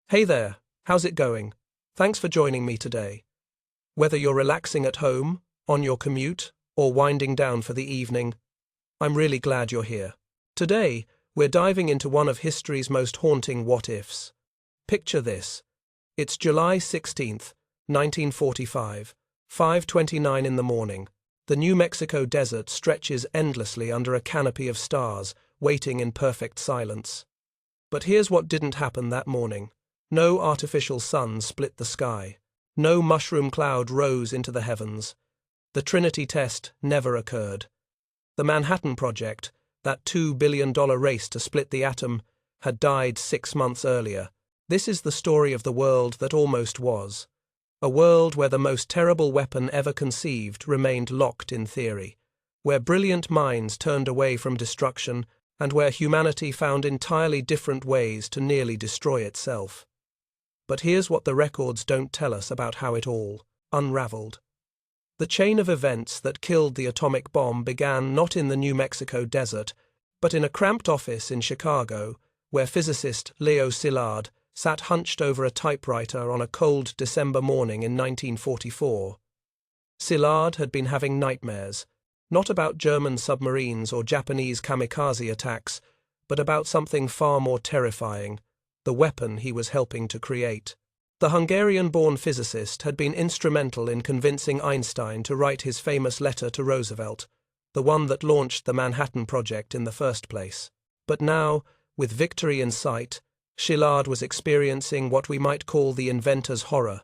Hey there, how's it going? Thanks for joining me today. Whether you're relaxing at home, on your commute, or winding down for the evening, I'm really glad you're here. Today, we're diving into one of history's most haunting what-ifs. Picture this. It's July 16th, 1945, 5:29 in the morning. The New Mexico desert stretches endlessly under a canopy of stars, waiting in perfect silence. But here's what didn't happen that morning. No artificial sun split the sky. No mushroom cloud rose into the heavens. The Trinity test never occurred. The Manhattan Project, that $2 billion race to split the atom, had died 6 months earlier. This is the story of the world that almost was. A world where the most terrible weapon ever conceived remained locked in theory, where brilliant minds turned away from destruction, and where humanity found entirely different ways to nearly destroy itself. But here's what the records don't tell us about how it all unraveled. The chain of events that killed the atomic bomb began not in the New Mexico desert, but in a cramped office in Chicago, where physicist Leo Szilard sat hunched over a typewriter on a cold December morning in 1944. Szilard had been having nightmares, not about German submarines or Japanese kamikaze attacks, but about something far more terrifying, the weapon he was helping to create. The Hungarian-born physicist had been instrumental in convincing Einstein to write his famous letter to Roosevelt, the one that launched the Manhattan Project in the first place. But now, with victory in sight, Szilard was experiencing what we might call the inventor's horror.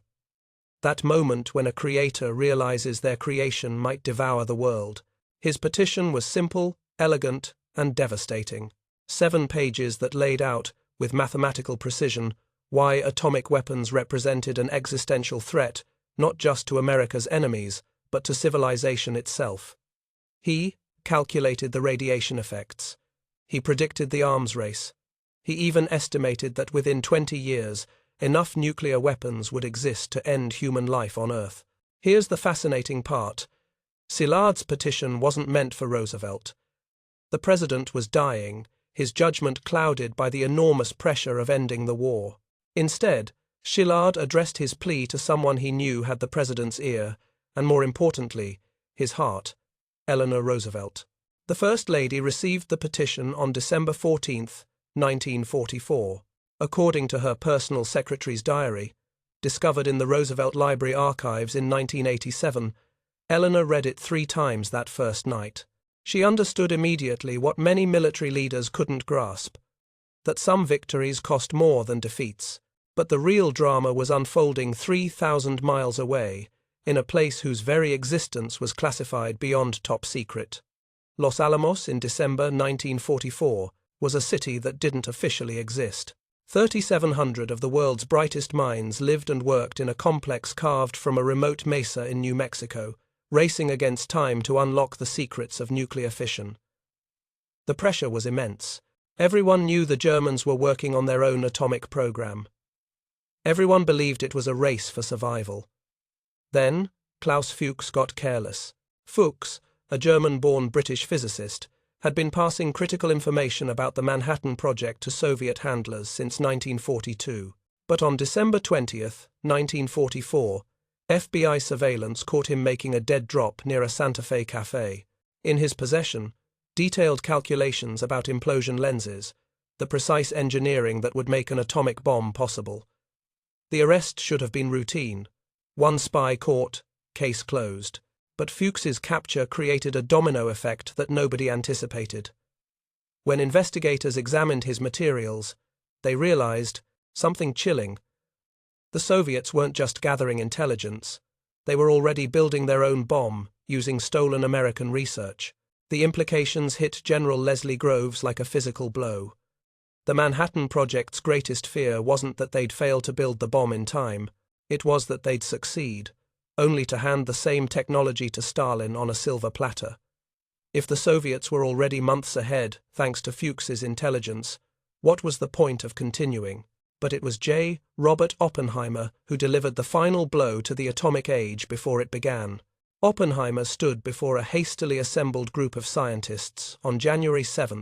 That moment when a creator realizes their creation might devour the world. His petition was simple, elegant, and devastating. 7 pages that laid out, with mathematical precision, why atomic weapons represented an existential threat, not just to America's enemies, but to civilization itself. He calculated the radiation effects. He predicted the arms race. He even estimated that within 20 years, enough nuclear weapons would exist to end human life on Earth. Here's the fascinating part. Szilard's petition wasn't meant for Roosevelt. The president was dying, his judgment clouded by the enormous pressure of ending the war. Instead, Szilard addressed his plea to someone he knew had the president's ear, and more importantly, his heart, Eleanor Roosevelt. The First Lady received the petition on December 14th, 1944. According to her personal secretary's diary, discovered in the Roosevelt Library archives in 1987, Eleanor read it 3 times that first night. She understood immediately what many military leaders couldn't grasp, that some victories cost more than defeats, but the real drama was unfolding 3,000 miles away, in a place whose very existence was classified beyond top secret. Los Alamos in December 1944 was a city that didn't officially exist. 3,700 of the world's brightest minds lived and worked in a complex carved from a remote mesa in New Mexico, racing against time to unlock the secrets of nuclear fission. The pressure was immense. Everyone knew the Germans were working on their own atomic program. Everyone believed it was a race for survival. Then, Klaus Fuchs got careless. Fuchs, a German-born British physicist, had been passing critical information about the Manhattan Project to Soviet handlers since 1942. But on December 20th, 1944, FBI surveillance caught him making a dead drop near a Santa Fe cafe. In his possession, detailed calculations about implosion lenses, the precise engineering that would make an atomic bomb possible. The arrest should have been routine. 1 spy caught, case closed. But Fuchs's capture created a domino effect that nobody anticipated. When investigators examined his materials, they realized something chilling. The Soviets weren't just gathering intelligence. They were already building their own bomb, using stolen American research. The implications hit General Leslie Groves like a physical blow. The Manhattan Project's greatest fear wasn't that they'd fail to build the bomb in time. It was that they'd succeed, only to hand the same technology to Stalin on a silver platter. If the Soviets were already months ahead, thanks to Fuchs's intelligence, what was the point of continuing? But it was J. Robert Oppenheimer who delivered the final blow to the atomic age before it began. Oppenheimer stood before a hastily assembled group of scientists on January 7,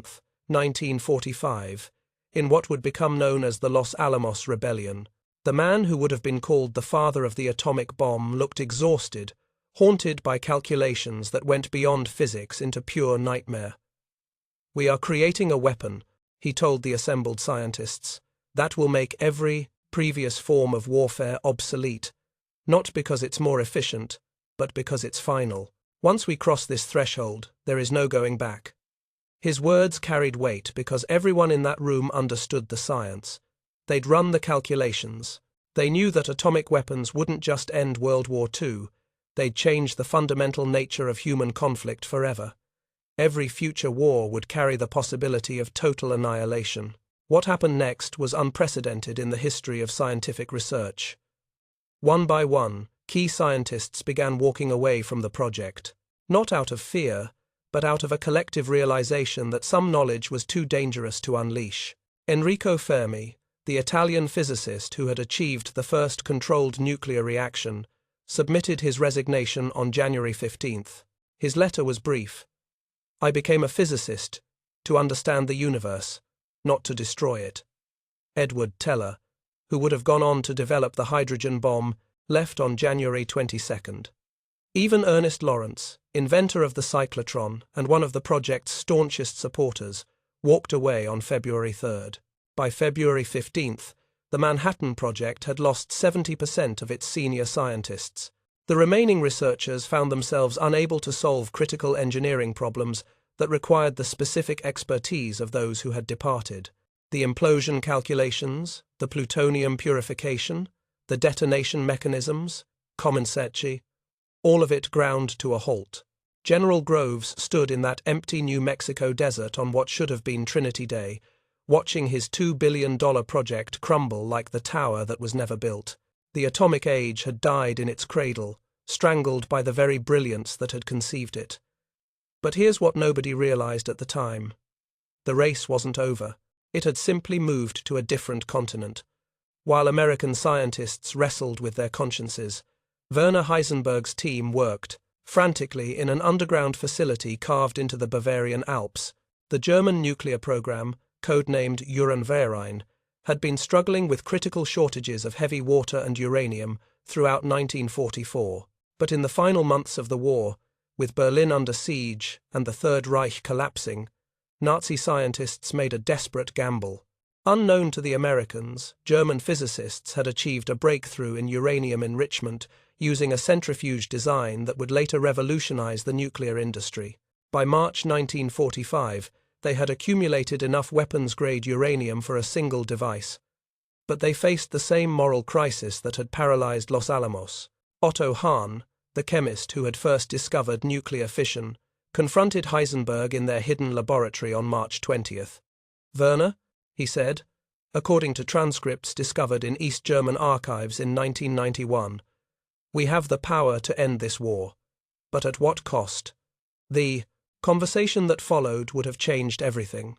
1945, in what would become known as the Los Alamos Rebellion. The man who would have been called the father of the atomic bomb looked exhausted, haunted by calculations that went beyond physics into pure nightmare. "We are creating a weapon," he told the assembled scientists, "that will make every previous form of warfare obsolete, not because it's more efficient, but because it's final. Once we cross this threshold, there is no going back." His words carried weight because everyone in that room understood the science. They'd run the calculations. They knew that atomic weapons wouldn't just end World War II, they'd change the fundamental nature of human conflict forever. Every future war would carry the possibility of total annihilation. What happened next was unprecedented in the history of scientific research. One by one, key scientists began walking away from the project, not out of fear, but out of a collective realization that some knowledge was too dangerous to unleash. Enrico Fermi, the Italian physicist who had achieved the first controlled nuclear reaction, submitted his resignation on January 15th. His letter was brief. "I became a physicist to understand the universe, not to destroy it." Edward Teller, who would have gone on to develop the hydrogen bomb, left on January 22nd. Even Ernest Lawrence, inventor of the cyclotron and one of the project's staunchest supporters, walked away on February 3rd. By February 15th, the Manhattan Project had lost 70% of its senior scientists. The remaining researchers found themselves unable to solve critical engineering problems that required the specific expertise of those who had departed. The implosion calculations, the plutonium purification, the detonation mechanisms, Comaneci, all of it ground to a halt. General Groves stood in that empty New Mexico desert on what should have been Trinity Day, watching his $2 billion project crumble like the tower that was never built. The atomic age had died in its cradle, strangled by the very brilliance that had conceived it. But here's what nobody realized at the time. The race wasn't over. It had simply moved to a different continent. While American scientists wrestled with their consciences, Werner Heisenberg's team worked, frantically, in an underground facility carved into the Bavarian Alps. The German nuclear program, codenamed Uranverein, had been struggling with critical shortages of heavy water and uranium throughout 1944. But in the final months of the war, with Berlin under siege and the Third Reich collapsing, Nazi scientists made a desperate gamble. Unknown to the Americans, German physicists had achieved a breakthrough in uranium enrichment using a centrifuge design that would later revolutionize the nuclear industry. By March 1945, they had accumulated enough weapons-grade uranium for a single device. But they faced the same moral crisis that had paralyzed Los Alamos. Otto Hahn, the chemist who had first discovered nuclear fission, confronted Heisenberg in their hidden laboratory on March 20th. "Werner," he said, according to transcripts discovered in East German archives in 1991, "we have the power to end this war. But at what cost?" The conversation that followed would have changed everything.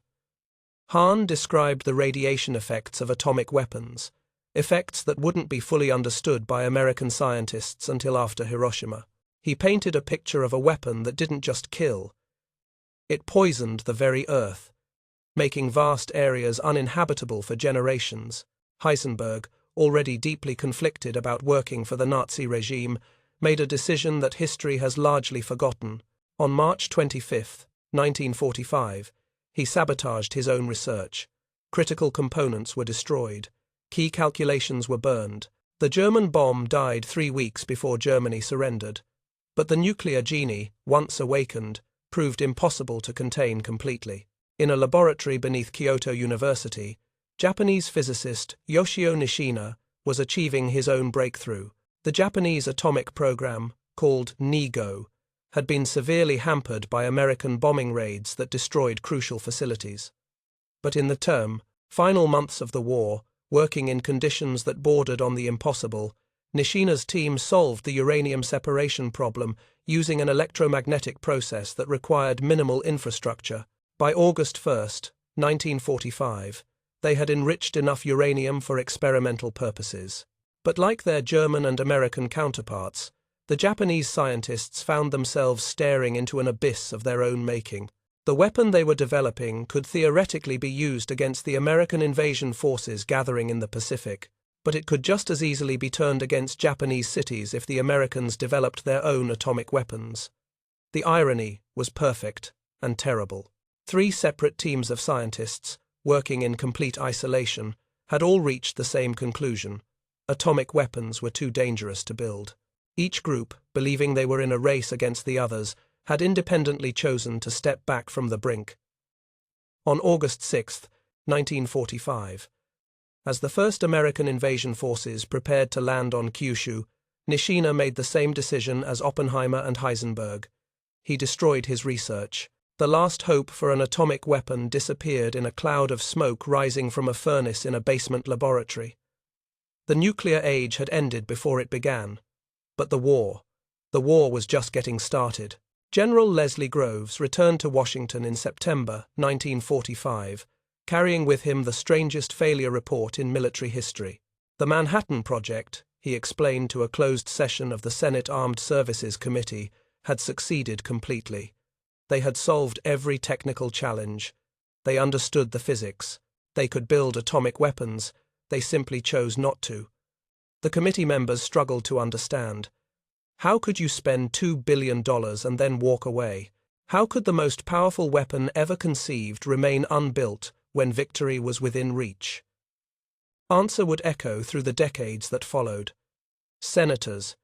Hahn described the radiation effects of atomic weapons, effects that wouldn't be fully understood by American scientists until after Hiroshima. He painted a picture of a weapon that didn't just kill. It poisoned the very earth, making vast areas uninhabitable for generations. Heisenberg, already deeply conflicted about working for the Nazi regime, made a decision that history has largely forgotten. On March 25, 1945, he sabotaged his own research. Critical components were destroyed. Key calculations were burned. The German bomb died 3 weeks before Germany surrendered. But the nuclear genie, once awakened, proved impossible to contain completely. In a laboratory beneath Kyoto University, Japanese physicist Yoshio Nishina was achieving his own breakthrough. The Japanese atomic program, called NIGO, had been severely hampered by American bombing raids that destroyed crucial facilities. But in the final months of the war, working in conditions that bordered on the impossible, Nishina's team solved the uranium separation problem using an electromagnetic process that required minimal infrastructure. By August 1, 1945, they had enriched enough uranium for experimental purposes. But like their German and American counterparts, the Japanese scientists found themselves staring into an abyss of their own making. The weapon they were developing could theoretically be used against the American invasion forces gathering in the Pacific, but it could just as easily be turned against Japanese cities if the Americans developed their own atomic weapons. The irony was perfect and terrible. 3 separate teams of scientists, working in complete isolation, had all reached the same conclusion. Atomic weapons were too dangerous to build. Each group, believing they were in a race against the others, had independently chosen to step back from the brink. On August 6, 1945, as the first American invasion forces prepared to land on Kyushu, Nishina made the same decision as Oppenheimer and Heisenberg. He destroyed his research. The last hope for an atomic weapon disappeared in a cloud of smoke rising from a furnace in a basement laboratory. The nuclear age had ended before it began. But the war was just getting started. General Leslie Groves returned to Washington in September 1945, carrying with him the strangest failure report in military history. The Manhattan Project, he explained to a closed session of the Senate Armed Services Committee, had succeeded completely. They had solved every technical challenge. They understood the physics. They could build atomic weapons. They simply chose not to. The committee members struggled to understand. How could you spend $2 billion and then walk away? How could the most powerful weapon ever conceived remain unbuilt when victory was within reach? Answer would echo through the decades that followed. Senators,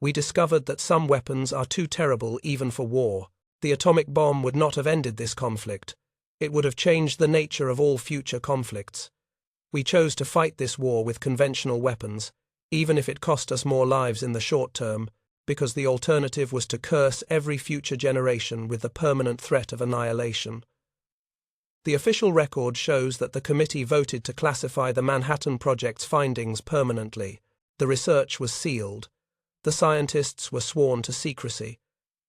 we discovered that some weapons are too terrible even for war. The atomic bomb would not have ended this conflict. It would have changed the nature of all future conflicts. We chose to fight this war with conventional weapons, even if it cost us more lives in the short term, because the alternative was to curse every future generation with the permanent threat of annihilation. The official record shows that the committee voted to classify the Manhattan Project's findings permanently. The research was sealed. The scientists were sworn to secrecy.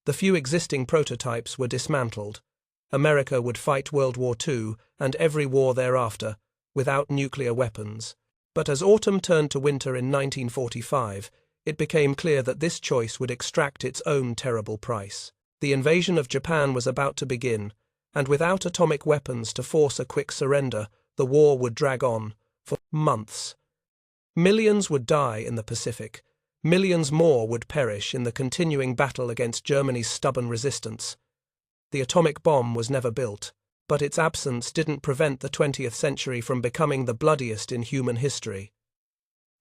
The few existing prototypes were dismantled. America would fight World War II and every war thereafter without nuclear weapons. But as autumn turned to winter in 1945, it became clear that this choice would extract its own terrible price. The invasion of Japan was about to begin, and without atomic weapons to force a quick surrender, the war would drag on for months. Millions would die in the Pacific. Millions more would perish in the continuing battle against Germany's stubborn resistance. The atomic bomb was never built, but its absence didn't prevent the 20th century from becoming the bloodiest in human history.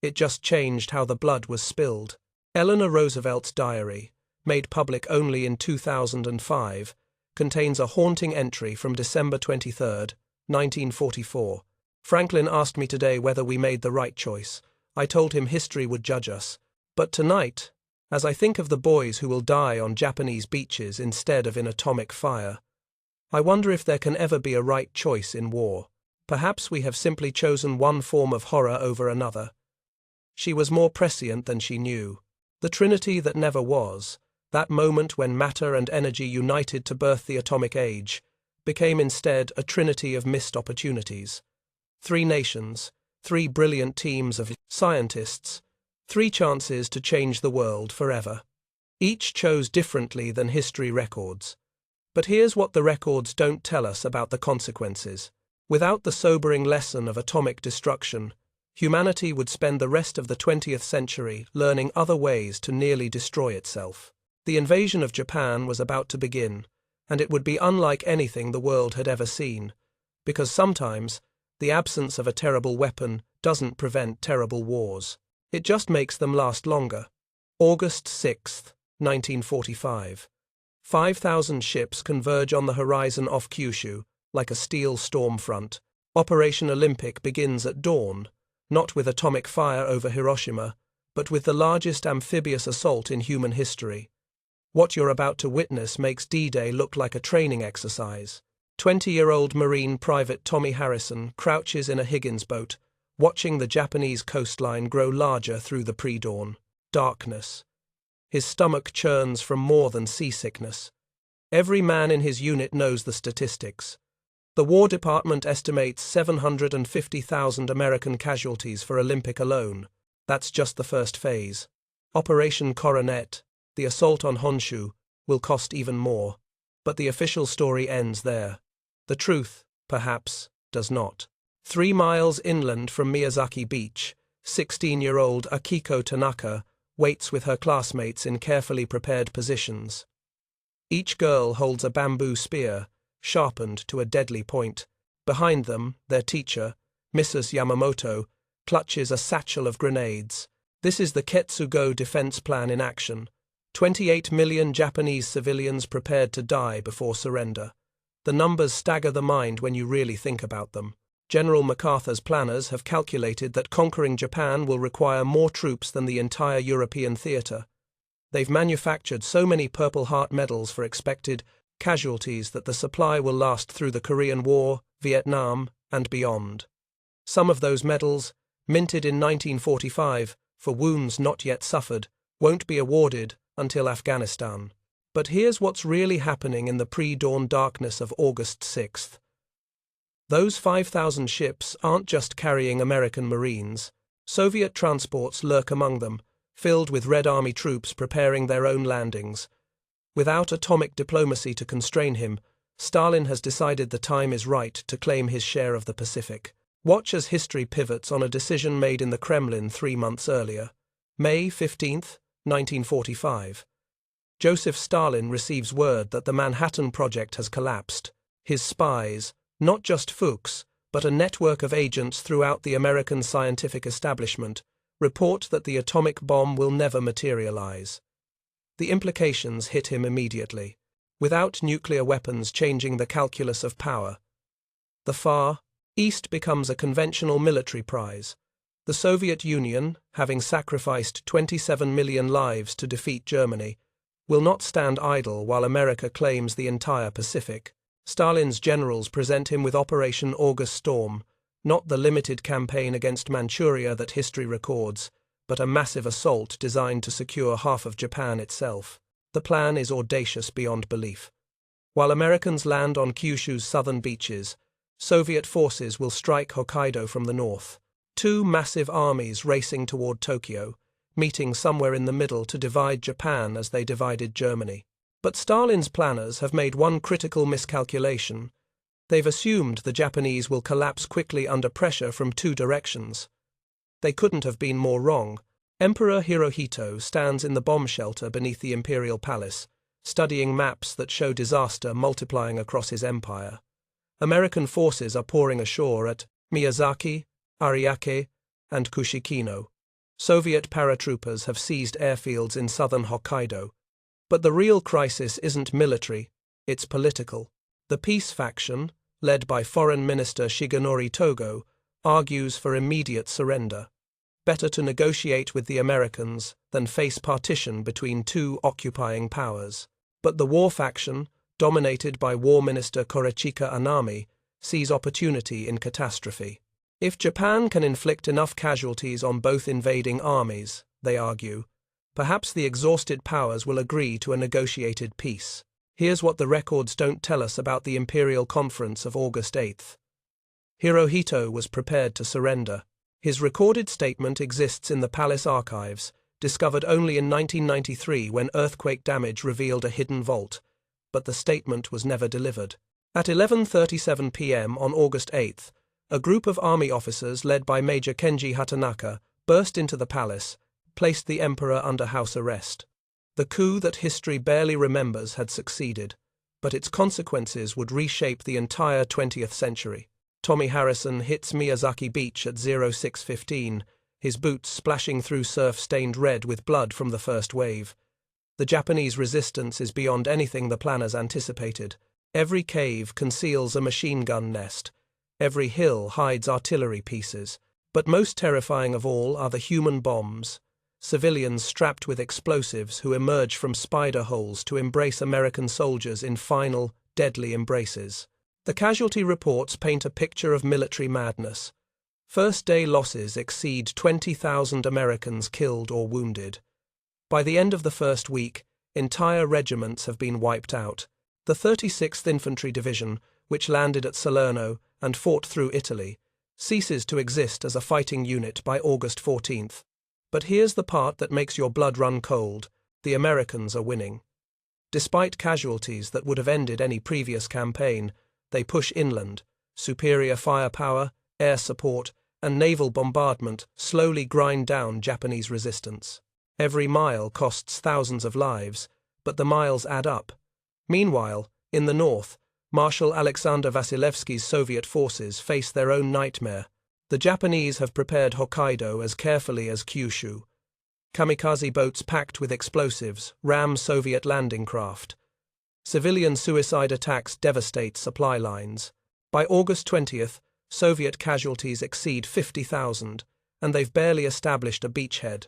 It just changed how the blood was spilled. Eleanor Roosevelt's diary, made public only in 2005, contains a haunting entry from December 23, 1944. Franklin asked me today whether we made the right choice. I told him history would judge us. But tonight, as I think of the boys who will die on Japanese beaches instead of in atomic fire, I wonder if there can ever be a right choice in war. Perhaps we have simply chosen one form of horror over another. She was more prescient than she knew. The trinity that never was, that moment when matter and energy united to birth the atomic age, became instead a trinity of missed opportunities. 3 nations, 3 brilliant teams of scientists, 3 chances to change the world forever. Each chose differently than history records. But here's what the records don't tell us about the consequences. Without the sobering lesson of atomic destruction, humanity would spend the rest of the 20th century learning other ways to nearly destroy itself. The invasion of Japan was about to begin, and it would be unlike anything the world had ever seen, because sometimes the absence of a terrible weapon doesn't prevent terrible wars. It just makes them last longer. August 6, 1945. 5,000 ships converge on the horizon off Kyushu, like a steel storm front. Operation Olympic begins at dawn, not with atomic fire over Hiroshima, but with the largest amphibious assault in human history. What you're about to witness makes D-Day look like a training exercise. 20-year-old Marine Private Tommy Harrison crouches in a Higgins boat, watching the Japanese coastline grow larger through the pre-dawn darkness. His stomach churns from more than seasickness. Every man in his unit knows the statistics. The War Department estimates 750,000 American casualties for Olympic alone. That's just the first phase. Operation Coronet, the assault on Honshu, will cost even more. But the official story ends there. The truth, perhaps, does not. 3 miles inland from Miyazaki Beach, 16-year-old Akiko Tanaka waits with her classmates in carefully prepared positions. Each girl holds a bamboo spear, sharpened to a deadly point. Behind them, their teacher, Mrs. Yamamoto, clutches a satchel of grenades. This is the Ketsugo defense plan in action. 28 million Japanese civilians prepared to die before surrender. The numbers stagger the mind when you really think about them. General MacArthur's planners have calculated that conquering Japan will require more troops than the entire European theatre. They've manufactured so many Purple Heart medals for expected casualties that the supply will last through the Korean War, Vietnam, and beyond. Some of those medals, minted in 1945 for wounds not yet suffered, won't be awarded until Afghanistan. But here's what's really happening in the pre-dawn darkness of August 6th. Those 5,000 ships aren't just carrying American Marines. Soviet transports lurk among them, filled with Red Army troops preparing their own landings. Without atomic diplomacy to constrain him, Stalin has decided the time is right to claim his share of the Pacific. Watch as history pivots on a decision made in the Kremlin 3 months earlier. May 15, 1945. Joseph Stalin receives word that the Manhattan Project has collapsed. His spies, not just Fuchs, but a network of agents throughout the American scientific establishment, report that the atomic bomb will never materialize. The implications hit him immediately, without nuclear weapons changing the calculus of power. The Far East becomes a conventional military prize. The Soviet Union, having sacrificed 27 million lives to defeat Germany, will not stand idle while America claims the entire Pacific. Stalin's generals present him with Operation August Storm, not the limited campaign against Manchuria that history records, but a massive assault designed to secure half of Japan itself. The plan is audacious beyond belief. While Americans land on Kyushu's southern beaches, Soviet forces will strike Hokkaido from the north. 2 massive armies racing toward Tokyo, meeting somewhere in the middle to divide Japan as they divided Germany. But Stalin's planners have made one critical miscalculation. They've assumed the Japanese will collapse quickly under pressure from 2 directions. They couldn't have been more wrong. Emperor Hirohito stands in the bomb shelter beneath the imperial palace, studying maps that show disaster multiplying across his empire. American forces are pouring ashore at Miyazaki, Ariake, and Kushikino. Soviet paratroopers have seized airfields in southern Hokkaido. But the real crisis isn't military, it's political. The peace faction, led by Foreign Minister Shigenori Togo, argues for immediate surrender. Better to negotiate with the Americans than face partition between 2 occupying powers. But the war faction, dominated by War Minister Korechika Anami, sees opportunity in catastrophe. If Japan can inflict enough casualties on both invading armies, they argue, perhaps the exhausted powers will agree to a negotiated peace. Here's what the records don't tell us about the Imperial Conference of August 8th. Hirohito was prepared to surrender. His recorded statement exists in the palace archives, discovered only in 1993 when earthquake damage revealed a hidden vault, but the statement was never delivered. At 11:37 p.m. on August 8th, a group of army officers led by Major Kenji Hatanaka burst into the palace, placed the emperor under house arrest. The coup that history barely remembers had succeeded, but its consequences would reshape the entire 20th century. Tommy Harrison hits Miyazaki Beach at 06:15, his boots splashing through surf stained red with blood from the first wave. The Japanese resistance is beyond anything the planners anticipated. Every cave conceals a machine gun nest. Every hill hides artillery pieces. But most terrifying of all are the human bombs. Civilians strapped with explosives who emerge from spider holes to embrace American soldiers in final, deadly embraces. The casualty reports paint a picture of military madness. First-day losses exceed 20,000 Americans killed or wounded. By the end of the first week, entire regiments have been wiped out. The 36th Infantry Division, which landed at Salerno and fought through Italy, ceases to exist as a fighting unit by August 14th. But here's the part that makes your blood run cold. The Americans are winning. Despite casualties that would have ended any previous campaign, they push inland. Superior firepower, air support, and naval bombardment slowly grind down Japanese resistance. Every mile costs thousands of lives, but the miles add up. Meanwhile, in the north, Marshal Alexander Vasilevsky's Soviet forces face their own nightmare. The Japanese have prepared Hokkaido as carefully as Kyushu. Kamikaze boats packed with explosives ram Soviet landing craft. Civilian suicide attacks devastate supply lines. By August 20th, Soviet casualties exceed 50,000, and they've barely established a beachhead.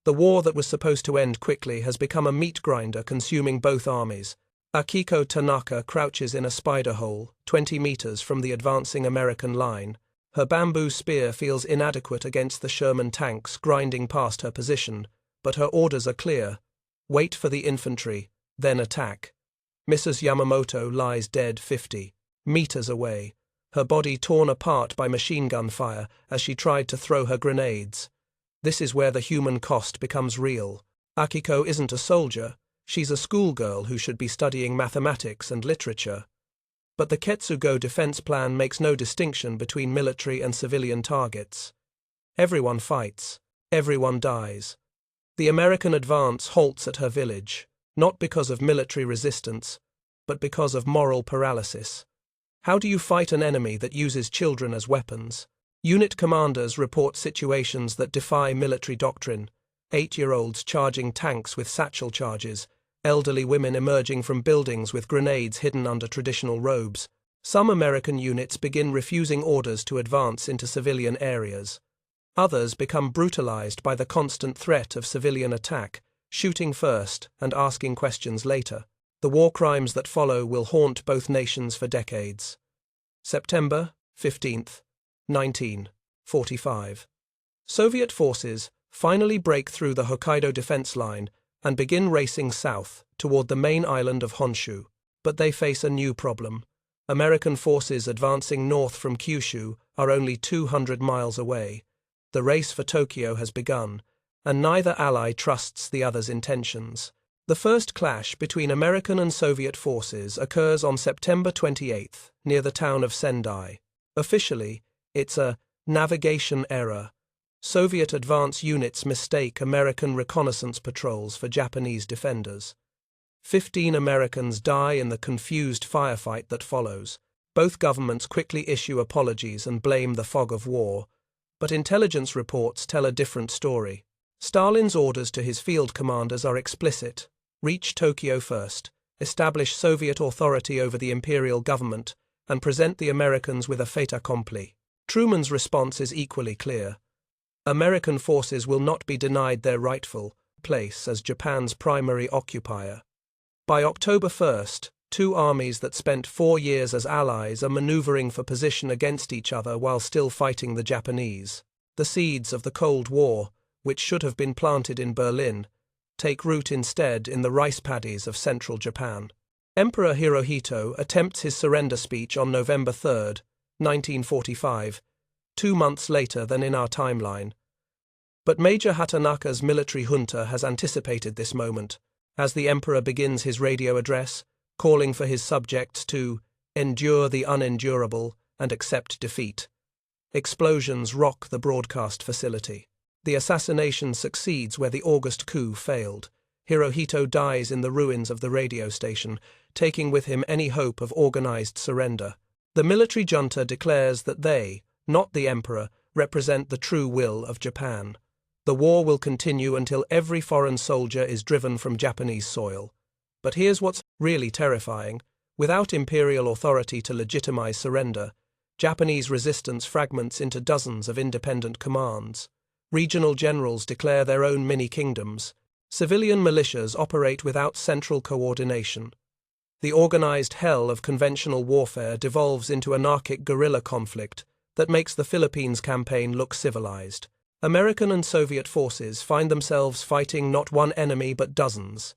The war that was supposed to end quickly has become a meat grinder consuming both armies. Akiko Tanaka crouches in a spider hole, 20 meters from the advancing American line. Her bamboo spear feels inadequate against the Sherman tanks grinding past her position, but her orders are clear. Wait for the infantry, then attack. Mrs. Yamamoto lies dead 50 meters away, her body torn apart by machine gun fire as she tried to throw her grenades. This is where the human cost becomes real. Akiko isn't a soldier, she's a schoolgirl who should be studying mathematics and literature. But the Ketsugo defense plan makes no distinction between military and civilian targets. Everyone fights, everyone dies. The American advance halts at her village, not because of military resistance, but because of moral paralysis. How do you fight an enemy that uses children as weapons? Unit commanders report situations that defy military doctrine: 8-year-olds charging tanks with satchel charges, elderly women emerging from buildings with grenades hidden under traditional robes. Some American units begin refusing orders to advance into civilian areas. Others become brutalized by the constant threat of civilian attack, shooting first and asking questions later. The war crimes that follow will haunt both nations for decades. September 15th, 1945. Soviet forces finally break through the Hokkaido defense line and begin racing south toward the main island of Honshu. But they face a new problem. American forces advancing north from Kyushu are only 200 miles away. The race for Tokyo has begun, and neither ally trusts the other's intentions. The first clash between American and Soviet forces occurs on September 28th near the town of Sendai. Officially, it's a navigation error. Soviet advance units mistake American reconnaissance patrols for Japanese defenders. 15 Americans die in the confused firefight that follows. Both governments quickly issue apologies and blame the fog of war, but intelligence reports tell a different story. Stalin's orders to his field commanders are explicit: reach Tokyo first, establish Soviet authority over the imperial government, and present the Americans with a fait accompli. Truman's response is equally clear. American forces will not be denied their rightful place as Japan's primary occupier. By October 1st, two armies that spent 4 years as allies are maneuvering for position against each other while still fighting the Japanese. The seeds of the Cold War, which should have been planted in Berlin, take root instead in the rice paddies of central Japan. Emperor Hirohito attempts his surrender speech on November 3rd, 1945, 2 months later than in our timeline. But Major Hatanaka's military junta has anticipated this moment, as the emperor begins his radio address, calling for his subjects to endure the unendurable and accept defeat. Explosions rock the broadcast facility. The assassination succeeds where the August coup failed. Hirohito dies in the ruins of the radio station, taking with him any hope of organized surrender. The military junta declares that they, not the emperor, represent the true will of Japan. The war will continue until every foreign soldier is driven from Japanese soil. But here's what's really terrifying. Without imperial authority to legitimize surrender, Japanese resistance fragments into dozens of independent commands. Regional generals declare their own mini-kingdoms. Civilian militias operate without central coordination. The organized hell of conventional warfare devolves into anarchic guerrilla conflict that makes the Philippines campaign look civilized. American and Soviet forces find themselves fighting not one enemy but dozens,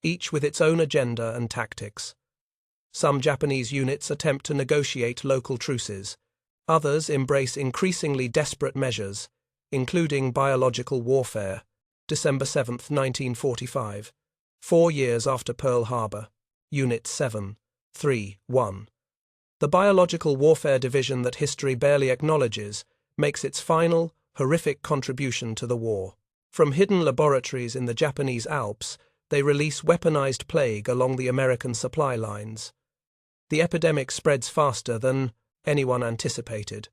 each with its own agenda and tactics. Some Japanese units attempt to negotiate local truces. Others embrace increasingly desperate measures, including biological warfare. December 7, 1945. 4 years after Pearl Harbor. Unit 7.3.1. The Biological Warfare Division that history barely acknowledges makes its final, horrific contribution to the war. From hidden laboratories in the Japanese Alps, they release weaponized plague along the American supply lines. The epidemic spreads faster than anyone anticipated.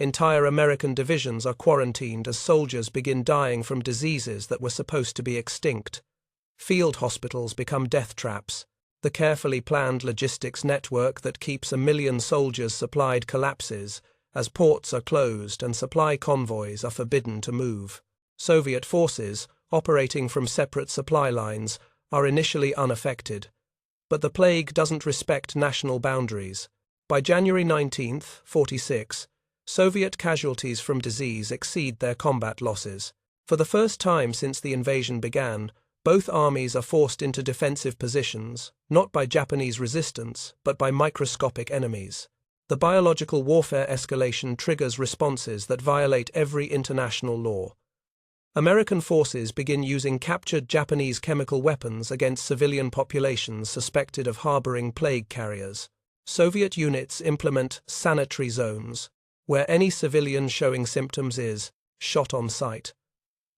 Entire American divisions are quarantined as soldiers begin dying from diseases that were supposed to be extinct. Field hospitals become death traps. The carefully planned logistics network that keeps 1 million soldiers supplied collapses as ports are closed and supply convoys are forbidden to move. Soviet forces, operating from separate supply lines, are initially unaffected. But the plague doesn't respect national boundaries. By January 19, 1946, Soviet casualties from disease exceed their combat losses. For the first time since the invasion began, both armies are forced into defensive positions, not by Japanese resistance, but by microscopic enemies. The biological warfare escalation triggers responses that violate every international law. American forces begin using captured Japanese chemical weapons against civilian populations suspected of harboring plague carriers. Soviet units implement sanitary zones, where any civilian showing symptoms is shot on sight.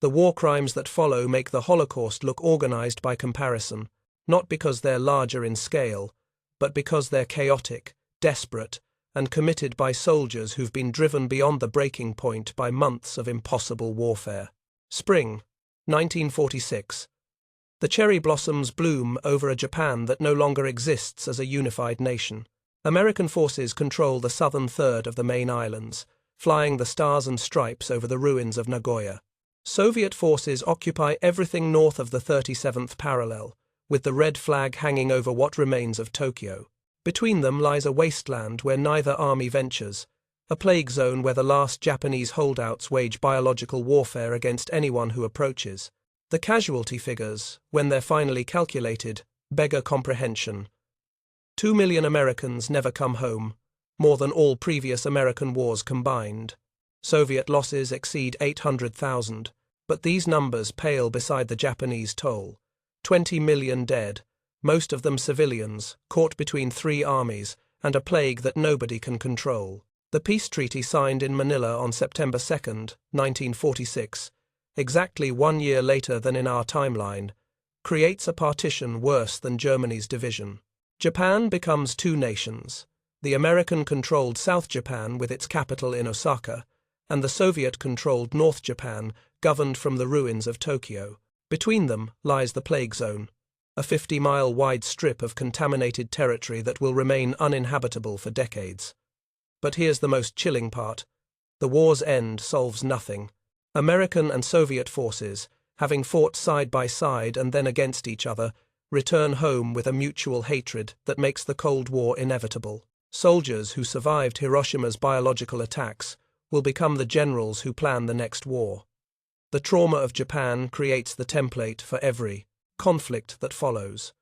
The war crimes that follow make the Holocaust look organized by comparison, not because they're larger in scale, but because they're chaotic, desperate, and committed by soldiers who've been driven beyond the breaking point by months of impossible warfare. Spring, 1946. The cherry blossoms bloom over a Japan that no longer exists as a unified nation. American forces control the southern third of the main islands, flying the stars and stripes over the ruins of Nagoya. Soviet forces occupy everything north of the 37th parallel, with the red flag hanging over what remains of Tokyo. Between them lies a wasteland where neither army ventures, a plague zone where the last Japanese holdouts wage biological warfare against anyone who approaches. The casualty figures, when they're finally calculated, beggar comprehension. 2 million Americans never come home, more than all previous American wars combined. Soviet losses exceed 800,000, but these numbers pale beside the Japanese toll. 20 million dead, most of them civilians, caught between 3 armies, and a plague that nobody can control. The peace treaty signed in Manila on September 2, 1946, exactly 1 year later than in our timeline, creates a partition worse than Germany's division. Japan becomes 2 nations, the American-controlled South Japan with its capital in Osaka, and the Soviet-controlled North Japan, governed from the ruins of Tokyo. Between them lies the plague zone, a 50-mile-wide strip of contaminated territory that will remain uninhabitable for decades. But here's the most chilling part. The war's end solves nothing. American and Soviet forces, having fought side by side and then against each other, return home with a mutual hatred that makes the Cold War inevitable. Soldiers who survived Hiroshima's biological attacks will become the generals who plan the next war. The trauma of Japan creates the template for every conflict that follows.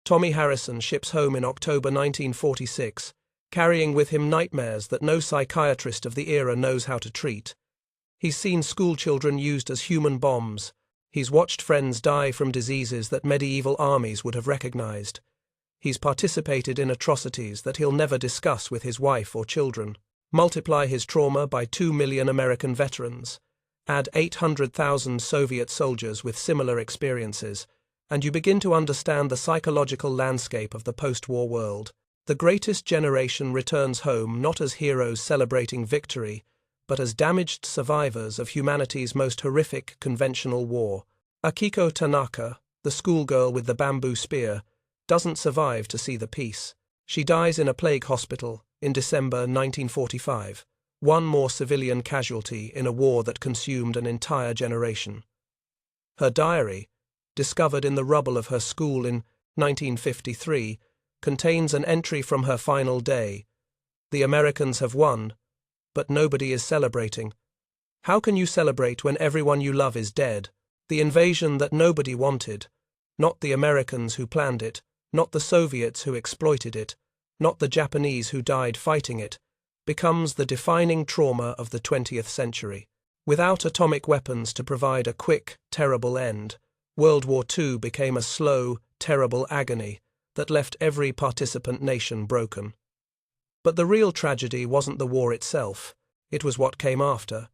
Tommy Harrison ships home in October 1946, carrying with him nightmares that no psychiatrist of the era knows how to treat. He's seen schoolchildren used as human bombs. He's watched friends die from diseases that medieval armies would have recognized. He's participated in atrocities that he'll never discuss with his wife or children. Multiply his trauma by 2 million American veterans. Add 800,000 Soviet soldiers with similar experiences, and you begin to understand the psychological landscape of the post-war world. The greatest generation returns home not as heroes celebrating victory, but as damaged survivors of humanity's most horrific conventional war. Akiko Tanaka, the schoolgirl with the bamboo spear, doesn't survive to see the peace. She dies in a plague hospital in December 1945, one more civilian casualty in a war that consumed an entire generation. Her diary, discovered in the rubble of her school in 1953, contains an entry from her final day. The Americans have won, but nobody is celebrating. How can you celebrate when everyone you love is dead? The invasion that nobody wanted, not the Americans who planned it, not the Soviets who exploited it, not the Japanese who died fighting it, becomes the defining trauma of the 20th century. Without atomic weapons to provide a quick, terrible end, World War II became a slow, terrible agony that left every participant nation broken. But the real tragedy wasn't the war itself, it was what came after.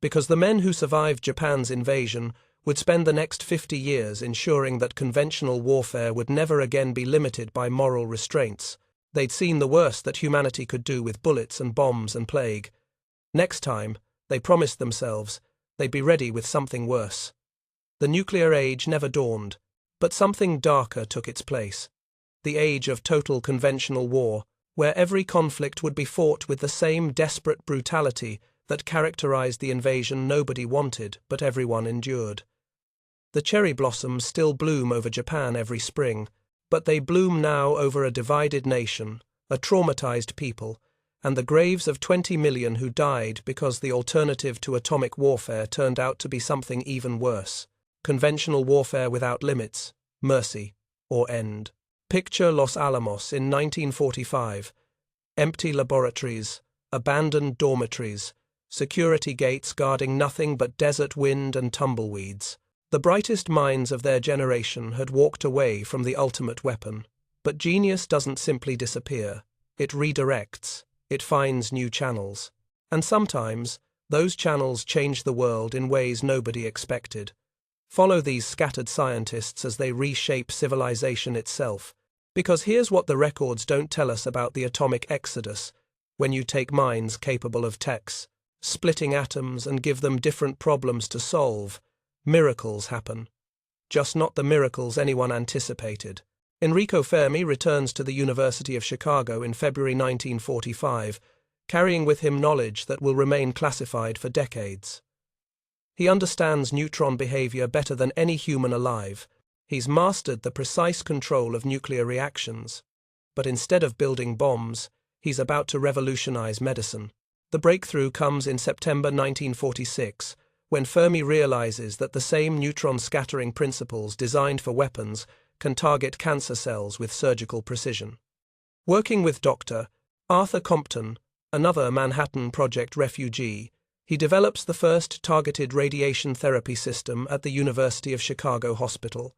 Because the men who survived Japan's invasion would spend the next 50 years ensuring that conventional warfare would never again be limited by moral restraints. They'd seen the worst that humanity could do with bullets and bombs and plague. Next time, they promised themselves, they'd be ready with something worse. The nuclear age never dawned, but something darker took its place. The age of total conventional war, where every conflict would be fought with the same desperate brutality that characterized the invasion nobody wanted but everyone endured. The cherry blossoms still bloom over Japan every spring, but they bloom now over a divided nation, a traumatized people, and the graves of 20 million who died because the alternative to atomic warfare turned out to be something even worse: conventional warfare without limits, mercy, or end. Picture Los Alamos in 1945. Empty laboratories, abandoned dormitories, security gates guarding nothing but desert wind and tumbleweeds. The brightest minds of their generation had walked away from the ultimate weapon. But genius doesn't simply disappear. It redirects. It finds new channels. And sometimes, those channels change the world in ways nobody expected. Follow these scattered scientists as they reshape civilization itself. Because here's what the records don't tell us about the atomic exodus: when you take minds capable of splitting atoms and give them different problems to solve, miracles happen. Just not the miracles anyone anticipated. Enrico Fermi returns to the University of Chicago in February 1945, carrying with him knowledge that will remain classified for decades. He understands neutron behavior better than any human alive. He's mastered the precise control of nuclear reactions. But instead of building bombs, he's about to revolutionize medicine. The breakthrough comes in September 1946, when Fermi realizes that the same neutron scattering principles designed for weapons can target cancer cells with surgical precision. Working with Dr. Arthur Compton, another Manhattan Project refugee, he develops the first targeted radiation therapy system at the University of Chicago Hospital.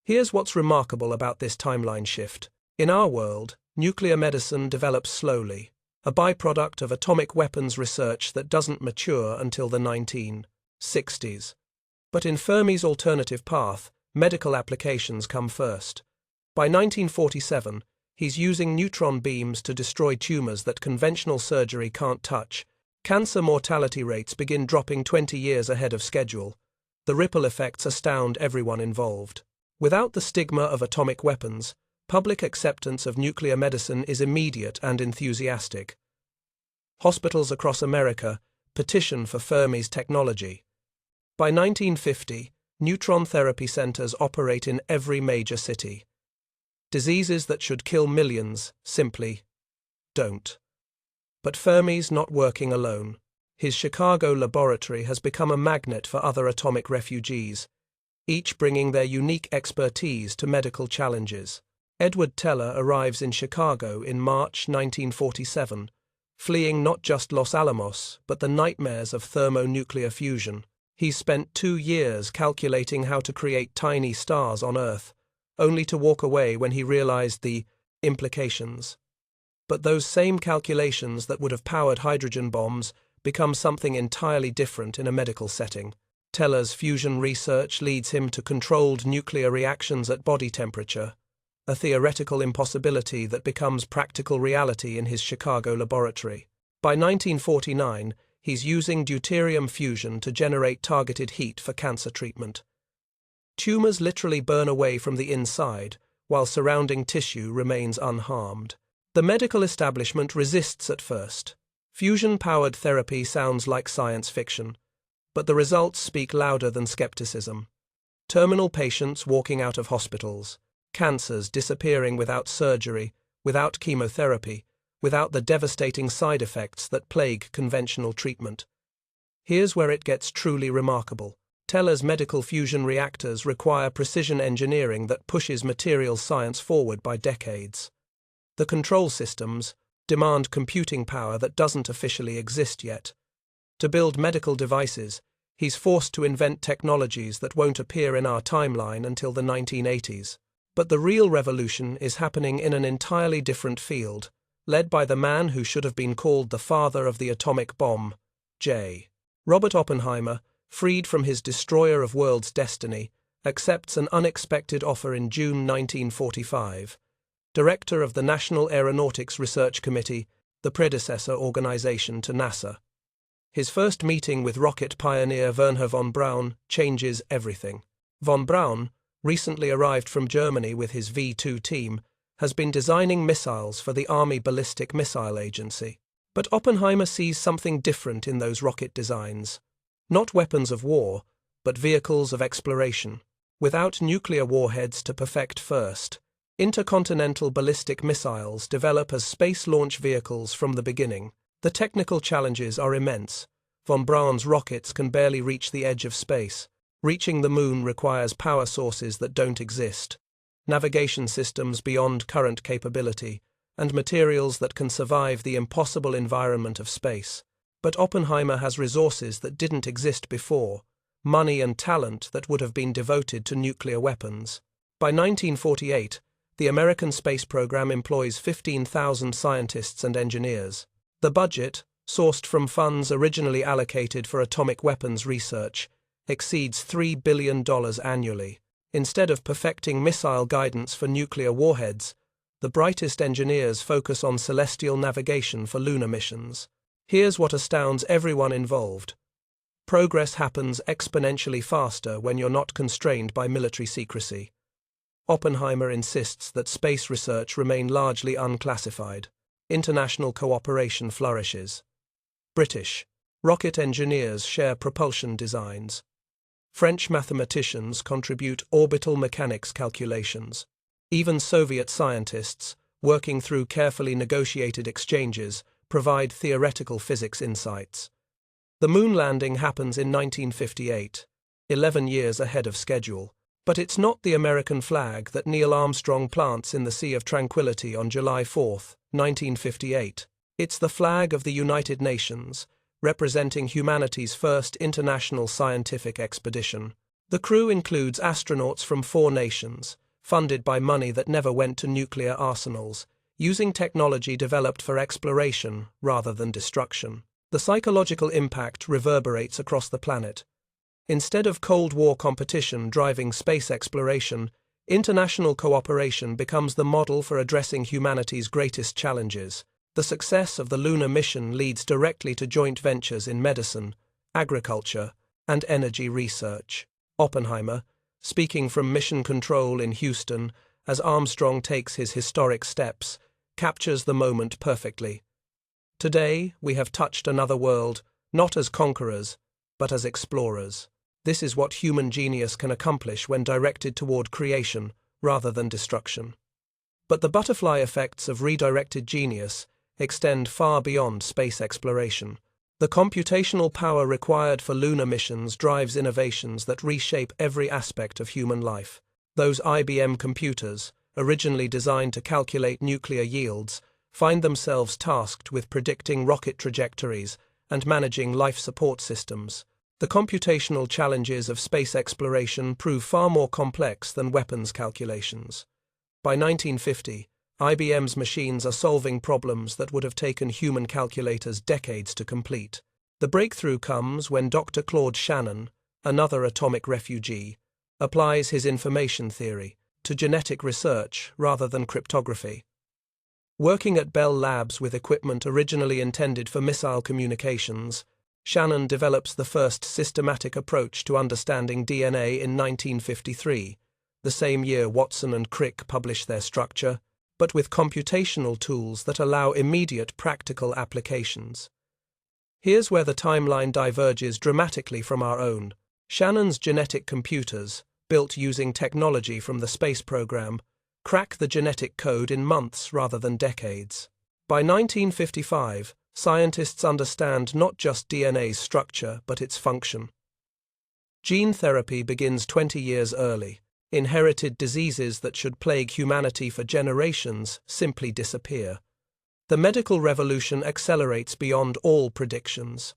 Here's what's remarkable about this timeline shift. In our world, nuclear medicine develops slowly, a byproduct of atomic weapons research that doesn't mature until the 1960s. But in Fermi's alternative path, medical applications come first. By 1947, he's using neutron beams to destroy tumors that conventional surgery can't touch. Cancer mortality rates begin dropping 20 years ahead of schedule. The ripple effects astound everyone involved. Without the stigma of atomic weapons, public acceptance of nuclear medicine is immediate and enthusiastic. Hospitals across America petition for Fermi's technology. By 1950, neutron therapy centers operate in every major city. Diseases that should kill millions simply don't. But Fermi's not working alone. His Chicago laboratory has become a magnet for other atomic refugees, each bringing their unique expertise to medical challenges. Edward Teller arrives in Chicago in March 1947, fleeing not just Los Alamos, but the nightmares of thermonuclear fusion. He's spent 2 years calculating how to create tiny stars on Earth, only to walk away when he realized the implications. But those same calculations that would have powered hydrogen bombs become something entirely different in a medical setting. Teller's fusion research leads him to controlled nuclear reactions at body temperature, a theoretical impossibility that becomes practical reality in his Chicago laboratory. By 1949, he's using deuterium fusion to generate targeted heat for cancer treatment. Tumors literally burn away from the inside, while surrounding tissue remains unharmed. The medical establishment resists at first. Fusion-powered therapy sounds like science fiction, but the results speak louder than skepticism. Terminal patients walking out of hospitals, cancers disappearing without surgery, without chemotherapy, without the devastating side effects that plague conventional treatment. Here's where it gets truly remarkable. Teller's medical fusion reactors require precision engineering that pushes materials science forward by decades. The control systems demand computing power that doesn't officially exist yet. To build medical devices, He's forced to invent technologies that won't appear in our timeline until the 1980s. But the real revolution is happening in an entirely different field, led by the man who should have been called the father of the atomic bomb, J. Robert Oppenheimer, freed from his destroyer of worlds destiny, accepts an unexpected offer in June 1945. Director of the National Aeronautics Research Committee, the predecessor organization to NASA. His first meeting with rocket pioneer Wernher von Braun changes everything. Von Braun, recently arrived from Germany with his V-2 team, has been designing missiles for the Army Ballistic Missile Agency. But Oppenheimer sees something different in those rocket designs. Not weapons of war, but vehicles of exploration. Without nuclear warheads to perfect first, intercontinental ballistic missiles develop as space launch vehicles from the beginning. The technical challenges are immense. Von Braun's rockets can barely reach the edge of space. Reaching the moon requires power sources that don't exist, navigation systems beyond current capability, and materials that can survive the impossible environment of space. But Oppenheimer has resources that didn't exist before, money and talent that would have been devoted to nuclear weapons. By 1948, the American space program employs 15,000 scientists and engineers. The budget, sourced from funds originally allocated for atomic weapons research, exceeds $3 billion annually. Instead of perfecting missile guidance for nuclear warheads, the brightest engineers focus on celestial navigation for lunar missions. Here's what astounds everyone involved. Progress happens exponentially faster when you're not constrained by military secrecy. Oppenheimer insists that space research remain largely unclassified. International cooperation flourishes. British rocket engineers share propulsion designs. French mathematicians contribute orbital mechanics calculations. Even Soviet scientists, working through carefully negotiated exchanges, provide theoretical physics insights. The moon landing happens in 1958, 11 years ahead of schedule. But it's not the American flag that Neil Armstrong plants in the Sea of Tranquility on July 4, 1958. It's the flag of the United Nations, representing humanity's first international scientific expedition. The crew includes astronauts from 4 nations, funded by money that never went to nuclear arsenals, using technology developed for exploration rather than destruction. The psychological impact reverberates across the planet. Instead of Cold War competition driving space exploration, international cooperation becomes the model for addressing humanity's greatest challenges. The success of the lunar mission leads directly to joint ventures in medicine, agriculture, and energy research. Oppenheimer, speaking from Mission Control in Houston as Armstrong takes his historic steps, captures the moment perfectly. Today, we have touched another world, not as conquerors, but as explorers. This is what human genius can accomplish when directed toward creation rather than destruction. But the butterfly effects of redirected genius extend far beyond space exploration. The computational power required for lunar missions drives innovations that reshape every aspect of human life. Those IBM computers, originally designed to calculate nuclear yields, find themselves tasked with predicting rocket trajectories and managing life support systems. The computational challenges of space exploration prove far more complex than weapons calculations. By 1950, IBM's machines are solving problems that would have taken human calculators decades to complete. The breakthrough comes when Dr. Claude Shannon, another atomic refugee, applies his information theory to genetic research rather than cryptography. Working at Bell Labs with equipment originally intended for missile communications, Shannon develops the first systematic approach to understanding DNA in 1953, the same year Watson and Crick publish their structure, but with computational tools that allow immediate practical applications. Here's where the timeline diverges dramatically from our own. Shannon's genetic computers, built using technology from the space program, crack the genetic code in months rather than decades. By 1955, scientists understand not just DNA's structure but its function. Gene therapy begins 20 years early. Inherited diseases that should plague humanity for generations simply disappear. The medical revolution accelerates beyond all predictions.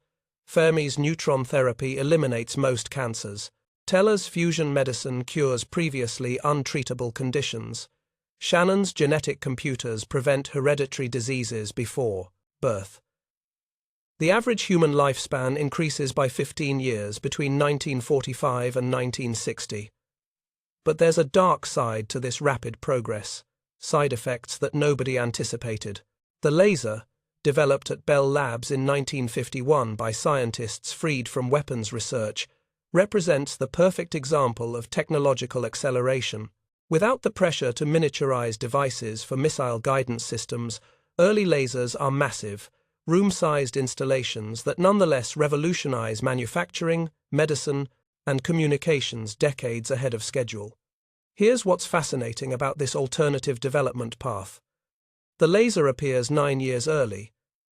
Fermi's neutron therapy eliminates most cancers. Teller's fusion medicine cures previously untreatable conditions. Shannon's genetic computers prevent hereditary diseases before birth. The average human lifespan increases by 15 years between 1945 and 1960. But there's a dark side to this rapid progress, side effects that nobody anticipated. The laser, developed at Bell Labs in 1951 by scientists freed from weapons research, represents the perfect example of technological acceleration. Without the pressure to miniaturize devices for missile guidance systems, early lasers are massive, room-sized installations that nonetheless revolutionize manufacturing, medicine, and communications decades ahead of schedule. Here's what's fascinating about this alternative development path. The laser appears 9 years early,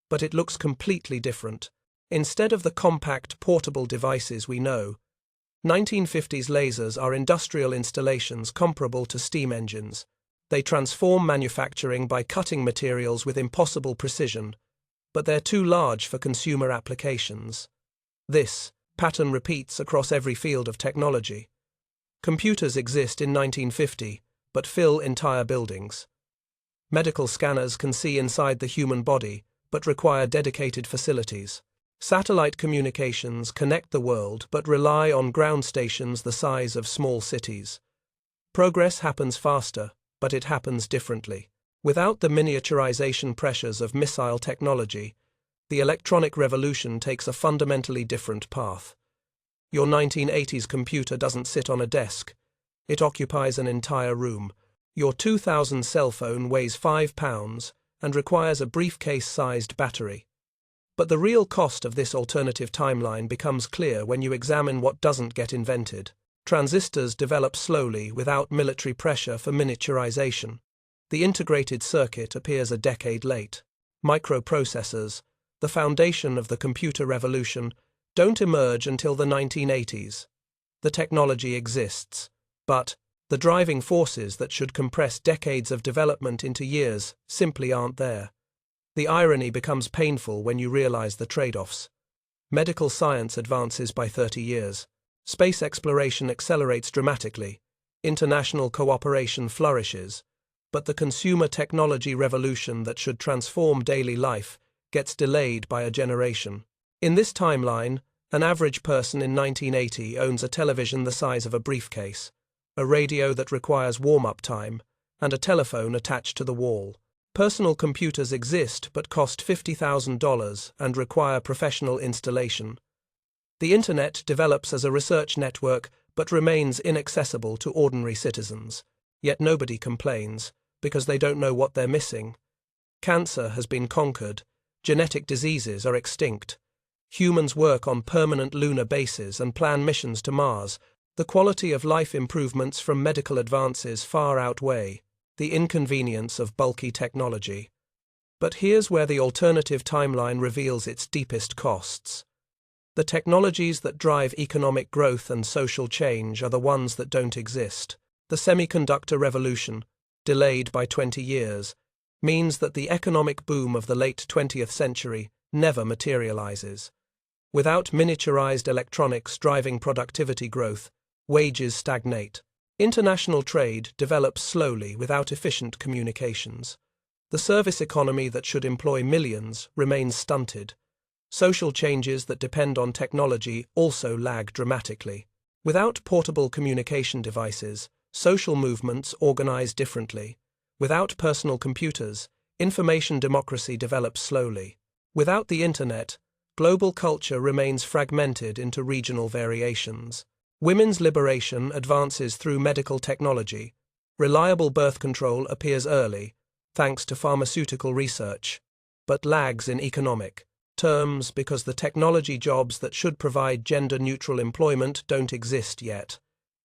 but it looks completely different. Instead of the compact, portable devices we know, 1950s lasers are industrial installations comparable to steam engines. They transform manufacturing by cutting materials with impossible precision, but they're too large for consumer applications. This pattern repeats across every field of technology. Computers exist in 1950, but fill entire buildings. Medical scanners can see inside the human body, but require dedicated facilities. Satellite communications connect the world, but rely on ground stations the size of small cities. Progress happens faster, but it happens differently. Without the miniaturization pressures of missile technology, the electronic revolution takes a fundamentally different path. Your 1980s computer doesn't sit on a desk. It occupies an entire room. Your 2000 cell phone weighs 5 pounds and requires a briefcase-sized battery. But the real cost of this alternative timeline becomes clear when you examine what doesn't get invented. Transistors develop slowly without military pressure for miniaturization. The integrated circuit appears a decade late. Microprocessors, the foundation of the computer revolution, don't emerge until the 1980s. The technology exists, but the driving forces that should compress decades of development into years simply aren't there. The irony becomes painful when you realize the trade-offs. Medical science advances by 30 years. Space exploration accelerates dramatically. International cooperation flourishes. But the consumer technology revolution that should transform daily life gets delayed by a generation. In this timeline, an average person in 1980 owns a television the size of a briefcase, a radio that requires warm-up time, and a telephone attached to the wall. Personal computers exist but cost $50,000 and require professional installation. The Internet develops as a research network but remains inaccessible to ordinary citizens. Yet nobody complains, because they don't know what they're missing. Cancer has been conquered. Genetic diseases are extinct. Humans work on permanent lunar bases and plan missions to Mars. The quality of life improvements from medical advances far outweigh the inconvenience of bulky technology. But here's where the alternative timeline reveals its deepest costs. The technologies that drive economic growth and social change are the ones that don't exist. The semiconductor revolution, delayed by 20 years, means that the economic boom of the late 20th century never materializes. Without miniaturized electronics driving productivity growth, wages stagnate. International trade develops slowly without efficient communications. The service economy that should employ millions remains stunted. Social changes that depend on technology also lag dramatically. Without portable communication devices, social movements organize differently. Without personal computers, information democracy develops slowly. Without the Internet, global culture remains fragmented into regional variations. Women's liberation advances through medical technology. Reliable birth control appears early, thanks to pharmaceutical research, but lags in economic terms because the technology jobs that should provide gender-neutral employment don't exist yet.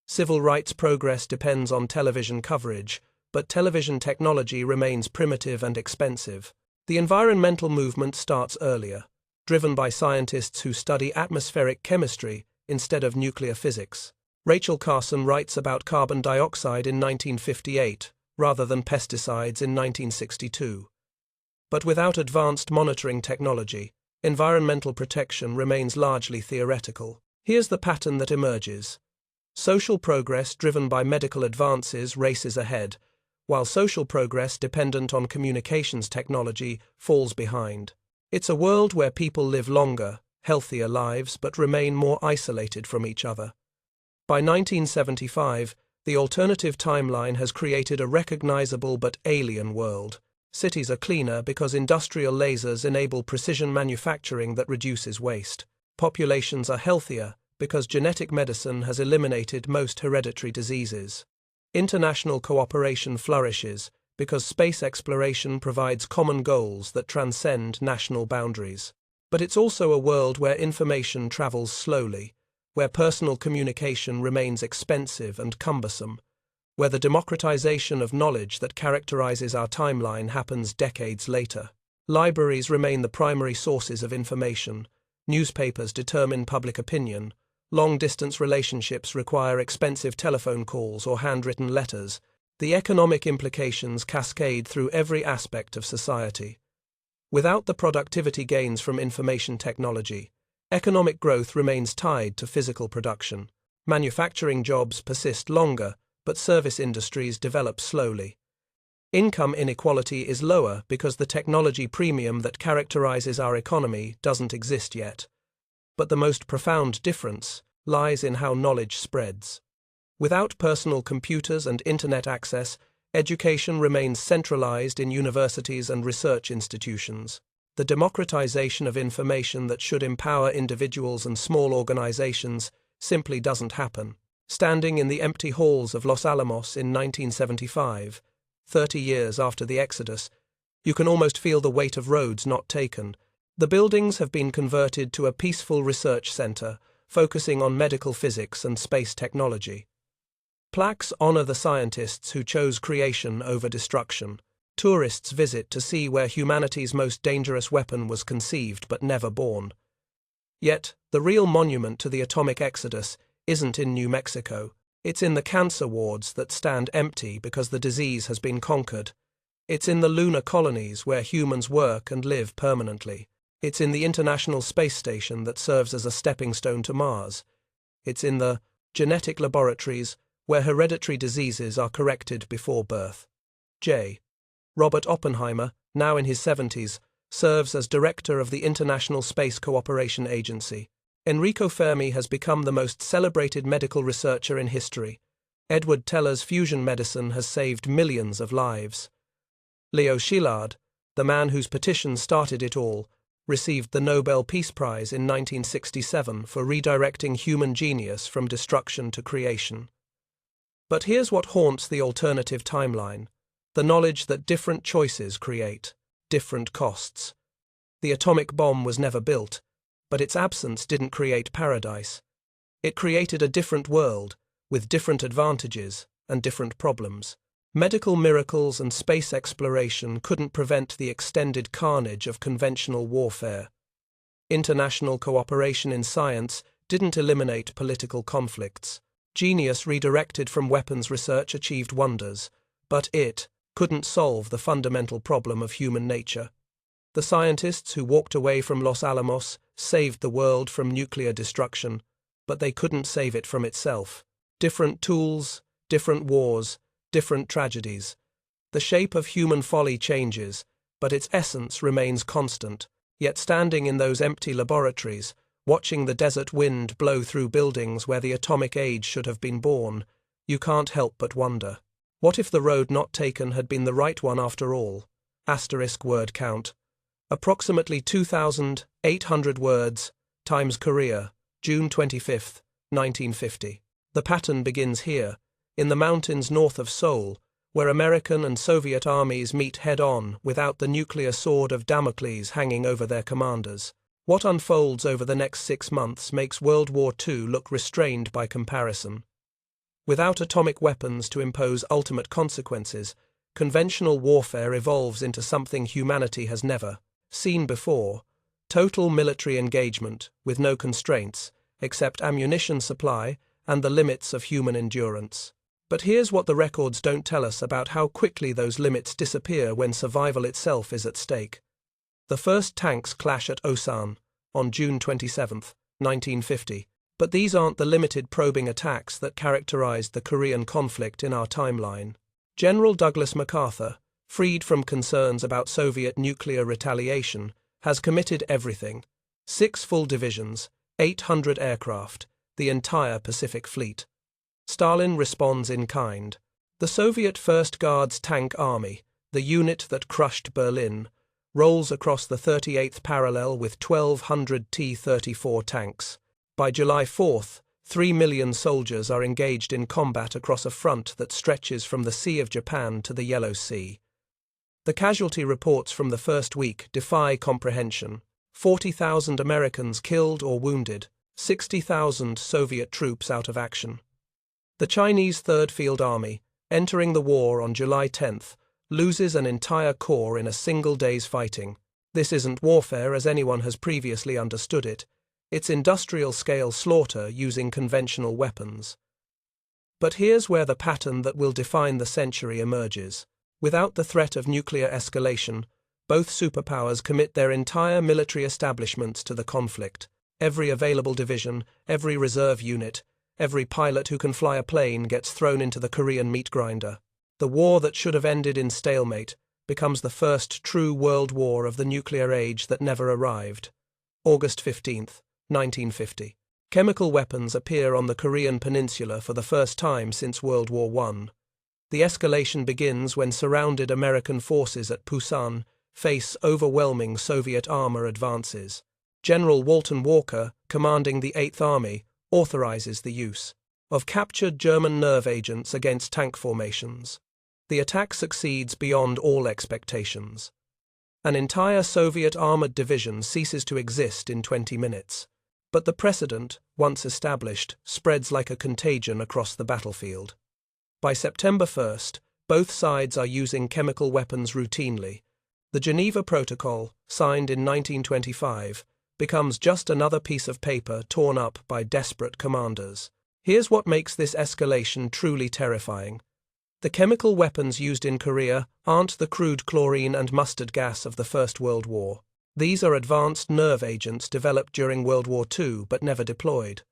Civil rights progress depends on television coverage, but television technology remains primitive and expensive. The environmental movement starts earlier, driven by scientists who study atmospheric chemistry instead of nuclear physics. Rachel Carson writes about carbon dioxide in 1958, rather than pesticides in 1962. But without advanced monitoring technology, environmental protection remains largely theoretical. Here's the pattern that emerges. Social progress driven by medical advances races ahead, while social progress dependent on communications technology falls behind. It's a world where people live longer, healthier lives but remain more isolated from each other. By 1975, the alternative timeline has created a recognizable but alien world. Cities are cleaner because industrial lasers enable precision manufacturing that reduces waste. Populations are healthier because genetic medicine has eliminated most hereditary diseases. International cooperation flourishes because space exploration provides common goals that transcend national boundaries. But it's also a world where information travels slowly, where personal communication remains expensive and cumbersome, where the democratization of knowledge that characterizes our timeline happens decades later. Libraries remain the primary sources of information, newspapers determine public opinion, long-distance relationships require expensive telephone calls or handwritten letters. The economic implications cascade through every aspect of society. Without the productivity gains from information technology, economic growth remains tied to physical production. Manufacturing jobs persist longer, but service industries develop slowly. Income inequality is lower because the technology premium that characterizes our economy doesn't exist yet. But the most profound difference lies in how knowledge spreads. Without personal computers and internet access, education remains centralized in universities and research institutions. The democratization of information that should empower individuals and small organizations simply doesn't happen. Standing in the empty halls of Los Alamos in 1975, 30 years after the Exodus, you can almost feel the weight of roads not taken. The buildings have been converted to a peaceful research center, focusing on medical physics and space technology. Plaques honor the scientists who chose creation over destruction. Tourists visit to see where humanity's most dangerous weapon was conceived but never born. Yet, the real monument to the atomic exodus isn't in New Mexico. It's in the cancer wards that stand empty because the disease has been conquered. It's in the lunar colonies where humans work and live permanently. It's in the International Space Station that serves as a stepping stone to Mars. It's in the genetic laboratories where hereditary diseases are corrected before birth. J. Robert Oppenheimer, now in his 70s, serves as director of the International Space Cooperation Agency. Enrico Fermi has become the most celebrated medical researcher in history. Edward Teller's fusion medicine has saved millions of lives. Leo Szilard, the man whose petition started it all, received the Nobel Peace Prize in 1967 for redirecting human genius from destruction to creation. But here's what haunts the alternative timeline: the knowledge that different choices create different costs. The atomic bomb was never built, but its absence didn't create paradise. It created a different world, with different advantages and different problems. Medical miracles and space exploration couldn't prevent the extended carnage of conventional warfare. International cooperation in science didn't eliminate political conflicts. Genius redirected from weapons research achieved wonders, but it couldn't solve the fundamental problem of human nature. The scientists who walked away from Los Alamos saved the world from nuclear destruction, but they couldn't save it from itself. Different tools, different wars, different tragedies. The shape of human folly changes, but its essence remains constant. Yet standing in those empty laboratories, watching the desert wind blow through buildings where the atomic age should have been born, you can't help but wonder. What if the road not taken had been the right one after all? Asterisk word count. Approximately 2,800 words, times Korea, June 25, 1950. The pattern begins here, in the mountains north of Seoul, where American and Soviet armies meet head-on without the nuclear sword of Damocles hanging over their commanders. What unfolds over the next 6 months makes World War II look restrained by comparison. Without atomic weapons to impose ultimate consequences, conventional warfare evolves into something humanity has never seen before: total military engagement, with no constraints, except ammunition supply and the limits of human endurance. But here's what the records don't tell us about how quickly those limits disappear when survival itself is at stake. The first tanks clash at Osan on June 27, 1950. But these aren't the limited probing attacks that characterized the Korean conflict in our timeline. General Douglas MacArthur, freed from concerns about Soviet nuclear retaliation, has committed everything: 6 full divisions, 800 aircraft, the entire Pacific Fleet. Stalin responds in kind. The Soviet First Guards Tank Army, the unit that crushed Berlin, rolls across the 38th parallel with 1,200 T-34 tanks. By July 4th, 3 million soldiers are engaged in combat across a front that stretches from the Sea of Japan to the Yellow Sea. The casualty reports from the first week defy comprehension: 40,000 Americans killed or wounded, 60,000 Soviet troops out of action. The Chinese Third Field Army, entering the war on July 10th, loses an entire corps in a single day's fighting. This isn't warfare as anyone has previously understood it. It's industrial-scale slaughter using conventional weapons. But here's where the pattern that will define the century emerges. Without the threat of nuclear escalation, both superpowers commit their entire military establishments to the conflict. Every available division, every reserve unit, every pilot who can fly a plane gets thrown into the Korean meat grinder. The war that should have ended in stalemate becomes the first true world war of the nuclear age that never arrived. August 15th, 1950. Chemical weapons appear on the Korean peninsula for the first time since World War I. The escalation begins when surrounded American forces at Pusan face overwhelming Soviet armor advances. General Walton Walker, commanding the 8th Army, authorizes the use of captured German nerve agents against tank formations. The attack succeeds beyond all expectations. An entire Soviet armored division ceases to exist in 20 minutes. But the precedent, once established, spreads like a contagion across the battlefield. By September 1st, both sides are using chemical weapons routinely. The Geneva Protocol, signed in 1925, becomes just another piece of paper torn up by desperate commanders. Here's what makes this escalation truly terrifying. The chemical weapons used in Korea aren't the crude chlorine and mustard gas of the First World War. These are advanced nerve agents developed during World War II but never deployed.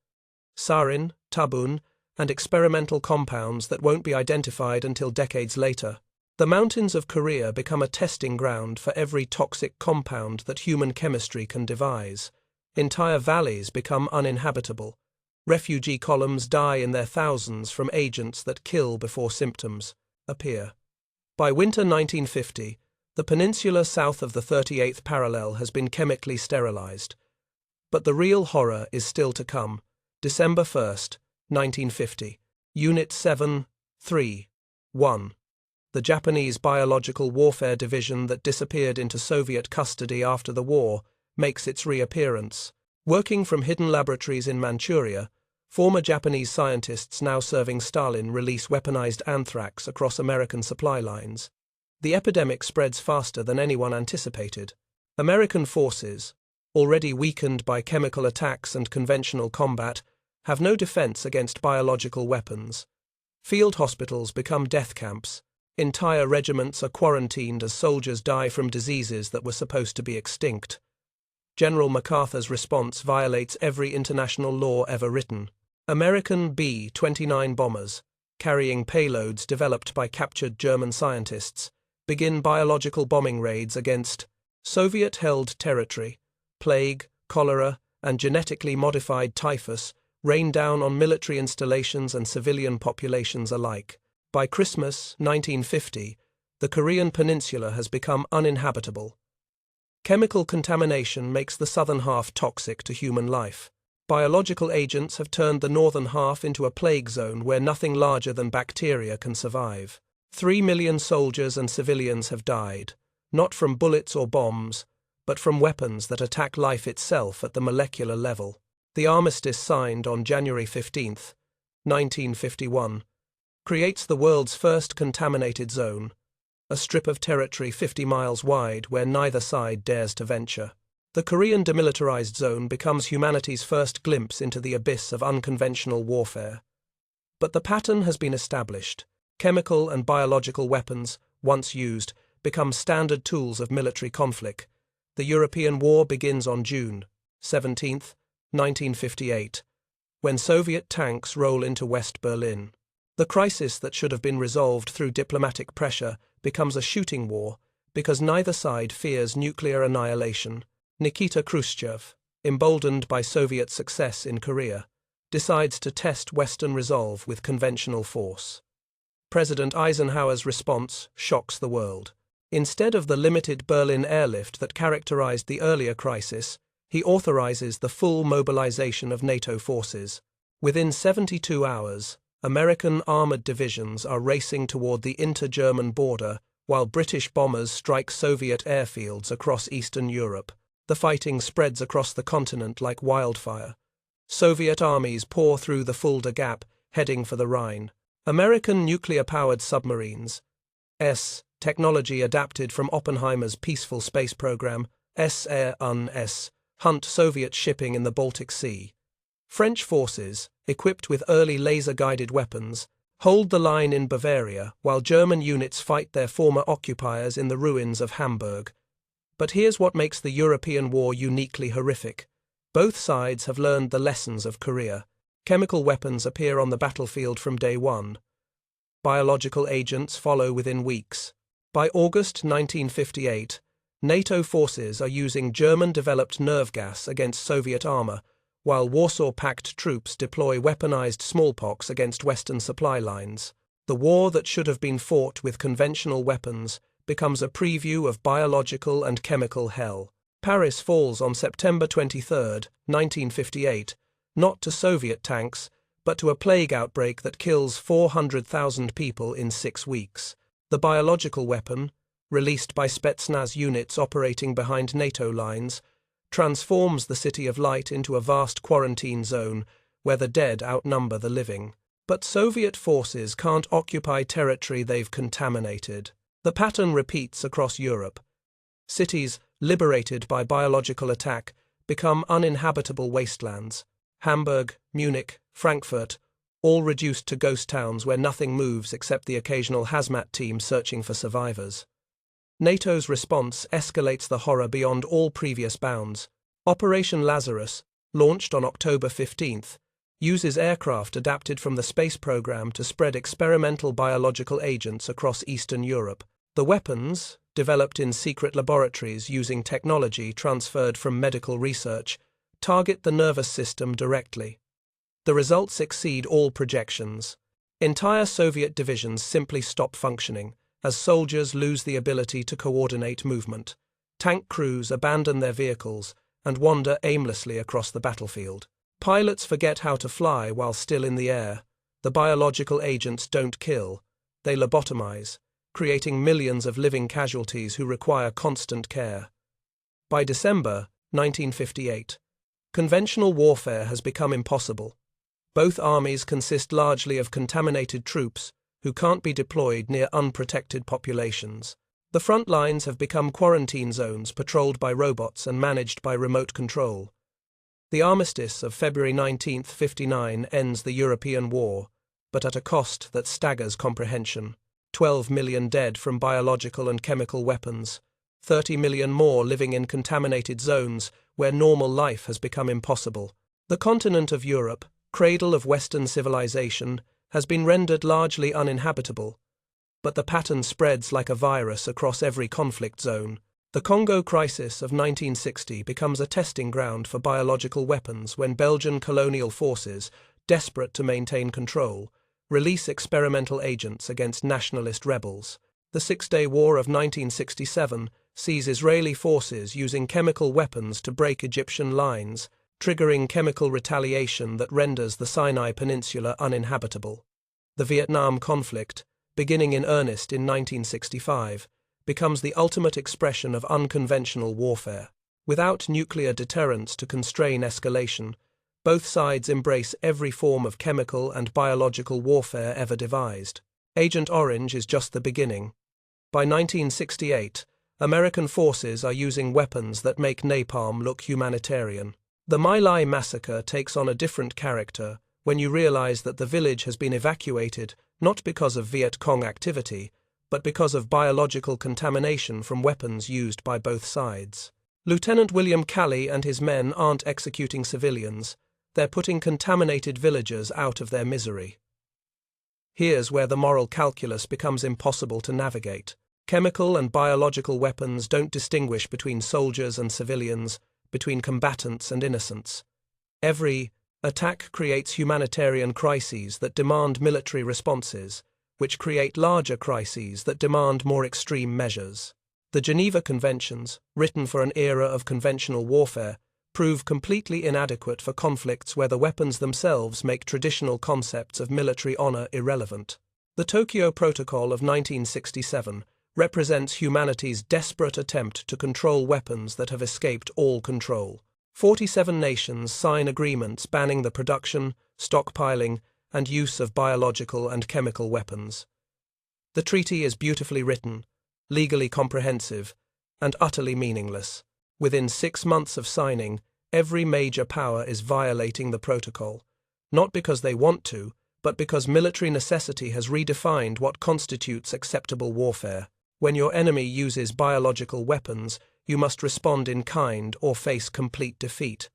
Sarin, tabun, and experimental compounds that won't be identified until decades later. The mountains of Korea become a testing ground for every toxic compound that human chemistry can devise. Entire valleys become uninhabitable. Refugee columns die in their thousands from agents that kill before symptoms appear. By winter 1950, the peninsula south of the 38th parallel has been chemically sterilized. But the real horror is still to come. December 1st, 1950. Unit 7-3-1. The Japanese Biological Warfare Division that disappeared into Soviet custody after the war makes its reappearance. Working from hidden laboratories in Manchuria, former Japanese scientists now serving Stalin release weaponized anthrax across American supply lines. The epidemic spreads faster than anyone anticipated. American forces, already weakened by chemical attacks and conventional combat, have no defense against biological weapons. Field hospitals become death camps. Entire regiments are quarantined as soldiers die from diseases that were supposed to be extinct. General MacArthur's response violates every international law ever written. American B-29 bombers, carrying payloads developed by captured German scientists, begin biological bombing raids against Soviet-held territory. Plague, cholera, and genetically modified typhus rain down on military installations and civilian populations alike. By Christmas 1950, the Korean peninsula has become uninhabitable. Chemical contamination makes the southern half toxic to human life. Biological agents have turned the northern half into a plague zone where nothing larger than bacteria can survive. 3 million soldiers and civilians have died, not from bullets or bombs, but from weapons that attack life itself at the molecular level. The armistice signed on January 15, 1951, creates the world's first contaminated zone, a strip of territory 50 miles wide where neither side dares to venture. The Korean demilitarized zone becomes humanity's first glimpse into the abyss of unconventional warfare. But the pattern has been established. Chemical and biological weapons, once used, become standard tools of military conflict. The European War begins on June 17, 1958, when Soviet tanks roll into West Berlin. The crisis that should have been resolved through diplomatic pressure becomes a shooting war because neither side fears nuclear annihilation. Nikita Khrushchev, emboldened by Soviet success in Korea, decides to test Western resolve with conventional force. President Eisenhower's response shocks the world. Instead of the limited Berlin airlift that characterized the earlier crisis, he authorizes the full mobilization of NATO forces. Within 72 hours, American armored divisions are racing toward the inter-German border, while British bombers strike Soviet airfields across Eastern Europe. The fighting spreads across the continent like wildfire. Soviet armies pour through the Fulda Gap, heading for the Rhine. American nuclear-powered submarines, technology adapted from Oppenheimer's peaceful space program, S-hunt Soviet shipping in the Baltic Sea. French forces, equipped with early laser-guided weapons, hold the line in Bavaria while German units fight their former occupiers in the ruins of Hamburg. But here's what makes the European war uniquely horrific. Both sides have learned the lessons of Korea. Chemical weapons appear on the battlefield from day one. Biological agents follow within weeks. By August 1958, NATO forces are using German-developed nerve gas against Soviet armor, while Warsaw Pact troops deploy weaponized smallpox against Western supply lines. The war that should have been fought with conventional weapons becomes a preview of biological and chemical hell. Paris falls on September 23, 1958, not to Soviet tanks, but to a plague outbreak that kills 400,000 people in 6 weeks. The biological weapon, released by Spetsnaz units operating behind NATO lines, transforms the City of Light into a vast quarantine zone where the dead outnumber the living. But Soviet forces can't occupy territory they've contaminated. The pattern repeats across Europe. Cities liberated by biological attack become uninhabitable wastelands. Hamburg, Munich, Frankfurt, all reduced to ghost towns where nothing moves except the occasional hazmat team searching for survivors. NATO's response escalates the horror beyond all previous bounds. Operation Lazarus, launched on October 15th, uses aircraft adapted from the space program to spread experimental biological agents across Eastern Europe. The weapons, developed in secret laboratories using technology transferred from medical research, target the nervous system directly. The results exceed all projections. Entire Soviet divisions simply stop functioning, as soldiers lose the ability to coordinate movement. Tank crews abandon their vehicles and wander aimlessly across the battlefield. Pilots forget how to fly while still in the air. The biological agents don't kill, they lobotomize, creating millions of living casualties who require constant care. By December 1958, conventional warfare has become impossible. Both armies consist largely of contaminated troops who can't be deployed near unprotected populations. The front lines have become quarantine zones patrolled by robots and managed by remote control. The armistice of February 19, 1959 ends the European War, but at a cost that staggers comprehension. 12 million dead from biological and chemical weapons, 30 million more living in contaminated zones where normal life has become impossible. The continent of Europe, cradle of Western civilization, has been rendered largely uninhabitable, but the pattern spreads like a virus across every conflict zone. The Congo crisis of 1960 becomes a testing ground for biological weapons when Belgian colonial forces, desperate to maintain control, release experimental agents against nationalist rebels. The Six-Day War of 1967 sees Israeli forces using chemical weapons to break Egyptian lines, triggering chemical retaliation that renders the Sinai Peninsula uninhabitable. The Vietnam conflict, beginning in earnest in 1965, becomes the ultimate expression of unconventional warfare. Without nuclear deterrence to constrain escalation, both sides embrace every form of chemical and biological warfare ever devised. Agent Orange is just the beginning. By 1968, American forces are using weapons that make napalm look humanitarian. The My Lai massacre takes on a different character when you realize that the village has been evacuated not because of Viet Cong activity, but because of biological contamination from weapons used by both sides. Lieutenant William Calley and his men aren't executing civilians, they're putting contaminated villagers out of their misery. Here's where the moral calculus becomes impossible to navigate. Chemical and biological weapons don't distinguish between soldiers and civilians, between combatants and innocents. Every attack creates humanitarian crises that demand military responses, which create larger crises that demand more extreme measures. The Geneva Conventions, written for an era of conventional warfare, prove completely inadequate for conflicts where the weapons themselves make traditional concepts of military honor irrelevant. The Tokyo Protocol of 1967 represents humanity's desperate attempt to control weapons that have escaped all control. 47 nations sign agreements banning the production, stockpiling, and use of biological and chemical weapons. The treaty is beautifully written, legally comprehensive, and utterly meaningless. Within 6 months of signing, every major power is violating the protocol, not because they want to, but because military necessity has redefined what constitutes acceptable warfare. When your enemy uses biological weapons, you must respond in kind or face complete defeat.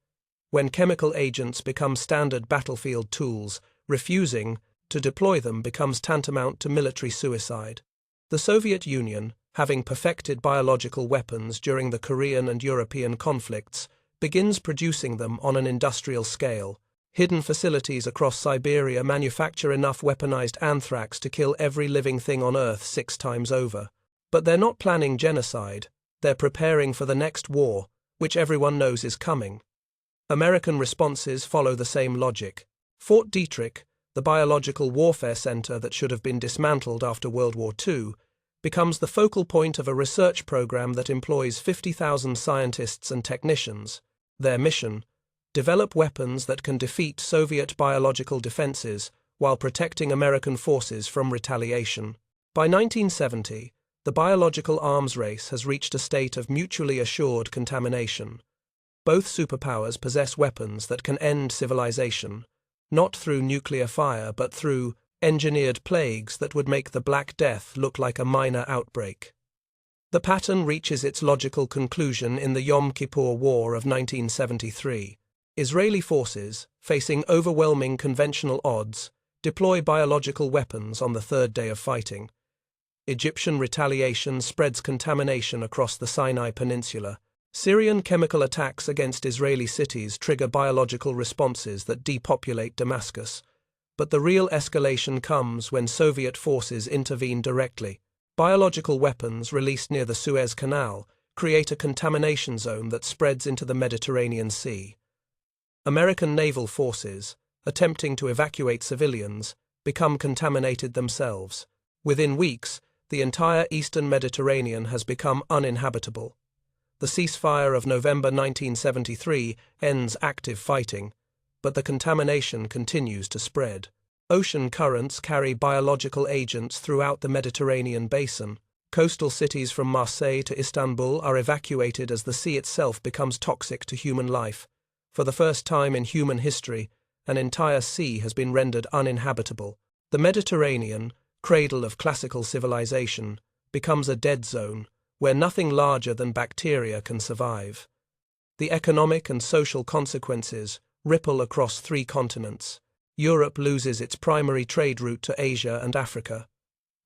When chemical agents become standard battlefield tools, refusing to deploy them becomes tantamount to military suicide. The Soviet Union, having perfected biological weapons during the Korean and European conflicts, begins producing them on an industrial scale. Hidden facilities across Siberia manufacture enough weaponized anthrax to kill every living thing on Earth 6 times over. But they're not planning genocide, they're preparing for the next war, which everyone knows is coming. American responses follow the same logic. Fort Detrick, the biological warfare center that should have been dismantled after World War II, becomes the focal point of a research program that employs 50,000 scientists and technicians. Their mission: develop weapons that can defeat Soviet biological defenses while protecting American forces from retaliation. By 1970, the biological arms race has reached a state of mutually assured contamination. Both superpowers possess weapons that can end civilization, not through nuclear fire but through engineered plagues that would make the Black Death look like a minor outbreak. The pattern reaches its logical conclusion in the Yom Kippur War of 1973. Israeli forces, facing overwhelming conventional odds, deploy biological weapons on the 3rd day of fighting. Egyptian retaliation spreads contamination across the Sinai Peninsula. Syrian chemical attacks against Israeli cities trigger biological responses that depopulate Damascus. But the real escalation comes when Soviet forces intervene directly. Biological weapons released near the Suez Canal create a contamination zone that spreads into the Mediterranean Sea. American naval forces, attempting to evacuate civilians, become contaminated themselves. Within weeks, the entire eastern Mediterranean has become uninhabitable. The ceasefire of November 1973 ends active fighting, but the contamination continues to spread. Ocean currents carry biological agents throughout the Mediterranean basin. Coastal cities from Marseille to Istanbul are evacuated as the sea itself becomes toxic to human life. For the first time in human history, an entire sea has been rendered uninhabitable. The Mediterranean, cradle of classical civilization, becomes a dead zone, where nothing larger than bacteria can survive. The economic and social consequences ripple across 3 continents. Europe loses its primary trade route to Asia and Africa.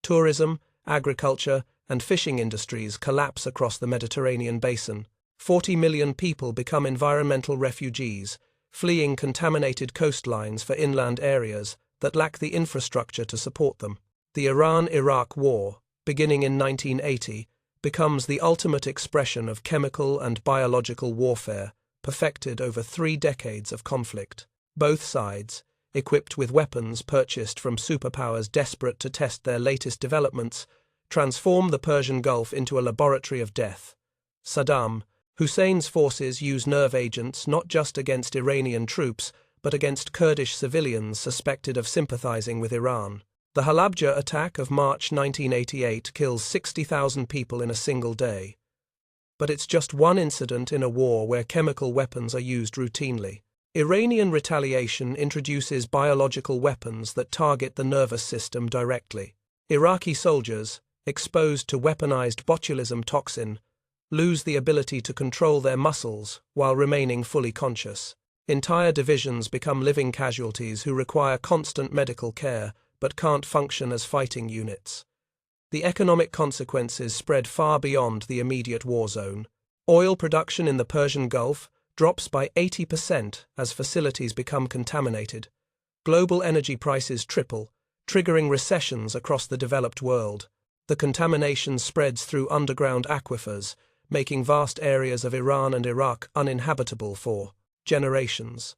Tourism, agriculture, and fishing industries collapse across the Mediterranean basin. 40 million people become environmental refugees, fleeing contaminated coastlines for inland areas that lack the infrastructure to support them. The Iran-Iraq War, beginning in 1980, becomes the ultimate expression of chemical and biological warfare, perfected over 3 decades of conflict. Both sides, equipped with weapons purchased from superpowers desperate to test their latest developments, transform the Persian Gulf into a laboratory of death. Saddam Hussein's forces use nerve agents not just against Iranian troops, but against Kurdish civilians suspected of sympathizing with Iran. The Halabja attack of March 1988 kills 60,000 people in a single day. But it's just one incident in a war where chemical weapons are used routinely. Iranian retaliation introduces biological weapons that target the nervous system directly. Iraqi soldiers, exposed to weaponized botulism toxin, lose the ability to control their muscles while remaining fully conscious. Entire divisions become living casualties who require constant medical care but can't function as fighting units. The economic consequences spread far beyond the immediate war zone. Oil production in the Persian Gulf drops by 80% as facilities become contaminated. Global energy prices triple, triggering recessions across the developed world. The contamination spreads through underground aquifers, making vast areas of Iran and Iraq uninhabitable for generations.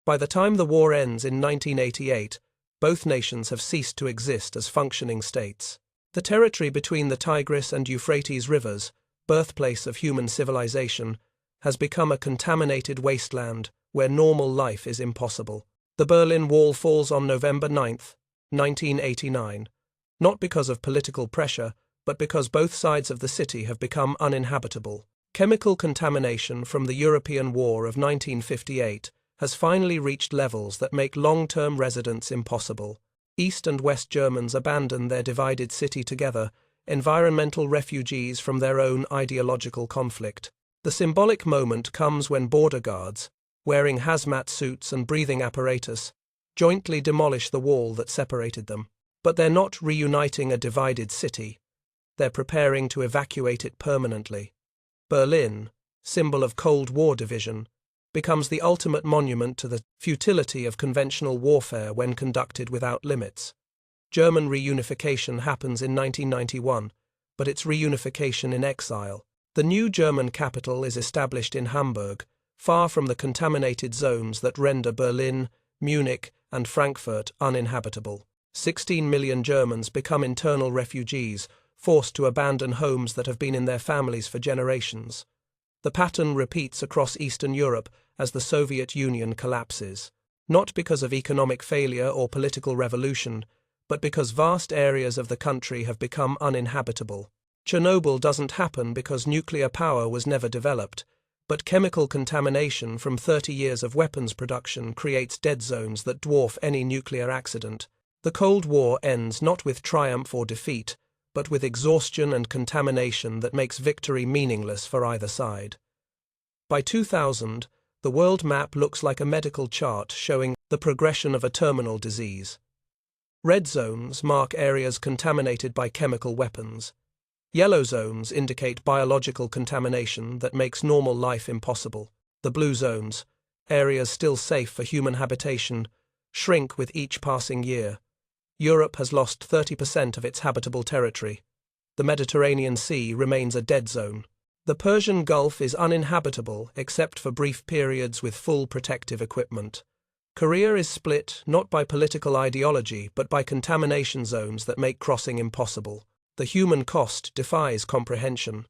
By the time the war ends in 1988, both nations have ceased to exist as functioning states. The territory between the Tigris and Euphrates rivers, birthplace of human civilization, has become a contaminated wasteland where normal life is impossible. The Berlin Wall falls on November 9, 1989, not because of political pressure, but because both sides of the city have become uninhabitable. Chemical contamination from the European War of 1958 has finally reached levels that make long-term residence impossible. East and West Germans abandon their divided city together, environmental refugees from their own ideological conflict. The symbolic moment comes when border guards, wearing hazmat suits and breathing apparatus, jointly demolish the wall that separated them. But they're not reuniting a divided city. They're preparing to evacuate it permanently. Berlin, symbol of Cold War division, becomes the ultimate monument to the futility of conventional warfare when conducted without limits. German reunification happens in 1991, but it's reunification in exile. The new German capital is established in Hamburg, far from the contaminated zones that render Berlin, Munich, and Frankfurt uninhabitable. 16 million Germans become internal refugees, forced to abandon homes that have been in their families for generations. The pattern repeats across Eastern Europe as the Soviet Union collapses, not because of economic failure or political revolution, but because vast areas of the country have become uninhabitable. Chernobyl doesn't happen because nuclear power was never developed, but chemical contamination from 30 years of weapons production creates dead zones that dwarf any nuclear accident. The Cold War ends not with triumph or defeat, but with exhaustion and contamination that makes victory meaningless for either side. By 2000, the world map looks like a medical chart showing the progression of a terminal disease. Red zones mark areas contaminated by chemical weapons. Yellow zones indicate biological contamination that makes normal life impossible. The blue zones, areas still safe for human habitation, shrink with each passing year. Europe has lost 30% of its habitable territory. The Mediterranean Sea remains a dead zone. The Persian Gulf is uninhabitable except for brief periods with full protective equipment. Korea is split not by political ideology but by contamination zones that make crossing impossible. The human cost defies comprehension.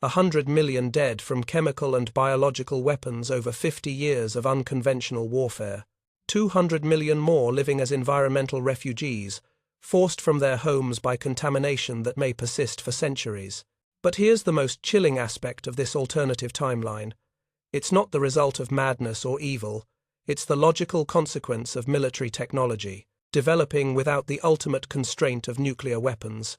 100 million dead from chemical and biological weapons over 50 years of unconventional warfare. 200 million more living as environmental refugees, forced from their homes by contamination that may persist for centuries. But here's the most chilling aspect of this alternative timeline. It's not the result of madness or evil, it's the logical consequence of military technology, developing without the ultimate constraint of nuclear weapons.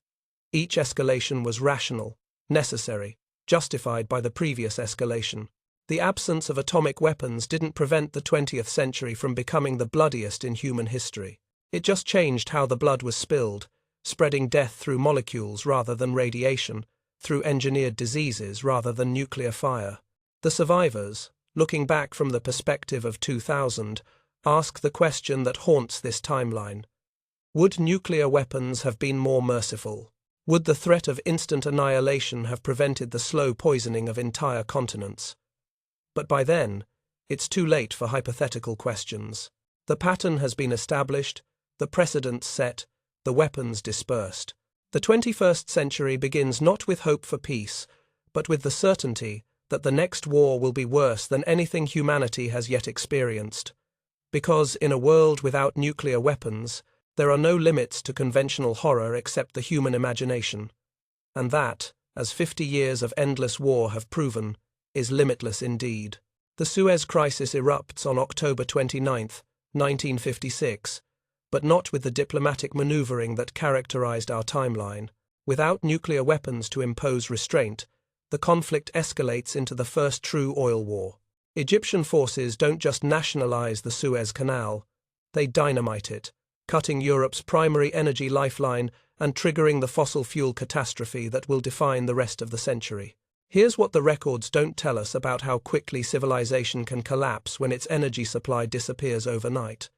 Each escalation was rational, necessary, justified by the previous escalation. The absence of atomic weapons didn't prevent the 20th century from becoming the bloodiest in human history. It just changed how the blood was spilled, spreading death through molecules rather than radiation, through engineered diseases rather than nuclear fire. The survivors, looking back from the perspective of 2000, ask the question that haunts this timeline. Would nuclear weapons have been more merciful? Would the threat of instant annihilation have prevented the slow poisoning of entire continents? But by then, it's too late for hypothetical questions. The pattern has been established, the precedents set, the weapons dispersed. The 21st century begins not with hope for peace, but with the certainty that the next war will be worse than anything humanity has yet experienced. Because, in a world without nuclear weapons, there are no limits to conventional horror except the human imagination. And that, as 50 years of endless war have proven, is limitless indeed. The Suez Crisis erupts on October 29, 1956, but not with the diplomatic maneuvering that characterized our timeline. Without nuclear weapons to impose restraint, the conflict escalates into the first true oil war. Egyptian forces don't just nationalize the Suez Canal, they dynamite it, cutting Europe's primary energy lifeline and triggering the fossil fuel catastrophe that will define the rest of the century. Here's what the records don't tell us about how quickly civilization can collapse when its energy supply disappears overnight.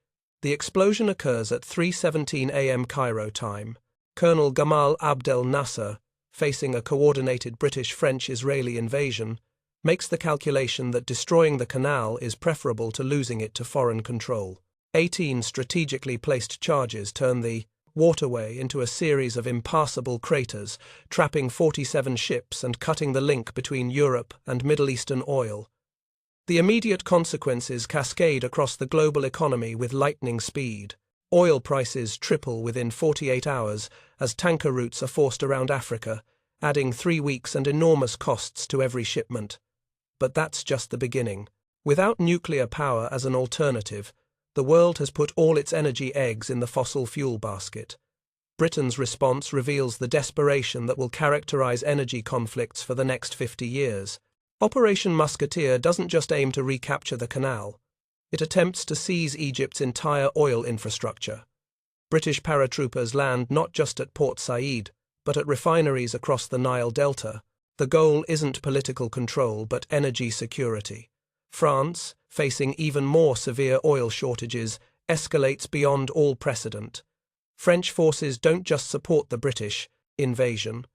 The explosion occurs at 3:17 a.m. Cairo time. Colonel Gamal Abdel Nasser, facing a coordinated British-French-Israeli invasion, makes the calculation that destroying the canal is preferable to losing it to foreign control. 18 strategically placed charges turn the waterway into a series of impassable craters, trapping 47 ships and cutting the link between Europe and Middle Eastern oil. The immediate consequences cascade across the global economy with lightning speed. Oil prices triple within 48 hours as tanker routes are forced around Africa, adding 3 weeks and enormous costs to every shipment. But that's just the beginning. Without nuclear power as an alternative, the world has put all its energy eggs in the fossil fuel basket. Britain's response reveals the desperation that will characterize energy conflicts for the next 50 years. Operation Musketeer doesn't just aim to recapture the canal. It attempts to seize Egypt's entire oil infrastructure. British paratroopers land not just at Port Said, but at refineries across the Nile Delta. The goal isn't political control, but energy security. France, facing even more severe oil shortages, escalates beyond all precedent. French forces don't just support the British invasion.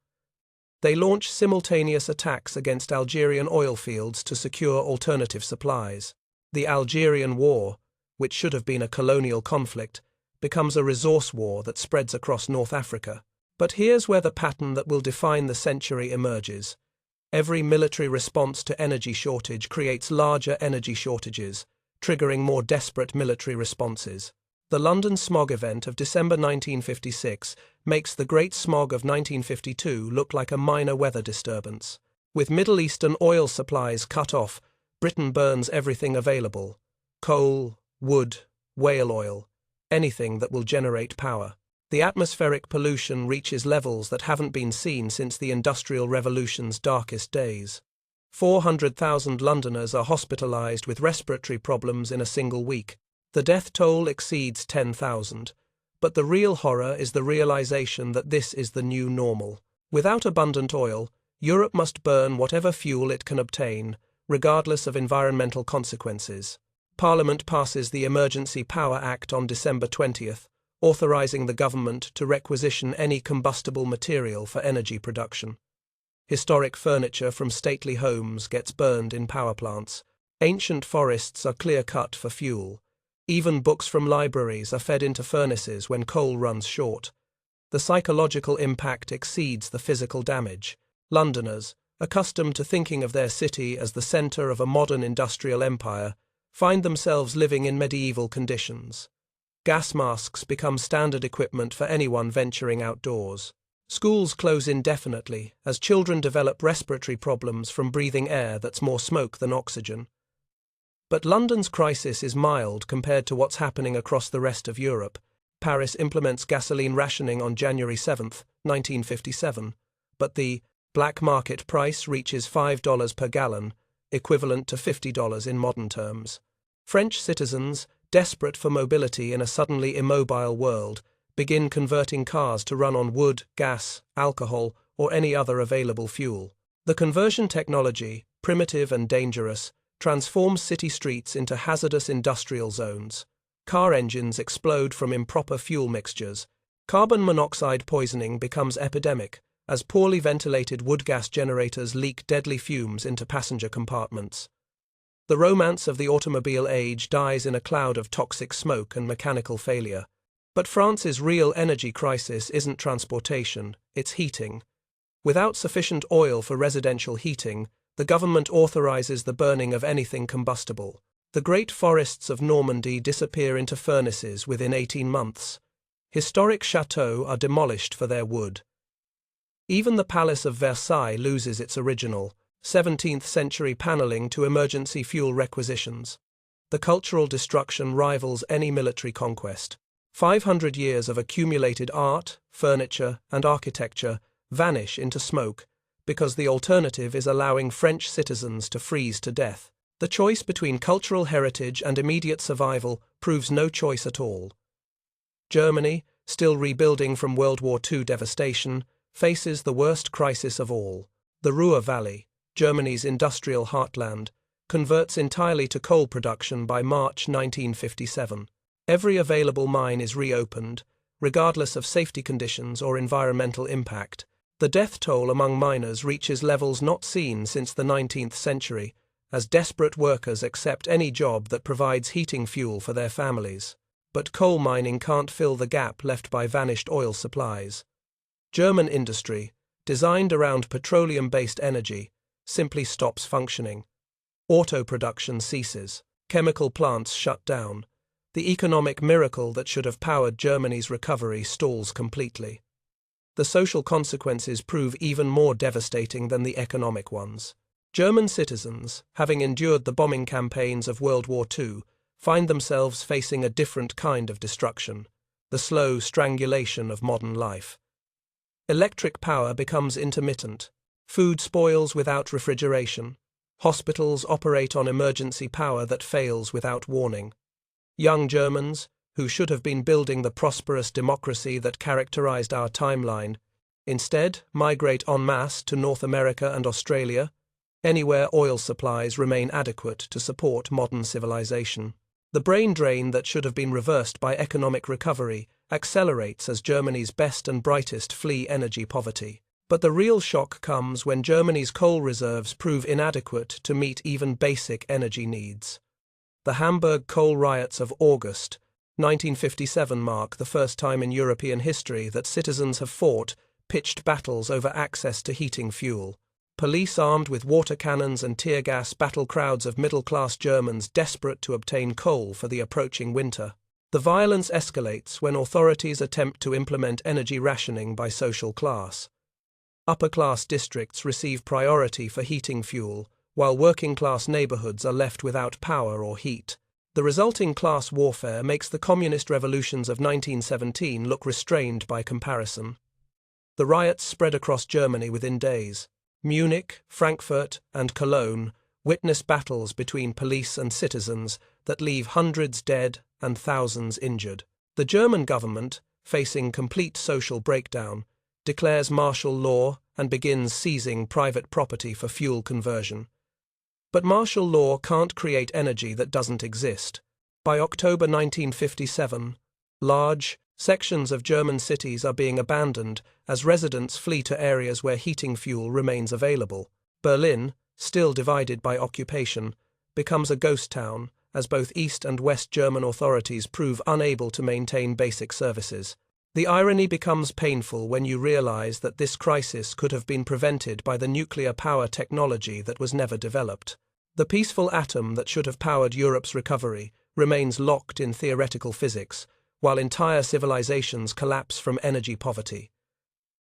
They launch simultaneous attacks against Algerian oil fields to secure alternative supplies. The Algerian War, which should have been a colonial conflict, becomes a resource war that spreads across North Africa. But here's where the pattern that will define the century emerges. Every military response to energy shortage creates larger energy shortages, triggering more desperate military responses. The London smog event of December 1956 makes the Great Smog of 1952 look like a minor weather disturbance. With Middle Eastern oil supplies cut off, Britain burns everything available: coal, wood, whale oil, anything that will generate power. The atmospheric pollution reaches levels that haven't been seen since the Industrial Revolution's darkest days. 400,000 Londoners are hospitalized with respiratory problems in a single week. The death toll exceeds 10,000. But the real horror is the realization that this is the new normal. Without abundant oil, Europe must burn whatever fuel it can obtain, regardless of environmental consequences. Parliament passes the Emergency Power Act on December 20th, authorizing the government to requisition any combustible material for energy production. Historic furniture from stately homes gets burned in power plants. Ancient forests are clear-cut for fuel. Even books from libraries are fed into furnaces when coal runs short. The psychological impact exceeds the physical damage. Londoners, accustomed to thinking of their city as the center of a modern industrial empire, find themselves living in medieval conditions. Gas masks become standard equipment for anyone venturing outdoors. Schools close indefinitely as children develop respiratory problems from breathing air that's more smoke than oxygen. But London's crisis is mild compared to what's happening across the rest of Europe. Paris implements gasoline rationing on January 7, 1957, but the black market price reaches $5 per gallon, equivalent to $50 in modern terms. French citizens, desperate for mobility in a suddenly immobile world, begin converting cars to run on wood, gas, alcohol, or any other available fuel. The conversion technology, primitive and dangerous, transforms city streets into hazardous industrial zones. Car engines explode from improper fuel mixtures. Carbon monoxide poisoning becomes epidemic, as poorly ventilated wood gas generators leak deadly fumes into passenger compartments. The romance of the automobile age dies in a cloud of toxic smoke and mechanical failure. But France's real energy crisis isn't transportation, it's heating. Without sufficient oil for residential heating, the government authorizes the burning of anything combustible. The great forests of Normandy disappear into furnaces within 18 months. Historic chateaux are demolished for their wood. Even the Palace of Versailles loses its original 17th-century paneling to emergency fuel requisitions. The cultural destruction rivals any military conquest. 500 years of accumulated art, furniture, and architecture vanish into smoke, because the alternative is allowing French citizens to freeze to death. The choice between cultural heritage and immediate survival proves no choice at all. Germany, still rebuilding from World War II devastation, faces the worst crisis of all. The Ruhr Valley, Germany's industrial heartland, converts entirely to coal production by March 1957. Every available mine is reopened, regardless of safety conditions or environmental impact. The death toll among miners reaches levels not seen since the 19th century, as desperate workers accept any job that provides heating fuel for their families. But coal mining can't fill the gap left by vanished oil supplies. German industry, designed around petroleum-based energy, simply stops functioning. Auto production ceases. Chemical plants shut down. The economic miracle that should have powered Germany's recovery stalls completely. The social consequences prove even more devastating than the economic ones. German citizens, having endured the bombing campaigns of World War II, find themselves facing a different kind of destruction, the slow strangulation of modern life. Electric power becomes intermittent. Food spoils without refrigeration. Hospitals operate on emergency power that fails without warning. Young Germans, who should have been building the prosperous democracy that characterized our timeline, instead migrate en masse to North America and Australia, anywhere oil supplies remain adequate to support modern civilization. The brain drain that should have been reversed by economic recovery accelerates as Germany's best and brightest flee energy poverty. But the real shock comes when Germany's coal reserves prove inadequate to meet even basic energy needs. The Hamburg coal riots of August 1957 mark the first time in European history that citizens have fought pitched battles over access to heating fuel. Police armed with water cannons and tear gas battle crowds of middle-class Germans desperate to obtain coal for the approaching winter. The violence escalates when authorities attempt to implement energy rationing by social class. Upper-class districts receive priority for heating fuel, while working-class neighborhoods are left without power or heat. The resulting class warfare makes the communist revolutions of 1917 look restrained by comparison. The riots spread across Germany within days. Munich, Frankfurt, and Cologne witness battles between police and citizens that leave hundreds dead and thousands injured. The German government, facing complete social breakdown, declares martial law and begins seizing private property for fuel conversion. But martial law can't create energy that doesn't exist. By October 1957, large sections of German cities are being abandoned as residents flee to areas where heating fuel remains available. Berlin, still divided by occupation, becomes a ghost town as both East and West German authorities prove unable to maintain basic services. The irony becomes painful when you realize that this crisis could have been prevented by the nuclear power technology that was never developed. The peaceful atom that should have powered Europe's recovery remains locked in theoretical physics, while entire civilizations collapse from energy poverty.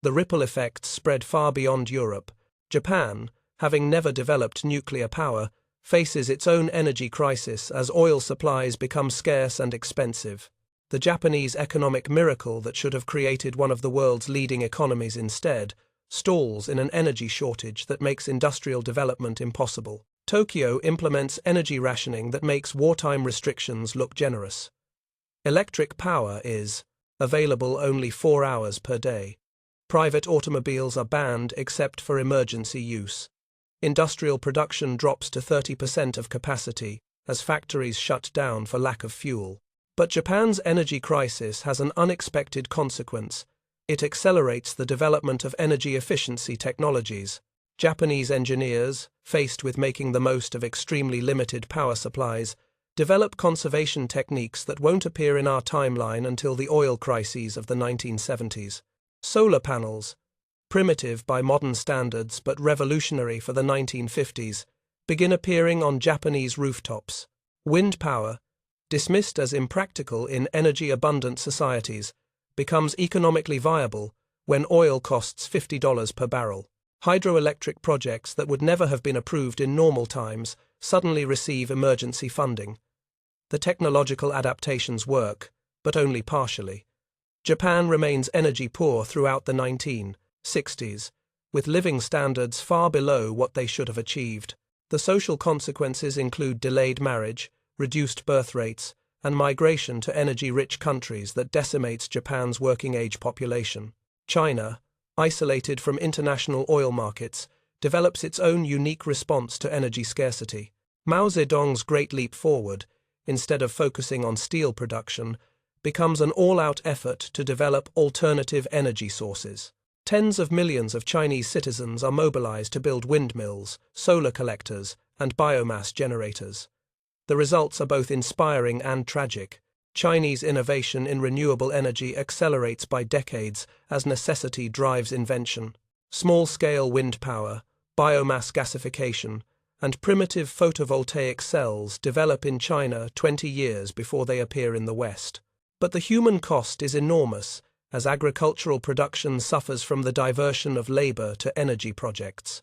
The ripple effects spread far beyond Europe. Japan, having never developed nuclear power, faces its own energy crisis as oil supplies become scarce and expensive. The Japanese economic miracle that should have created one of the world's leading economies instead stalls in an energy shortage that makes industrial development impossible. Tokyo implements energy rationing that makes wartime restrictions look generous. Electric power is available only 4 hours per day. Private automobiles are banned except for emergency use. Industrial production drops to 30% of capacity as factories shut down for lack of fuel. But Japan's energy crisis has an unexpected consequence. It accelerates the development of energy efficiency technologies. Japanese engineers, faced with making the most of extremely limited power supplies, develop conservation techniques that won't appear in our timeline until the oil crises of the 1970s. Solar panels, primitive by modern standards but revolutionary for the 1950s, begin appearing on Japanese rooftops. Wind power, dismissed as impractical in energy-abundant societies, becomes economically viable when oil costs $50 per barrel. Hydroelectric projects that would never have been approved in normal times suddenly receive emergency funding. The technological adaptations work, but only partially. Japan remains energy poor throughout the 1960s, with living standards far below what they should have achieved. The social consequences include delayed marriage, reduced birth rates, and migration to energy-rich countries that decimates Japan's working-age population. China, isolated from international oil markets, develops its own unique response to energy scarcity. Mao Zedong's Great Leap Forward, instead of focusing on steel production, becomes an all-out effort to develop alternative energy sources. Tens of millions of Chinese citizens are mobilized to build windmills, solar collectors, and biomass generators. The results are both inspiring and tragic. Chinese innovation in renewable energy accelerates by decades as necessity drives invention. Small-scale wind power, biomass gasification, and primitive photovoltaic cells develop in China 20 years before they appear in the West. But the human cost is enormous, as agricultural production suffers from the diversion of labor to energy projects.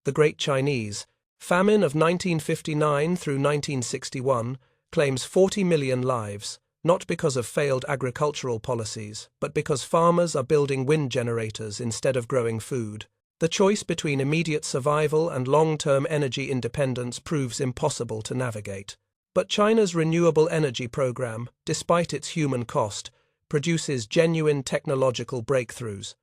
The Great Chinese Famine of 1959 through 1961 claims 40 million lives, not because of failed agricultural policies, but because farmers are building wind generators instead of growing food. The choice between immediate survival and long-term energy independence proves impossible to navigate. But China's renewable energy program, despite its human cost, produces genuine technological breakthroughs.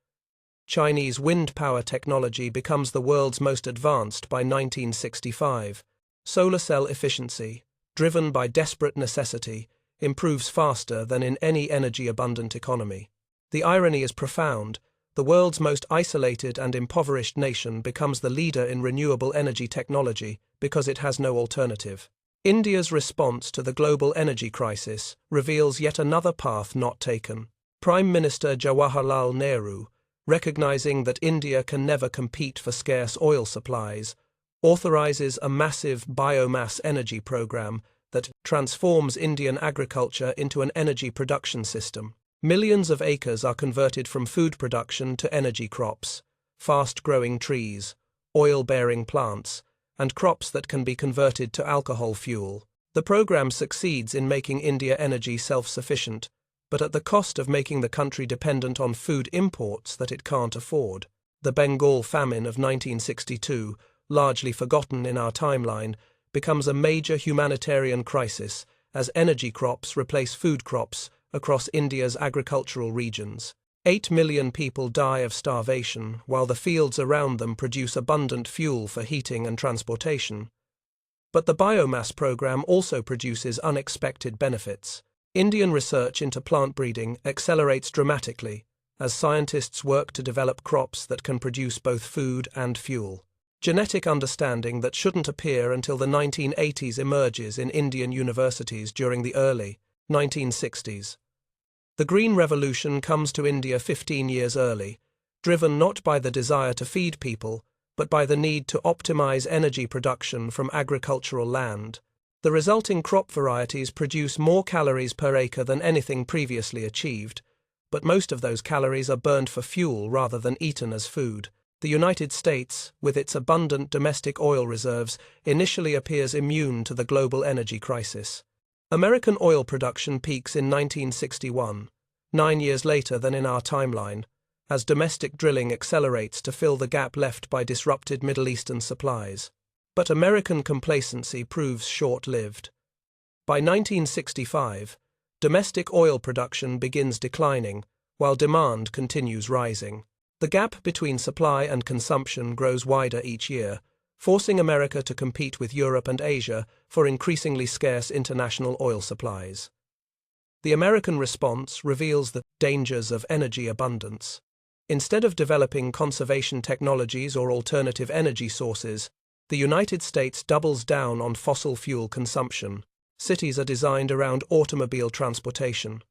Chinese wind power technology becomes the world's most advanced by 1965. Solar cell efficiency, driven by desperate necessity, improves faster than in any energy-abundant economy. The irony is profound. The world's most isolated and impoverished nation becomes the leader in renewable energy technology because it has no alternative. India's response to the global energy crisis reveals yet another path not taken. Prime Minister Jawaharlal Nehru, recognizing that India can never compete for scarce oil supplies, authorizes a massive biomass energy program that transforms Indian agriculture into an energy production system. Millions of acres are converted from food production to energy crops, fast-growing trees, oil-bearing plants, and crops that can be converted to alcohol fuel. The program succeeds in making India energy self-sufficient, but at the cost of making the country dependent on food imports that it can't afford. The Bengal famine of 1962, largely forgotten in our timeline, becomes a major humanitarian crisis as energy crops replace food crops across India's agricultural regions. 8 million people die of starvation, while the fields around them produce abundant fuel for heating and transportation. But the biomass program also produces unexpected benefits. Indian research into plant breeding accelerates dramatically as scientists work to develop crops that can produce both food and fuel. Genetic understanding that shouldn't appear until the 1980s emerges in Indian universities during the early 1960s. The Green Revolution comes to India 15 years early, driven not by the desire to feed people, but by the need to optimize energy production from agricultural land. The resulting crop varieties produce more calories per acre than anything previously achieved, but most of those calories are burned for fuel rather than eaten as food. The United States, with its abundant domestic oil reserves, initially appears immune to the global energy crisis. American oil production peaks in 1961, 9 years later than in our timeline, as domestic drilling accelerates to fill the gap left by disrupted Middle Eastern supplies. But American complacency proves short-lived. By 1965, domestic oil production begins declining, while demand continues rising. The gap between supply and consumption grows wider each year, forcing America to compete with Europe and Asia for increasingly scarce international oil supplies. The American response reveals the dangers of energy abundance. Instead of developing conservation technologies or alternative energy sources, the United States doubles down on fossil fuel consumption. Cities are designed around automobile transportation.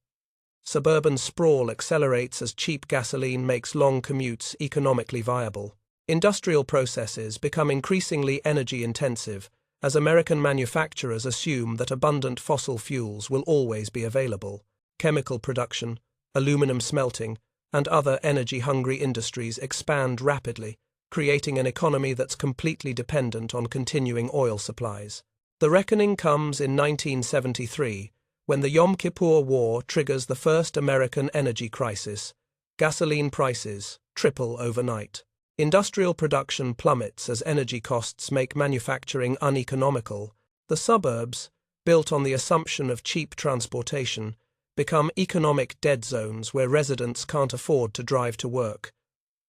Suburban sprawl accelerates as cheap gasoline makes long commutes economically viable. Industrial processes become increasingly energy-intensive as American manufacturers assume that abundant fossil fuels will always be available. Chemical production, aluminum smelting, and other energy-hungry industries expand rapidly, creating an economy that's completely dependent on continuing oil supplies. The reckoning comes in 1973, when the Yom Kippur War triggers the first American energy crisis. Gasoline prices triple overnight. Industrial production plummets as energy costs make manufacturing uneconomical. The suburbs, built on the assumption of cheap transportation, become economic dead zones where residents can't afford to drive to work.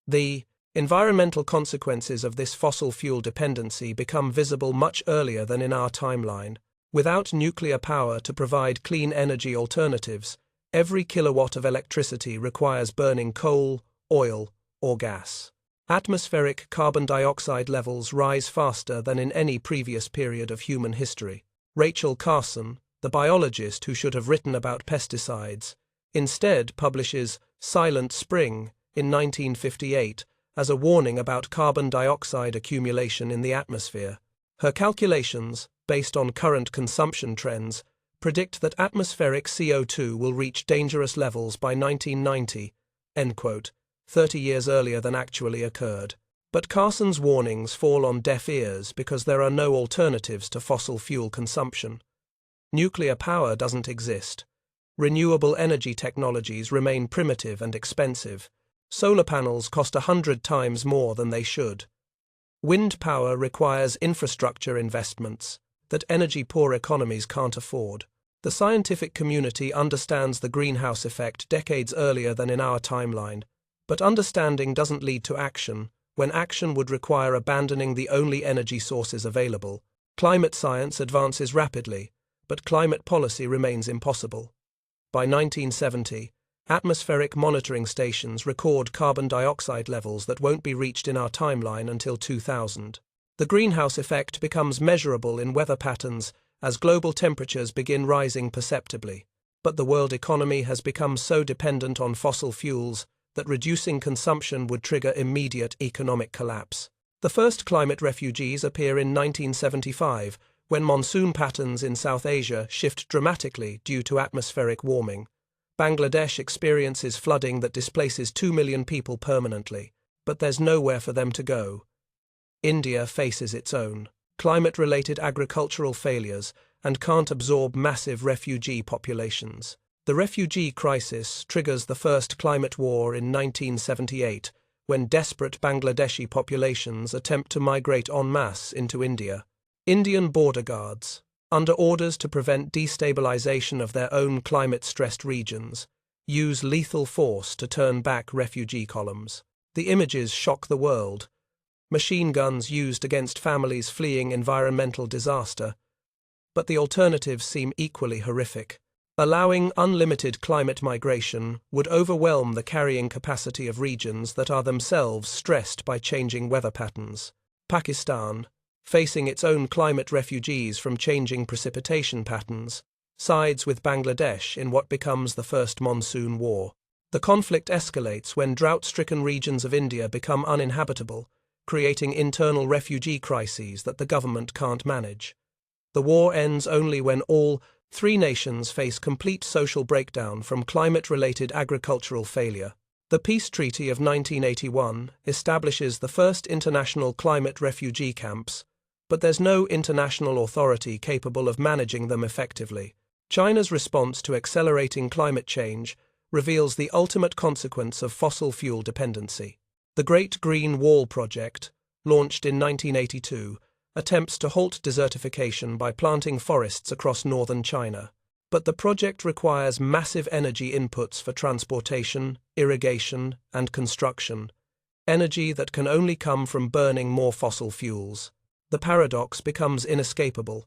The environmental consequences of this fossil fuel dependency become visible much earlier than in our timeline. Without nuclear power to provide clean energy alternatives, every kilowatt of electricity requires burning coal, oil, or gas. Atmospheric carbon dioxide levels rise faster than in any previous period of human history. Rachel Carson, the biologist who should have written about pesticides, instead publishes Silent Spring in 1958 as a warning about carbon dioxide accumulation in the atmosphere. Her calculations, based on current consumption trends, predict that atmospheric CO2 will reach dangerous levels by 1990, end quote, 30 years earlier than actually occurred. But Carson's warnings fall on deaf ears because there are no alternatives to fossil fuel consumption. Nuclear power doesn't exist. Renewable energy technologies remain primitive and expensive. Solar panels cost 100 times more than they should. Wind power requires infrastructure investments that energy-poor economies can't afford. The scientific community understands the greenhouse effect decades earlier than in our timeline, but understanding doesn't lead to action, when action would require abandoning the only energy sources available. Climate science advances rapidly, but climate policy remains impossible. By 1970, atmospheric monitoring stations record carbon dioxide levels that won't be reached in our timeline until 2000. The greenhouse effect becomes measurable in weather patterns as global temperatures begin rising perceptibly. But the world economy has become so dependent on fossil fuels that reducing consumption would trigger immediate economic collapse. The first climate refugees appear in 1975, when monsoon patterns in South Asia shift dramatically due to atmospheric warming. Bangladesh experiences flooding that displaces 2 million people permanently, but there's nowhere for them to go. India faces its own climate-related agricultural failures and can't absorb massive refugee populations. The refugee crisis triggers the first climate war in 1978, when desperate Bangladeshi populations attempt to migrate en masse into India. Indian border guards, under orders to prevent destabilization of their own climate-stressed regions, use lethal force to turn back refugee columns. The images shock the world. Machine guns used against families fleeing environmental disaster. But the alternatives seem equally horrific. Allowing unlimited climate migration would overwhelm the carrying capacity of regions that are themselves stressed by changing weather patterns. Pakistan, facing its own climate refugees from changing precipitation patterns, sides with Bangladesh in what becomes the first monsoon war. The conflict escalates when drought-stricken regions of India become uninhabitable, creating internal refugee crises that the government can't manage. The war ends only when all three nations face complete social breakdown from climate-related agricultural failure. The Peace Treaty of 1981 establishes the first international climate refugee camps, but there's no international authority capable of managing them effectively. China's response to accelerating climate change reveals the ultimate consequence of fossil fuel dependency. The Great Green Wall Project, launched in 1982, attempts to halt desertification by planting forests across northern China. But the project requires massive energy inputs for transportation, irrigation, and construction, energy that can only come from burning more fossil fuels. The paradox becomes inescapable.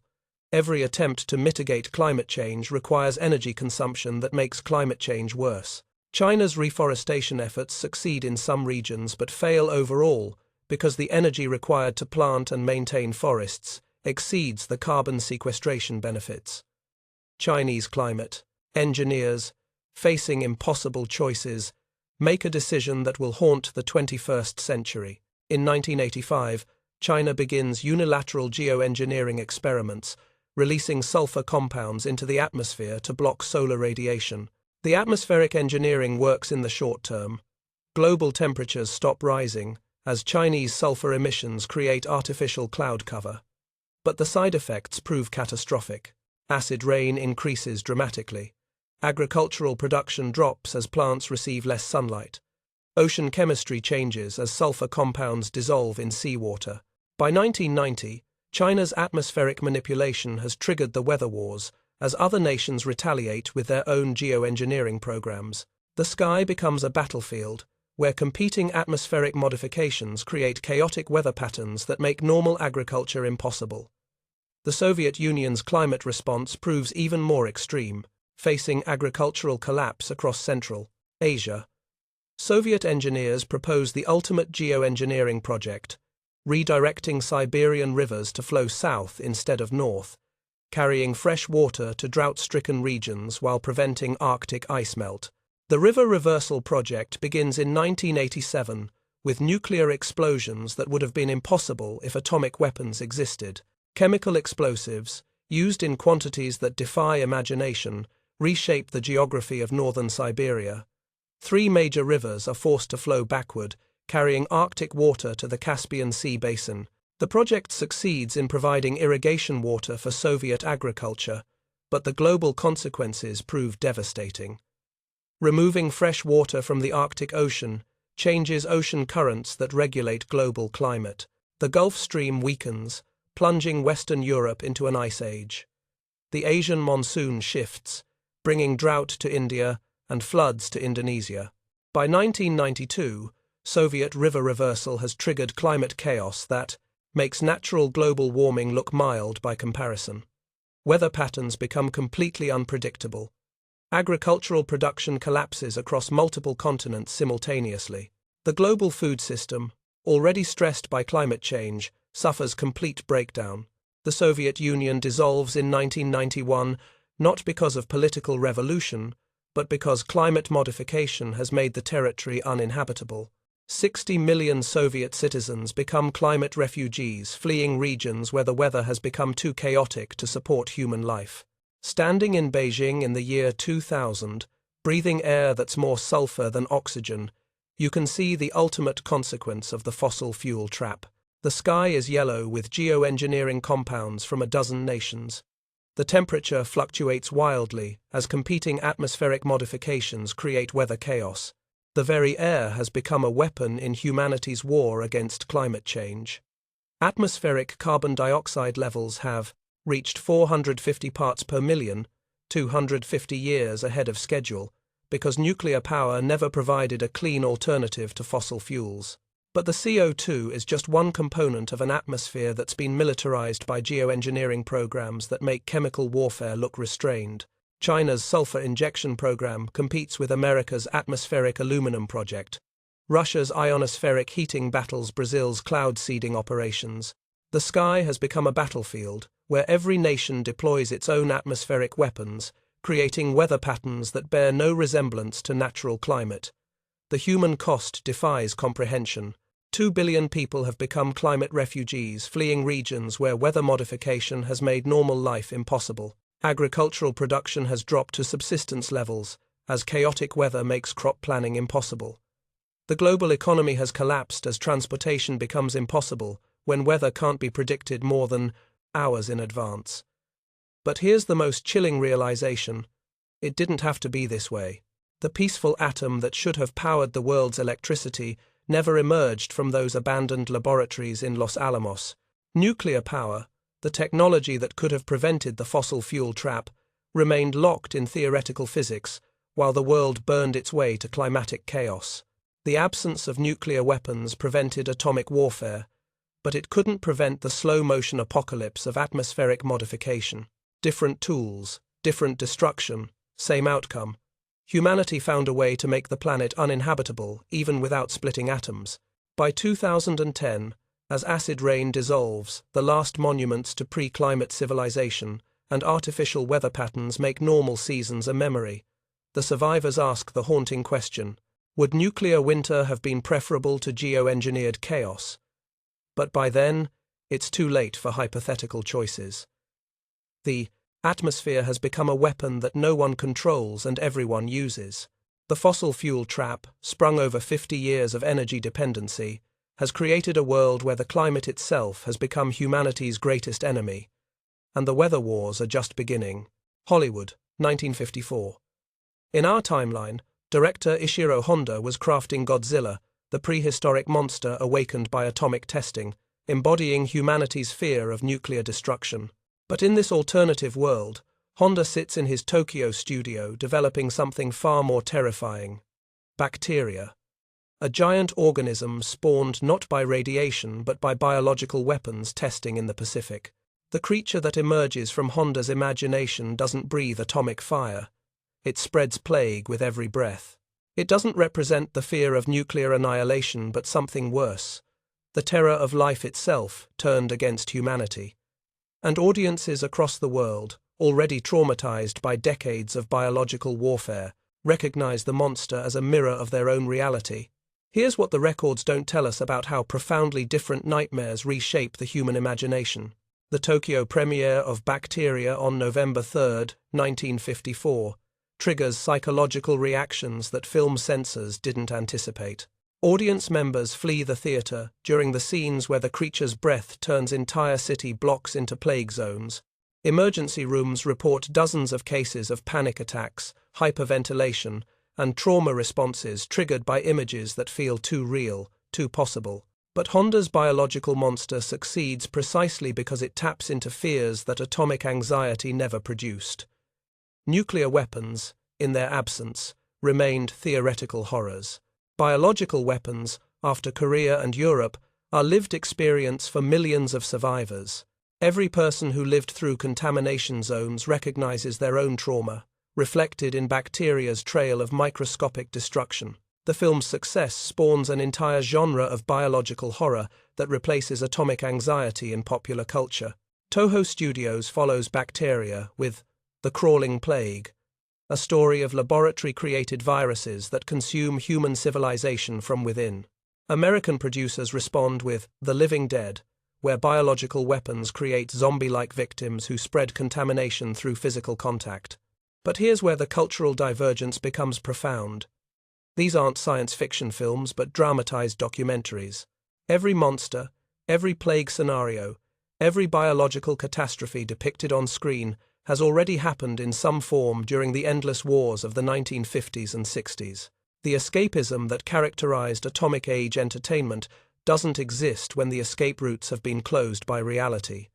Every attempt to mitigate climate change requires energy consumption that makes climate change worse. China's reforestation efforts succeed in some regions but fail overall because the energy required to plant and maintain forests exceeds the carbon sequestration benefits. Chinese climate engineers, facing impossible choices, make a decision that will haunt the 21st century. In 1985, China begins unilateral geoengineering experiments, releasing sulfur compounds into the atmosphere to block solar radiation. The atmospheric engineering works in the short term. Global temperatures stop rising as Chinese sulfur emissions create artificial cloud cover. But the side effects prove catastrophic. Acid rain increases dramatically. Agricultural production drops as plants receive less sunlight. Ocean chemistry changes as sulfur compounds dissolve in seawater. By 1990, China's atmospheric manipulation has triggered the weather wars as other nations retaliate with their own geoengineering programs. The sky becomes a battlefield where competing atmospheric modifications create chaotic weather patterns that make normal agriculture impossible. The Soviet Union's climate response proves even more extreme, facing agricultural collapse across Central Asia. Soviet engineers proposed the ultimate geoengineering project, redirecting Siberian rivers to flow south instead of north, carrying fresh water to drought-stricken regions while preventing Arctic ice melt. The River Reversal project begins in 1987 with nuclear explosions that would have been impossible if atomic weapons existed. Chemical explosives, used in quantities that defy imagination, reshape the geography of northern Siberia. 3 major rivers are forced to flow backward, carrying Arctic water to the Caspian Sea basin. The project succeeds in providing irrigation water for Soviet agriculture, but the global consequences prove devastating. Removing fresh water from the Arctic Ocean changes ocean currents that regulate global climate. The Gulf Stream weakens, plunging Western Europe into an ice age. The Asian monsoon shifts, bringing drought to India and floods to Indonesia. By 1992, Soviet river reversal has triggered climate chaos that makes natural global warming look mild by comparison. Weather patterns become completely unpredictable. Agricultural production collapses across multiple continents simultaneously. The global food system, already stressed by climate change, suffers complete breakdown. The Soviet Union dissolves in 1991 not because of political revolution, but because climate modification has made the territory uninhabitable. 60 million Soviet citizens become climate refugees, fleeing regions where the weather has become too chaotic to support human life. Standing in Beijing in the year 2000, breathing air that's more sulfur than oxygen, you can see the ultimate consequence of the fossil fuel trap. The sky is yellow with geoengineering compounds from a dozen nations. The temperature fluctuates wildly as competing atmospheric modifications create weather chaos. The very air has become a weapon in humanity's war against climate change. Atmospheric carbon dioxide levels have reached 450 parts per million, 250 years ahead of schedule, because nuclear power never provided a clean alternative to fossil fuels. But the CO2 is just one component of an atmosphere that's been militarized by geoengineering programs that make chemical warfare look restrained. China's sulfur injection program competes with America's atmospheric aluminum project. Russia's ionospheric heating battles Brazil's cloud seeding operations. The sky has become a battlefield where every nation deploys its own atmospheric weapons, creating weather patterns that bear no resemblance to natural climate. The human cost defies comprehension. 2 billion people have become climate refugees, fleeing regions where weather modification has made normal life impossible. Agricultural production has dropped to subsistence levels, as chaotic weather makes crop planning impossible. The global economy has collapsed as transportation becomes impossible when weather can't be predicted more than hours in advance. But here's the most chilling realization: it didn't have to be this way. The peaceful atom that should have powered the world's electricity never emerged from those abandoned laboratories in Los Alamos. Nuclear power, the technology that could have prevented the fossil fuel trap, remained locked in theoretical physics while the world burned its way to climatic chaos. The absence of nuclear weapons prevented atomic warfare, but it couldn't prevent the slow-motion apocalypse of atmospheric modification. Different tools, different destruction, same outcome. Humanity found a way to make the planet uninhabitable, even without splitting atoms. By 2010, as acid rain dissolves, the last monuments to pre-climate civilization and artificial weather patterns make normal seasons a memory. The survivors ask the haunting question: would nuclear winter have been preferable to geoengineered chaos? But by then, it's too late for hypothetical choices. The atmosphere has become a weapon that no one controls and everyone uses. The fossil fuel trap, sprung over 50 years of energy dependency, has created a world where the climate itself has become humanity's greatest enemy. And the weather wars are just beginning. Hollywood, 1954. In our timeline, Director Ishiro Honda was crafting Godzilla, the prehistoric monster awakened by atomic testing, embodying humanity's fear of nuclear destruction. But in this alternative world, Honda sits in his Tokyo studio developing something far more terrifying: bacteria. A giant organism spawned not by radiation but by biological weapons testing in the Pacific. The creature that emerges from Honda's imagination doesn't breathe atomic fire. It spreads plague with every breath. It doesn't represent the fear of nuclear annihilation but something worse: the terror of life itself turned against humanity. And audiences across the world, already traumatized by decades of biological warfare, recognize the monster as a mirror of their own reality. Here's what the records don't tell us about how profoundly different nightmares reshape the human imagination. The Tokyo premiere of Bacteria on November 3, 1954, triggers psychological reactions that film censors didn't anticipate. Audience members flee the theater during the scenes where the creature's breath turns entire city blocks into plague zones. Emergency rooms report dozens of cases of panic attacks, hyperventilation, and trauma responses triggered by images that feel too real, too possible. But Honda's biological monster succeeds precisely because it taps into fears that atomic anxiety never produced. Nuclear weapons, in their absence, remained theoretical horrors. Biological weapons, after Korea and Europe, are lived experience for millions of survivors. Every person who lived through contamination zones recognizes their own trauma, reflected in bacteria's trail of microscopic destruction. The film's success spawns an entire genre of biological horror that replaces atomic anxiety in popular culture. Toho Studios follows Bacteria with The Crawling Plague, a story of laboratory-created viruses that consume human civilization from within. American producers respond with The Living Dead, where biological weapons create zombie-like victims who spread contamination through physical contact. But here's where the cultural divergence becomes profound. These aren't science fiction films, but dramatized documentaries. Every monster, every plague scenario, every biological catastrophe depicted on screen has already happened in some form during the endless wars of the 1950s and 60s. The escapism that characterized atomic age entertainment doesn't exist when the escape routes have been closed by reality.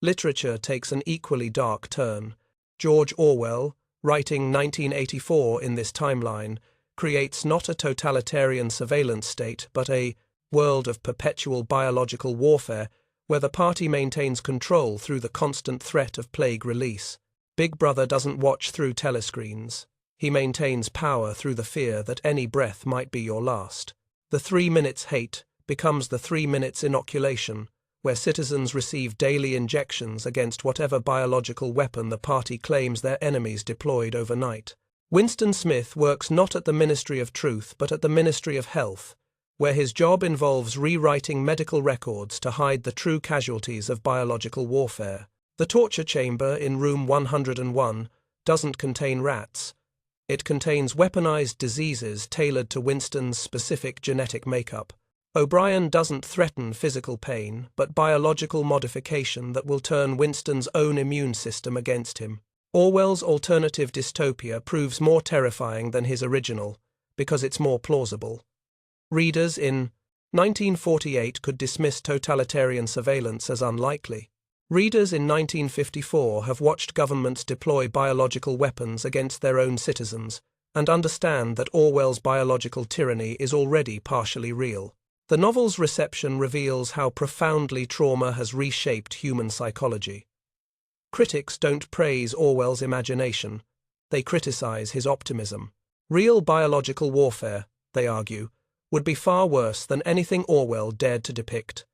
Literature takes an equally dark turn. George Orwell, writing 1984 in this timeline, creates not a totalitarian surveillance state but a world of perpetual biological warfare where the party maintains control through the constant threat of plague release. Big Brother doesn't watch through telescreens. He maintains power through the fear that any breath might be your last. The 3 minutes hate becomes the 3 minutes inoculation, where citizens receive daily injections against whatever biological weapon the party claims their enemies deployed overnight. Winston Smith works not at the Ministry of Truth but at the Ministry of Health, where his job involves rewriting medical records to hide the true casualties of biological warfare. The torture chamber in Room 101 doesn't contain rats. It contains weaponized diseases tailored to Winston's specific genetic makeup. O'Brien doesn't threaten physical pain, but biological modification that will turn Winston's own immune system against him. Orwell's alternative dystopia proves more terrifying than his original, because it's more plausible. Readers in 1948 could dismiss totalitarian surveillance as unlikely. Readers in 1954 have watched governments deploy biological weapons against their own citizens, and understand that Orwell's biological tyranny is already partially real. The novel's reception reveals how profoundly trauma has reshaped human psychology. Critics don't praise Orwell's imagination, they criticize his optimism. Real biological warfare, they argue, would be far worse than anything Orwell dared to depict.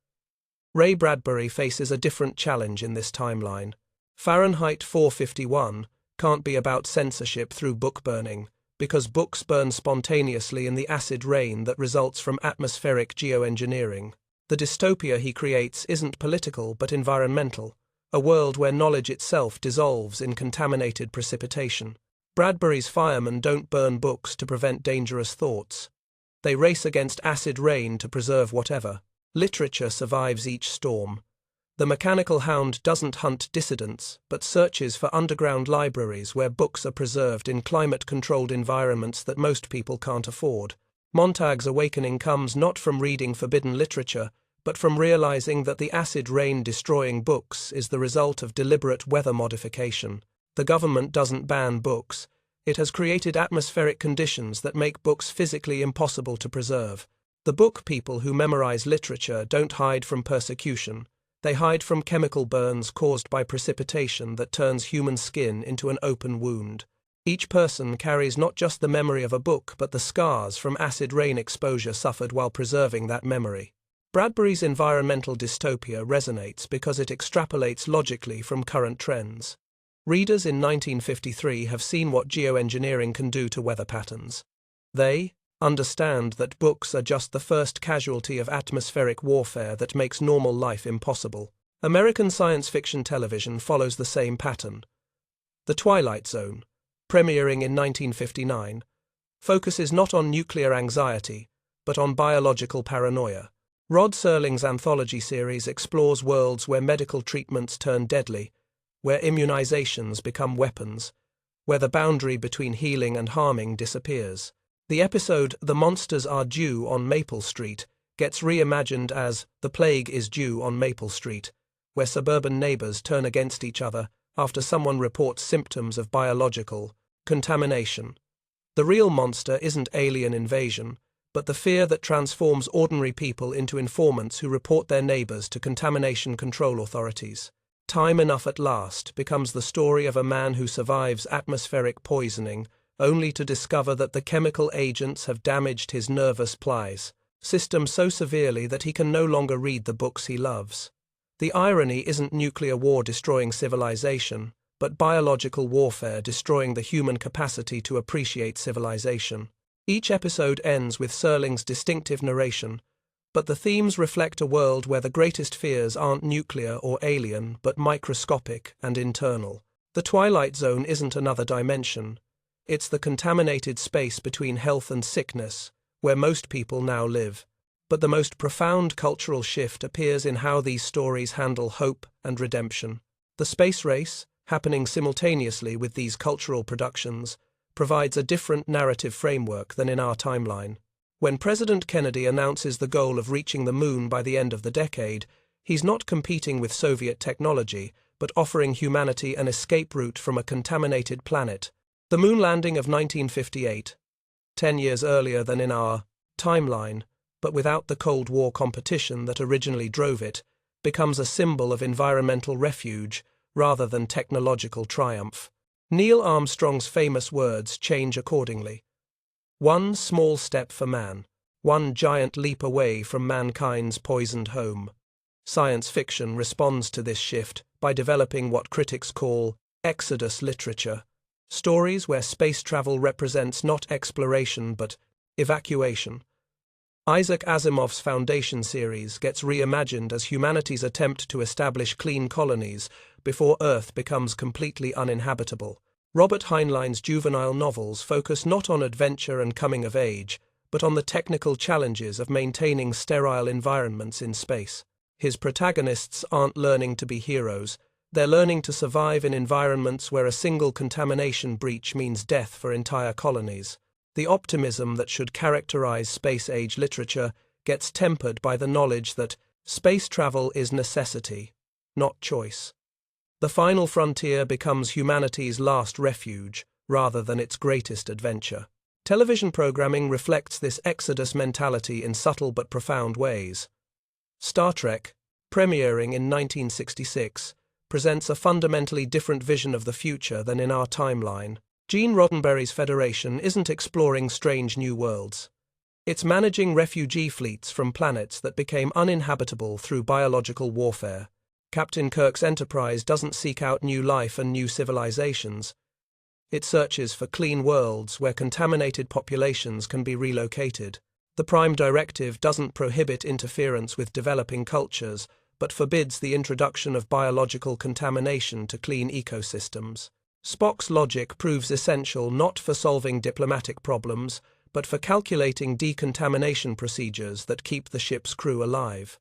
Ray Bradbury faces a different challenge in this timeline. Fahrenheit 451 can't be about censorship through book burning, because books burn spontaneously in the acid rain that results from atmospheric geoengineering. The dystopia he creates isn't political but environmental, a world where knowledge itself dissolves in contaminated precipitation. Bradbury's firemen don't burn books to prevent dangerous thoughts. They race against acid rain to preserve whatever. Literature survives each storm. The mechanical hound doesn't hunt dissidents, but searches for underground libraries where books are preserved in climate-controlled environments that most people can't afford. Montag's awakening comes not from reading forbidden literature, but from realizing that the acid rain destroying books is the result of deliberate weather modification. The government doesn't ban books. It has created atmospheric conditions that make books physically impossible to preserve. The book people who memorize literature don't hide from persecution. They hide from chemical burns caused by precipitation that turns human skin into an open wound. Each person carries not just the memory of a book, but the scars from acid rain exposure suffered while preserving that memory. Bradbury's environmental dystopia resonates because it extrapolates logically from current trends. Readers in 1953 have seen what geoengineering can do to weather patterns. They understand that books are just the first casualty of atmospheric warfare that makes normal life impossible. American science fiction television follows the same pattern. The Twilight Zone, premiering in 1959, focuses not on nuclear anxiety, but on biological paranoia. Rod Serling's anthology series explores worlds where medical treatments turn deadly, where immunizations become weapons, where the boundary between healing and harming disappears. The episode The Monsters Are Due on Maple Street gets reimagined as The Plague is Due on Maple Street, where suburban neighbors turn against each other after someone reports symptoms of biological contamination. The real monster isn't alien invasion, but the fear that transforms ordinary people into informants who report their neighbors to contamination control authorities. Time Enough at Last becomes the story of a man who survives atmospheric poisoning only to discover that the chemical agents have damaged his nervous plies system so severely that he can no longer read the books he loves. The irony isn't nuclear war destroying civilization, but biological warfare destroying the human capacity to appreciate civilization. Each episode ends with Serling's distinctive narration, but the themes reflect a world where the greatest fears aren't nuclear or alien, but microscopic and internal. The Twilight Zone isn't another dimension. It's the contaminated space between health and sickness, where most people now live. But the most profound cultural shift appears in how these stories handle hope and redemption. The space race, happening simultaneously with these cultural productions, provides a different narrative framework than in our timeline. When President Kennedy announces the goal of reaching the moon by the end of the decade, he's not competing with Soviet technology, but offering humanity an escape route from a contaminated planet. The moon landing of 1958, 10 years earlier than in our timeline, but without the Cold War competition that originally drove it, becomes a symbol of environmental refuge rather than technological triumph. Neil Armstrong's famous words change accordingly. One small step for man, one giant leap away from mankind's poisoned home. Science fiction responds to this shift by developing what critics call exodus literature, stories where space travel represents not exploration but evacuation. Isaac Asimov's Foundation series gets reimagined as humanity's attempt to establish clean colonies before Earth becomes completely uninhabitable. Robert Heinlein's juvenile novels focus not on adventure and coming of age, but on the technical challenges of maintaining sterile environments in space. His protagonists aren't learning to be heroes, they're learning to survive in environments where a single contamination breach means death for entire colonies. The optimism that should characterize space-age literature gets tempered by the knowledge that space travel is necessity, not choice. The final frontier becomes humanity's last refuge, rather than its greatest adventure. Television programming reflects this exodus mentality in subtle but profound ways. Star Trek, premiering in 1966, presents a fundamentally different vision of the future than in our timeline. Gene Roddenberry's Federation isn't exploring strange new worlds. It's managing refugee fleets from planets that became uninhabitable through biological warfare. Captain Kirk's Enterprise doesn't seek out new life and new civilizations. It searches for clean worlds where contaminated populations can be relocated. The Prime Directive doesn't prohibit interference with developing cultures, but forbids the introduction of biological contamination to clean ecosystems. Spock's logic proves essential not for solving diplomatic problems, but for calculating decontamination procedures that keep the ship's crew alive.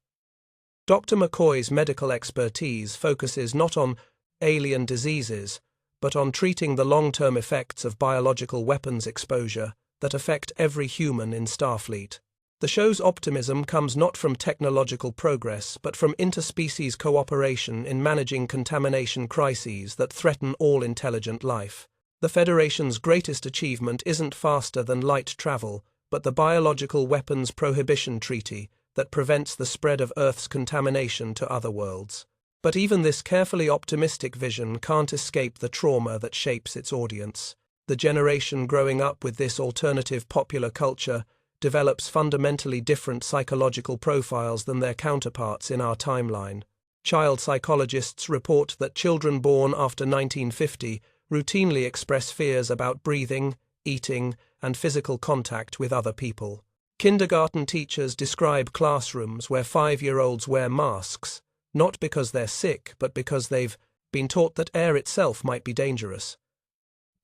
Dr. McCoy's medical expertise focuses not on alien diseases, but on treating the long-term effects of biological weapons exposure that affect every human in Starfleet. The show's optimism comes not from technological progress, but from interspecies cooperation in managing contamination crises that threaten all intelligent life. The Federation's greatest achievement isn't faster than light travel, but the Biological Weapons Prohibition Treaty that prevents the spread of Earth's contamination to other worlds. But even this carefully optimistic vision can't escape the trauma that shapes its audience. The generation growing up with this alternative popular culture develops fundamentally different psychological profiles than their counterparts in our timeline. Child psychologists report that children born after 1950 routinely express fears about breathing, eating, and physical contact with other people. Kindergarten teachers describe classrooms where 5-year-olds wear masks, not because they're sick, but because they've been taught that air itself might be dangerous.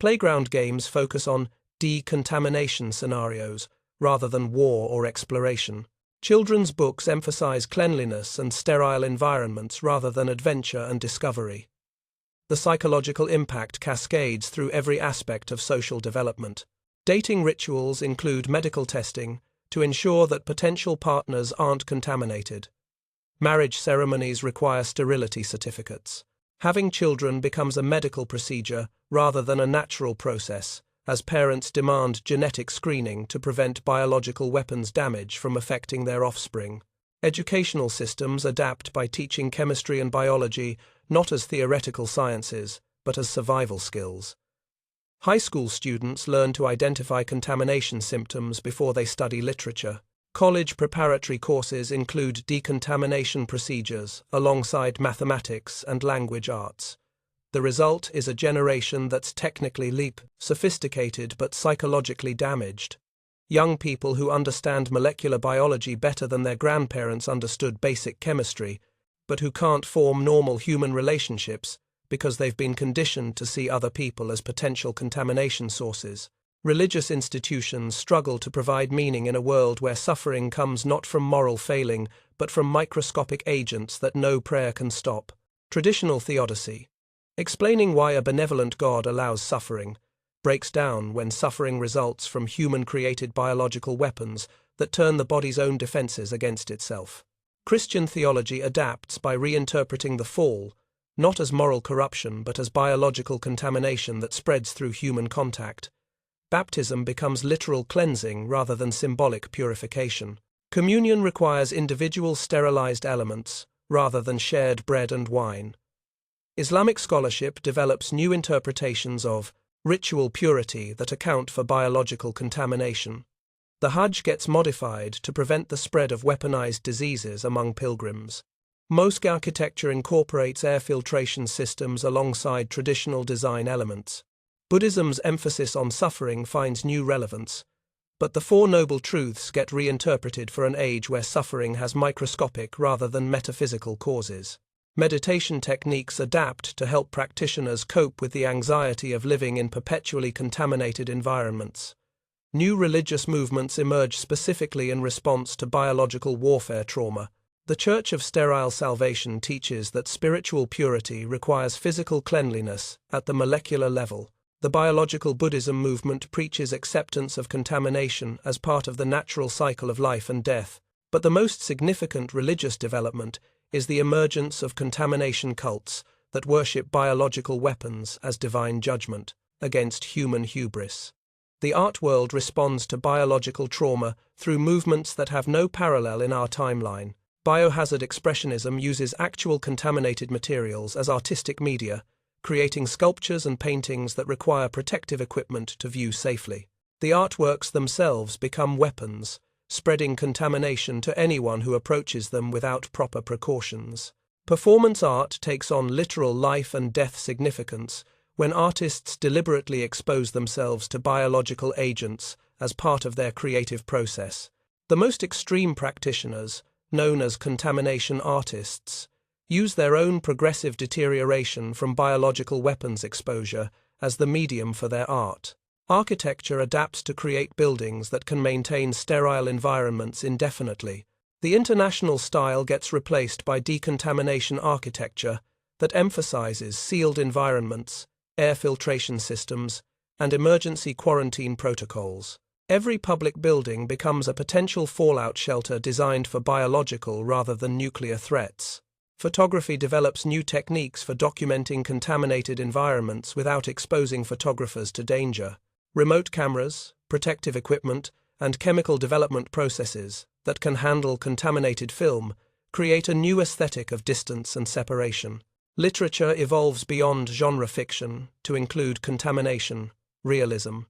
Playground games focus on decontamination scenarios rather than war or exploration. Children's books emphasize cleanliness and sterile environments rather than adventure and discovery. The psychological impact cascades through every aspect of social development. Dating rituals include medical testing to ensure that potential partners aren't contaminated. Marriage ceremonies require sterility certificates. Having children becomes a medical procedure rather than a natural process, as parents demand genetic screening to prevent biological weapons damage from affecting their offspring. Educational systems adapt by teaching chemistry and biology not as theoretical sciences, but as survival skills. High school students learn to identify contamination symptoms before they study literature. College preparatory courses include decontamination procedures alongside mathematics and language arts. The result is a generation that's technically sophisticated but psychologically damaged. Young people who understand molecular biology better than their grandparents understood basic chemistry, but who can't form normal human relationships because they've been conditioned to see other people as potential contamination sources. Religious institutions struggle to provide meaning in a world where suffering comes not from moral failing, but from microscopic agents that no prayer can stop. Traditional theodicy, explaining why a benevolent God allows suffering, breaks down when suffering results from human-created biological weapons that turn the body's own defenses against itself. Christian theology adapts by reinterpreting the fall, not as moral corruption but as biological contamination that spreads through human contact. Baptism becomes literal cleansing rather than symbolic purification. Communion requires individual sterilized elements rather than shared bread and wine. Islamic scholarship develops new interpretations of ritual purity that account for biological contamination. The Hajj gets modified to prevent the spread of weaponized diseases among pilgrims. Mosque architecture incorporates air filtration systems alongside traditional design elements. Buddhism's emphasis on suffering finds new relevance, but the Four Noble Truths get reinterpreted for an age where suffering has microscopic rather than metaphysical causes. Meditation techniques adapt to help practitioners cope with the anxiety of living in perpetually contaminated environments. New religious movements emerge specifically in response to biological warfare trauma. The Church of Sterile Salvation teaches that spiritual purity requires physical cleanliness at the molecular level. The biological Buddhism movement preaches acceptance of contamination as part of the natural cycle of life and death. But the most significant religious development is the emergence of contamination cults that worship biological weapons as divine judgment against human hubris. The art world responds to biological trauma through movements that have no parallel in our timeline. Biohazard expressionism uses actual contaminated materials as artistic media, creating sculptures and paintings that require protective equipment to view safely. The artworks themselves become weapons, spreading contamination to anyone who approaches them without proper precautions. Performance art takes on literal life and death significance when artists deliberately expose themselves to biological agents as part of their creative process. The most extreme practitioners, known as contamination artists, use their own progressive deterioration from biological weapons exposure as the medium for their art. Architecture adapts to create buildings that can maintain sterile environments indefinitely. The international style gets replaced by decontamination architecture that emphasizes sealed environments, air filtration systems, and emergency quarantine protocols. Every public building becomes a potential fallout shelter designed for biological rather than nuclear threats. Photography develops new techniques for documenting contaminated environments without exposing photographers to danger. Remote cameras, protective equipment, and chemical development processes that can handle contaminated film create a new aesthetic of distance and separation. Literature evolves beyond genre fiction to include contamination, realism,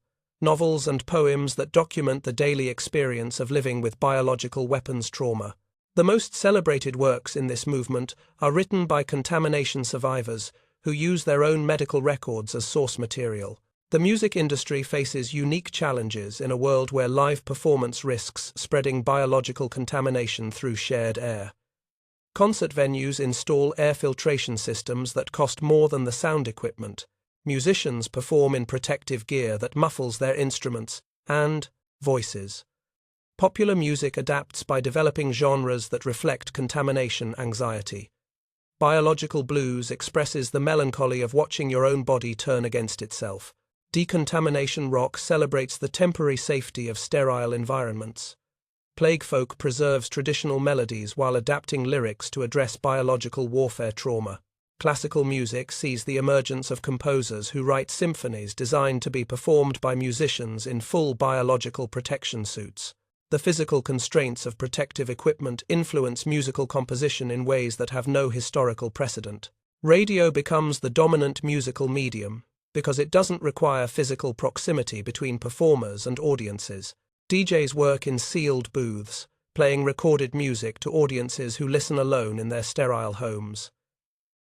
novels and poems that document the daily experience of living with biological weapons trauma. The most celebrated works in this movement are written by contamination survivors who use their own medical records as source material. The music industry faces unique challenges in a world where live performance risks spreading biological contamination through shared air. Concert venues install air filtration systems that cost more than the sound equipment. Musicians perform in protective gear that muffles their instruments and voices. Popular music adapts by developing genres that reflect contamination anxiety. Biological blues expresses the melancholy of watching your own body turn against itself. Decontamination rock celebrates the temporary safety of sterile environments. Plague folk preserves traditional melodies while adapting lyrics to address biological warfare trauma. Classical music sees the emergence of composers who write symphonies designed to be performed by musicians in full biological protection suits. The physical constraints of protective equipment influence musical composition in ways that have no historical precedent. Radio becomes the dominant musical medium because it doesn't require physical proximity between performers and audiences. DJs work in sealed booths, playing recorded music to audiences who listen alone in their sterile homes.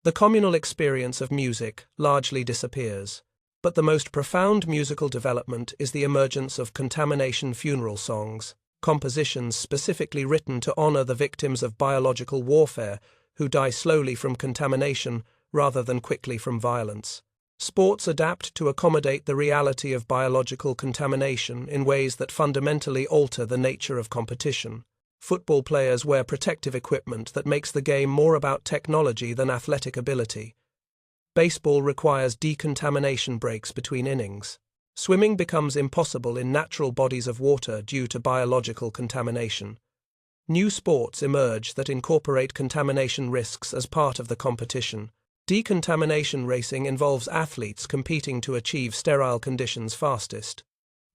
The communal experience of music largely disappears, but the most profound musical development is the emergence of contamination funeral songs, compositions specifically written to honor the victims of biological warfare who die slowly from contamination rather than quickly from violence. Sports adapt to accommodate the reality of biological contamination in ways that fundamentally alter the nature of competition. Football players wear protective equipment that makes the game more about technology than athletic ability. Baseball requires decontamination breaks between innings. Swimming becomes impossible in natural bodies of water due to biological contamination. New sports emerge that incorporate contamination risks as part of the competition. Decontamination racing involves athletes competing to achieve sterile conditions fastest.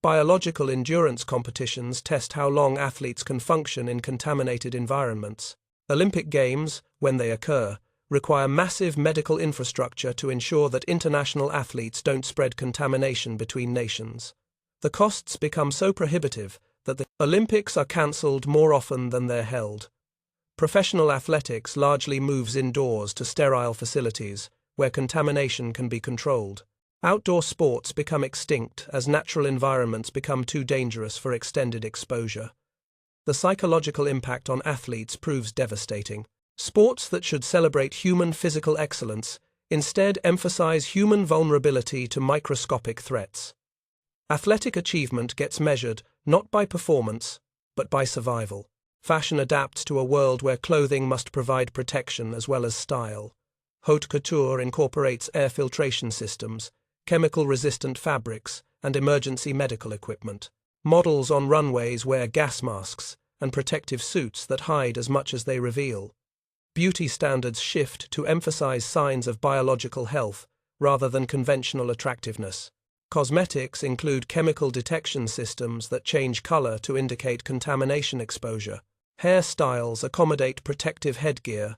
Biological endurance competitions test how long athletes can function in contaminated environments. Olympic Games, when they occur, require massive medical infrastructure to ensure that international athletes don't spread contamination between nations. The costs become so prohibitive that the Olympics are cancelled more often than they're held. Professional athletics largely moves indoors to sterile facilities where contamination can be controlled. Outdoor sports become extinct as natural environments become too dangerous for extended exposure. The psychological impact on athletes proves devastating. Sports that should celebrate human physical excellence instead emphasize human vulnerability to microscopic threats. Athletic achievement gets measured not by performance, but by survival. Fashion adapts to a world where clothing must provide protection as well as style. Haute couture incorporates air filtration systems, chemical-resistant fabrics, and emergency medical equipment. Models on runways wear gas masks and protective suits that hide as much as they reveal. Beauty standards shift to emphasize signs of biological health rather than conventional attractiveness. Cosmetics include chemical detection systems that change color to indicate contamination exposure. Hairstyles accommodate protective headgear.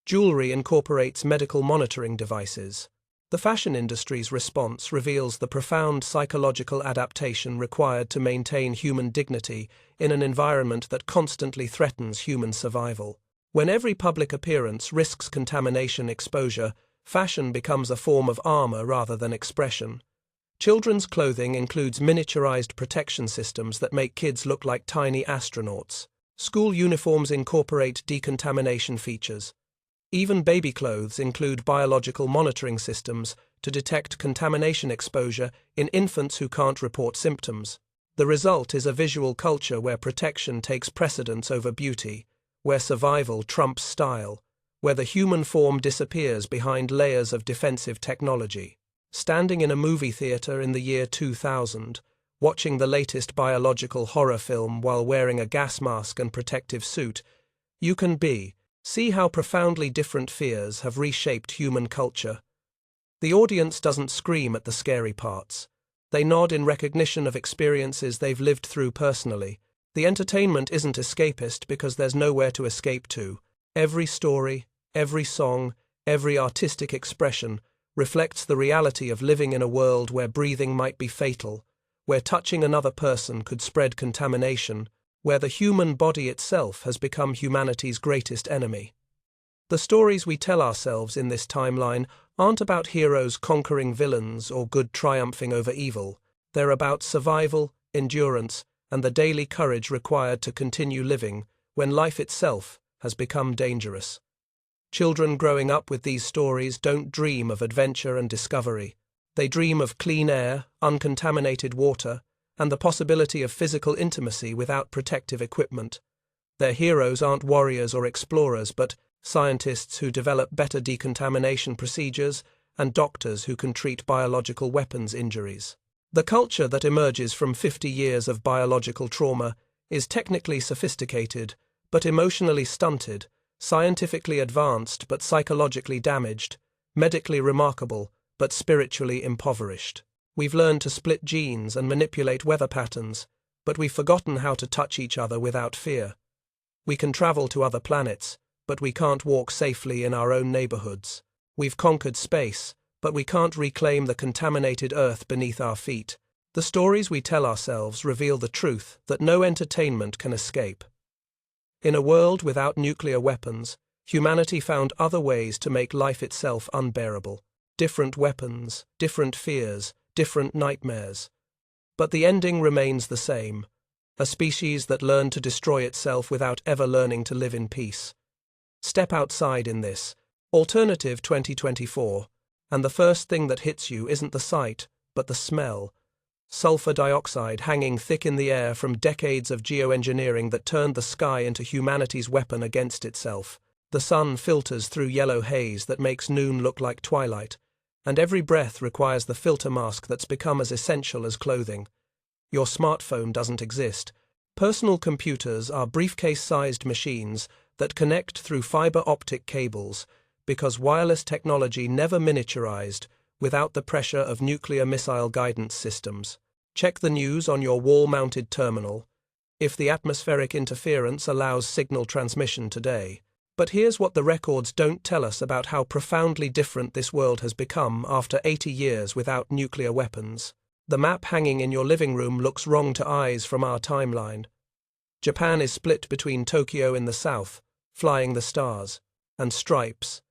Jewelry incorporates medical monitoring devices. The fashion industry's response reveals the profound psychological adaptation required to maintain human dignity in an environment that constantly threatens human survival. When every public appearance risks contamination exposure, fashion becomes a form of armor rather than expression. Children's clothing includes miniaturized protection systems that make kids look like tiny astronauts. School uniforms incorporate decontamination features. Even baby clothes include biological monitoring systems to detect contamination exposure in infants who can't report symptoms. The result is a visual culture where protection takes precedence over beauty, where survival trumps style, where the human form disappears behind layers of defensive technology. Standing in a movie theater in the year 2000, watching the latest biological horror film while wearing a gas mask and protective suit, you can see how profoundly different fears have reshaped human culture. The audience doesn't scream at the scary parts. They nod in recognition of experiences they've lived through personally. The entertainment isn't escapist because there's nowhere to escape to. Every story, every song, every artistic expression reflects the reality of living in a world where breathing might be fatal, where touching another person could spread contamination, where the human body itself has become humanity's greatest enemy. The stories we tell ourselves in this timeline aren't about heroes conquering villains or good triumphing over evil. They're about survival, endurance, and the daily courage required to continue living when life itself has become dangerous. Children growing up with these stories don't dream of adventure and discovery. They dream of clean air, uncontaminated water, and the possibility of physical intimacy without protective equipment. Their heroes aren't warriors or explorers, but scientists who develop better decontamination procedures and doctors who can treat biological weapons injuries. The culture that emerges from 50 years of biological trauma is technically sophisticated, but emotionally stunted, scientifically advanced but psychologically damaged, medically remarkable but spiritually impoverished. We've learned to split genes and manipulate weather patterns, but we've forgotten how to touch each other without fear. We can travel to other planets, but we can't walk safely in our own neighborhoods. We've conquered space, but we can't reclaim the contaminated earth beneath our feet. The stories we tell ourselves reveal the truth that no entertainment can escape. In a world without nuclear weapons, humanity found other ways to make life itself unbearable. Different weapons, different fears, different nightmares. But the ending remains the same: a species that learned to destroy itself without ever learning to live in peace. Step outside in this Alternative 2024, and the first thing that hits you isn't the sight, but the smell. Sulfur dioxide hanging thick in the air from decades of geoengineering that turned the sky into humanity's weapon against itself. The sun filters through yellow haze that makes noon look like twilight, and every breath requires the filter mask that's become as essential as clothing. Your smartphone doesn't exist. Personal computers are briefcase-sized machines that connect through fiber optic cables because wireless technology never miniaturized without the pressure of nuclear missile guidance systems. Check the news on your wall-mounted terminal if the atmospheric interference allows signal transmission today. But here's what the records don't tell us about how profoundly different this world has become after 80 years without nuclear weapons. The map hanging in your living room looks wrong to eyes from our timeline. Japan is split between Tokyo in the south, flying the stars, and stripes,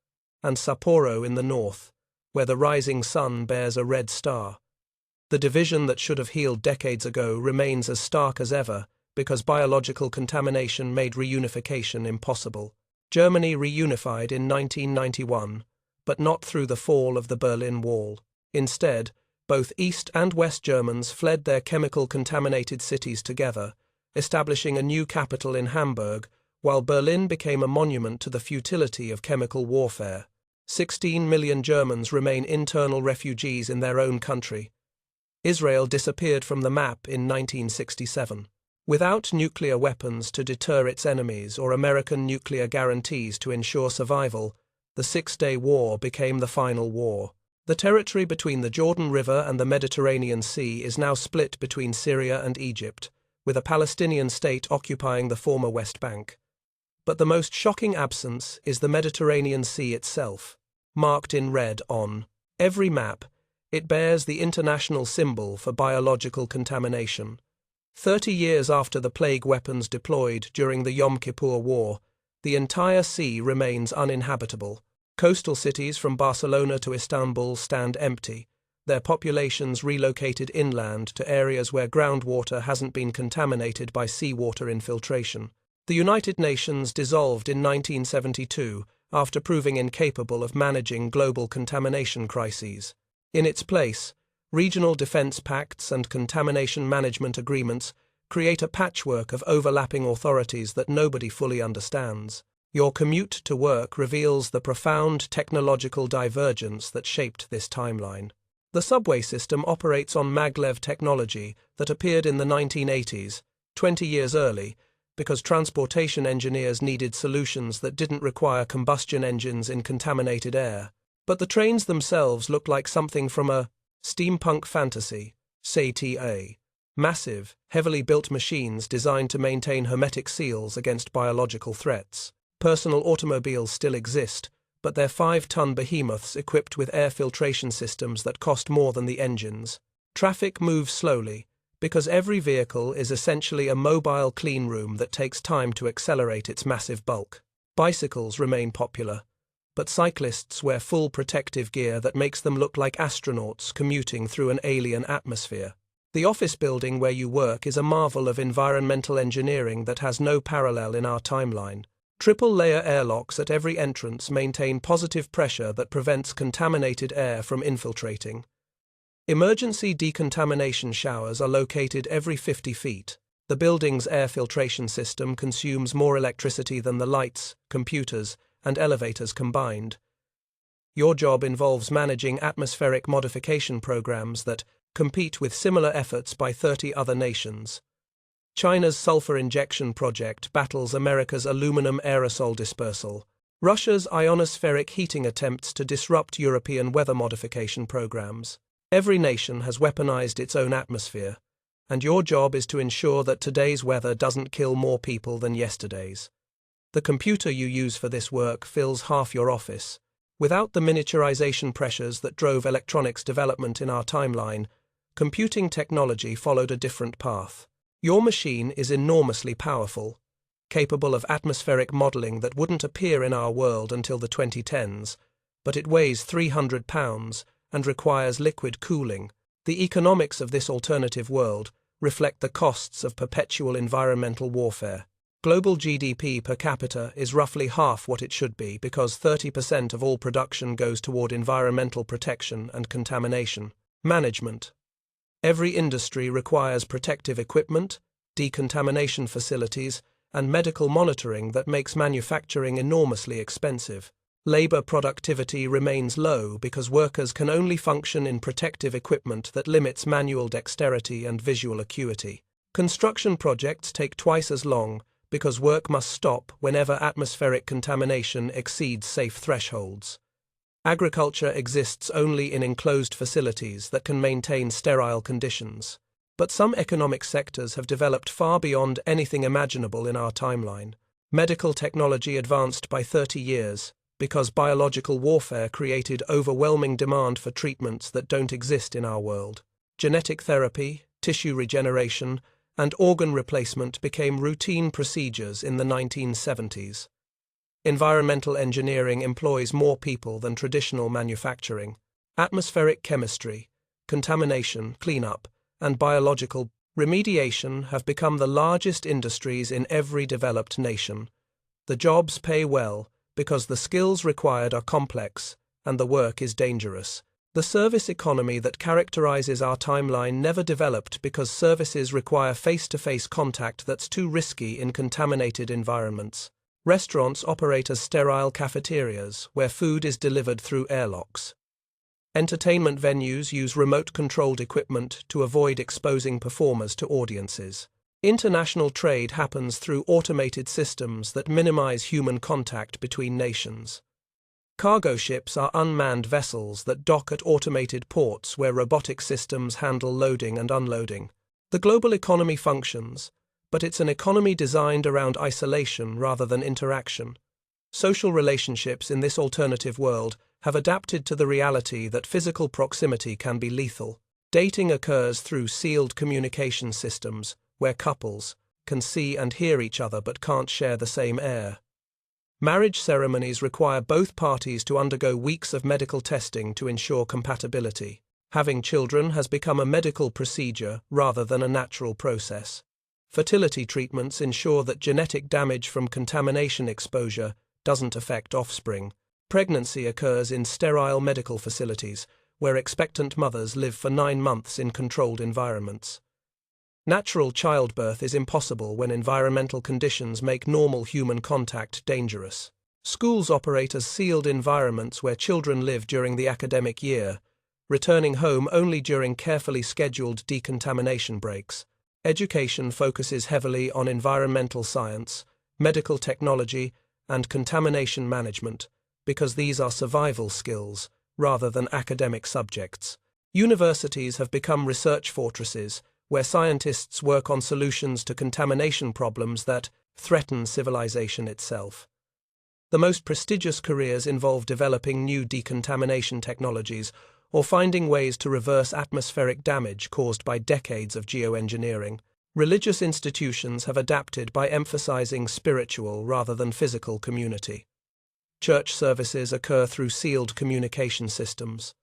and Sapporo in the north, where the rising sun bears a red star. The division that should have healed decades ago remains as stark as ever because biological contamination made reunification impossible. Germany reunified in 1991, but not through the fall of the Berlin Wall. Instead, both East and West Germans fled their chemical-contaminated cities together, establishing a new capital in Hamburg, while Berlin became a monument to the futility of chemical warfare. 16 million Germans remain internal refugees in their own country. Israel disappeared from the map in 1967. Without nuclear weapons to deter its enemies or American nuclear guarantees to ensure survival, the Six-Day War became the final war. The territory between the Jordan River and the Mediterranean Sea is now split between Syria and Egypt, with a Palestinian state occupying the former West Bank. But the most shocking absence is the Mediterranean Sea itself. Marked in red on every map, it bears the international symbol for biological contamination. 30 years after the plague weapons deployed during the Yom Kippur War, the entire sea remains uninhabitable. Coastal cities from Barcelona to Istanbul stand empty, their populations relocated inland to areas where groundwater hasn't been contaminated by seawater infiltration. The United Nations dissolved in 1972 after proving incapable of managing global contamination crises. In its place, regional defense pacts and contamination management agreements create a patchwork of overlapping authorities that nobody fully understands. Your commute to work reveals the profound technological divergence that shaped this timeline. The subway system operates on maglev technology that appeared in the 1980s, 20 years early, because transportation engineers needed solutions that didn't require combustion engines in contaminated air. But the trains themselves looked like something from a steampunk fantasy, CTA. Massive, heavily built machines designed to maintain hermetic seals against biological threats. Personal automobiles still exist, but they're 5-ton behemoths equipped with air filtration systems that cost more than the engines. Traffic moves slowly, because every vehicle is essentially a mobile clean room that takes time to accelerate its massive bulk. Bicycles remain popular, but cyclists wear full protective gear that makes them look like astronauts commuting through an alien atmosphere. The office building where you work is a marvel of environmental engineering that has no parallel in our timeline. Triple-layer airlocks at every entrance maintain positive pressure that prevents contaminated air from infiltrating. Emergency decontamination showers are located every 50 feet. The building's air filtration system consumes more electricity than the lights, computers, and elevators combined. Your job involves managing atmospheric modification programs that compete with similar efforts by 30 other nations. China's sulfur injection project battles America's aluminum aerosol dispersal. Russia's ionospheric heating attempts to disrupt European weather modification programs. Every nation has weaponized its own atmosphere, and your job is to ensure that today's weather doesn't kill more people than yesterday's. The computer you use for this work fills half your office. Without the miniaturization pressures that drove electronics development in our timeline, computing technology followed a different path. Your machine is enormously powerful, capable of atmospheric modeling that wouldn't appear in our world until the 2010s, but it weighs 300 pounds and requires liquid cooling. The economics of this alternative world reflect the costs of perpetual environmental warfare. Global GDP per capita is roughly half what it should be because 30% of all production goes toward environmental protection and contamination management. Every industry requires protective equipment, decontamination facilities, and medical monitoring that makes manufacturing enormously expensive. Labor productivity remains low because workers can only function in protective equipment that limits manual dexterity and visual acuity. Construction projects take twice as long because work must stop whenever atmospheric contamination exceeds safe thresholds. Agriculture exists only in enclosed facilities that can maintain sterile conditions. But some economic sectors have developed far beyond anything imaginable in our timeline. Medical technology advanced by 30 years because biological warfare created overwhelming demand for treatments that don't exist in our world. Genetic therapy, tissue regeneration, and organ replacement became routine procedures in the 1970s. Environmental engineering employs more people than traditional manufacturing. Atmospheric chemistry, contamination, cleanup, and biological remediation have become the largest industries in every developed nation. The jobs pay well because the skills required are complex and the work is dangerous. The service economy that characterizes our timeline never developed because services require face-to-face contact that's too risky in contaminated environments. Restaurants operate as sterile cafeterias where food is delivered through airlocks. Entertainment venues use remote-controlled equipment to avoid exposing performers to audiences. International trade happens through automated systems that minimize human contact between nations. Cargo ships are unmanned vessels that dock at automated ports where robotic systems handle loading and unloading. The global economy functions, but it's an economy designed around isolation rather than interaction. Social relationships in this alternative world have adapted to the reality that physical proximity can be lethal. Dating occurs through sealed communication systems, where couples can see and hear each other but can't share the same air. Marriage ceremonies require both parties to undergo weeks of medical testing to ensure compatibility. Having children has become a medical procedure rather than a natural process. Fertility treatments ensure that genetic damage from contamination exposure doesn't affect offspring. Pregnancy occurs in sterile medical facilities, where expectant mothers live for 9 months in controlled environments. Natural childbirth is impossible when environmental conditions make normal human contact dangerous. Schools operate as sealed environments where children live during the academic year, returning home only during carefully scheduled decontamination breaks. Education focuses heavily on environmental science, medical technology, and contamination management, because these are survival skills rather than academic subjects. Universities have become research fortresses where scientists work on solutions to contamination problems that threaten civilization itself. The most prestigious careers involve developing new decontamination technologies or finding ways to reverse atmospheric damage caused by decades of geoengineering. Religious institutions have adapted by emphasizing spiritual rather than physical community. Church services occur through sealed communication systems.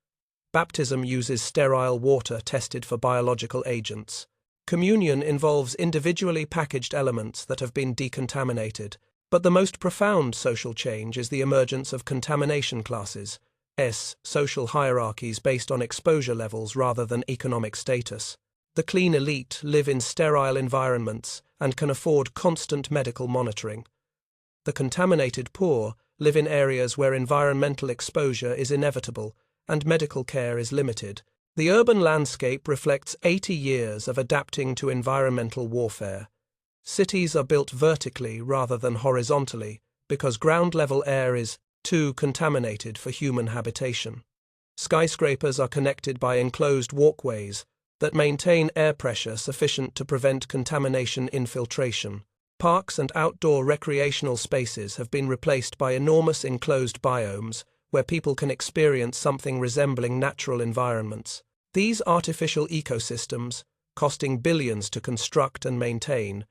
Baptism uses sterile water tested for biological agents. Communion involves individually packaged elements that have been decontaminated, but the most profound social change is the emergence of contamination classes, social hierarchies based on exposure levels rather than economic status. The clean elite live in sterile environments and can afford constant medical monitoring. The contaminated poor live in areas where environmental exposure is inevitable and medical care is limited. The urban landscape reflects 80 years of adapting to environmental warfare. Cities are built vertically rather than horizontally because ground-level air is too contaminated for human habitation. Skyscrapers are connected by enclosed walkways that maintain air pressure sufficient to prevent contamination infiltration. Parks and outdoor recreational spaces have been replaced by enormous enclosed biomes where people can experience something resembling natural environments. These artificial ecosystems, costing billions to construct and maintain,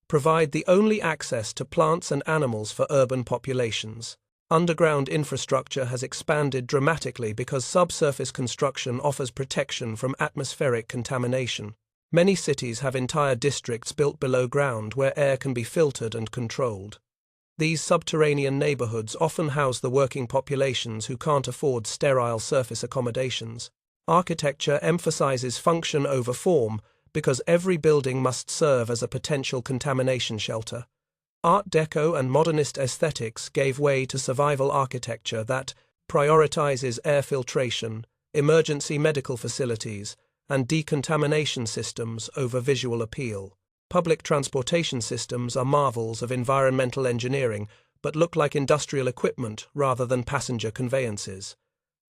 provide the only access to plants and animals for urban populations. Underground infrastructure has expanded dramatically because subsurface construction offers protection from atmospheric contamination. Many cities have entire districts built below ground where air can be filtered and controlled. These subterranean neighborhoods often house the working populations who can't afford sterile surface accommodations. Architecture emphasizes function over form because every building must serve as a potential contamination shelter. Art Deco and modernist aesthetics gave way to survival architecture that prioritizes air filtration, emergency medical facilities, and decontamination systems over visual appeal. Public transportation systems are marvels of environmental engineering, but look like industrial equipment rather than passenger conveyances.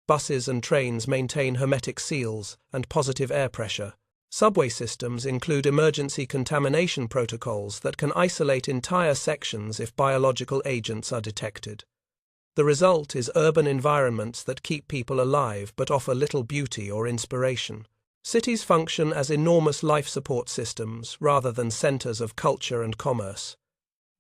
Buses and trains maintain hermetic seals and positive air pressure. Subway systems include emergency contamination protocols that can isolate entire sections if biological agents are detected. The result is urban environments that keep people alive but offer little beauty or inspiration. Cities function as enormous life support systems rather than centers of culture and commerce.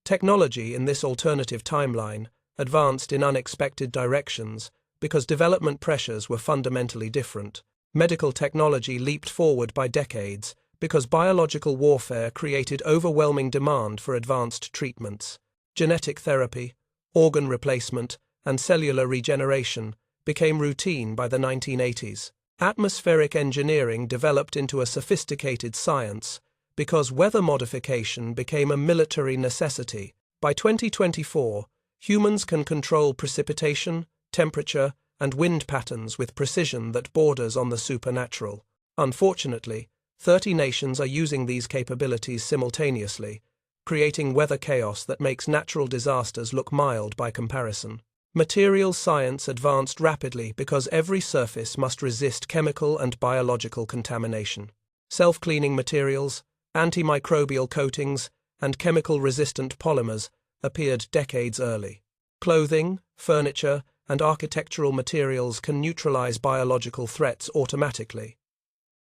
Technology in this alternative timeline advanced in unexpected directions because development pressures were fundamentally different. Medical technology leaped forward by decades because biological warfare created overwhelming demand for advanced treatments. Genetic therapy, organ replacement, and cellular regeneration became routine by the 1980s. Atmospheric engineering developed into a sophisticated science because weather modification became a military necessity. By 2024, humans can control precipitation, temperature, and wind patterns with precision that borders on the supernatural. Unfortunately, 30 nations are using these capabilities simultaneously, creating weather chaos that makes natural disasters look mild by comparison. Materials science advanced rapidly because every surface must resist chemical and biological contamination. Self-cleaning materials, antimicrobial coatings, and chemical-resistant polymers appeared decades early. Clothing, furniture, and architectural materials can neutralize biological threats automatically.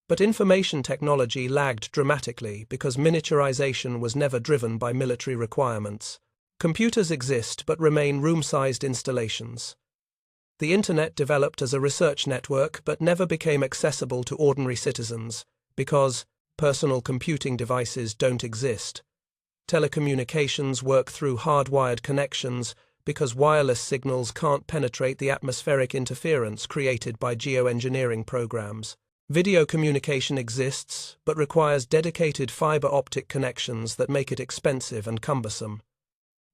But information technology lagged dramatically because miniaturization was never driven by military requirements. Computers exist but remain room-sized installations. The Internet developed as a research network but never became accessible to ordinary citizens because personal computing devices don't exist. Telecommunications work through hardwired connections because wireless signals can't penetrate the atmospheric interference created by geoengineering programs. Video communication exists, but requires dedicated fiber optic connections that make it expensive and cumbersome.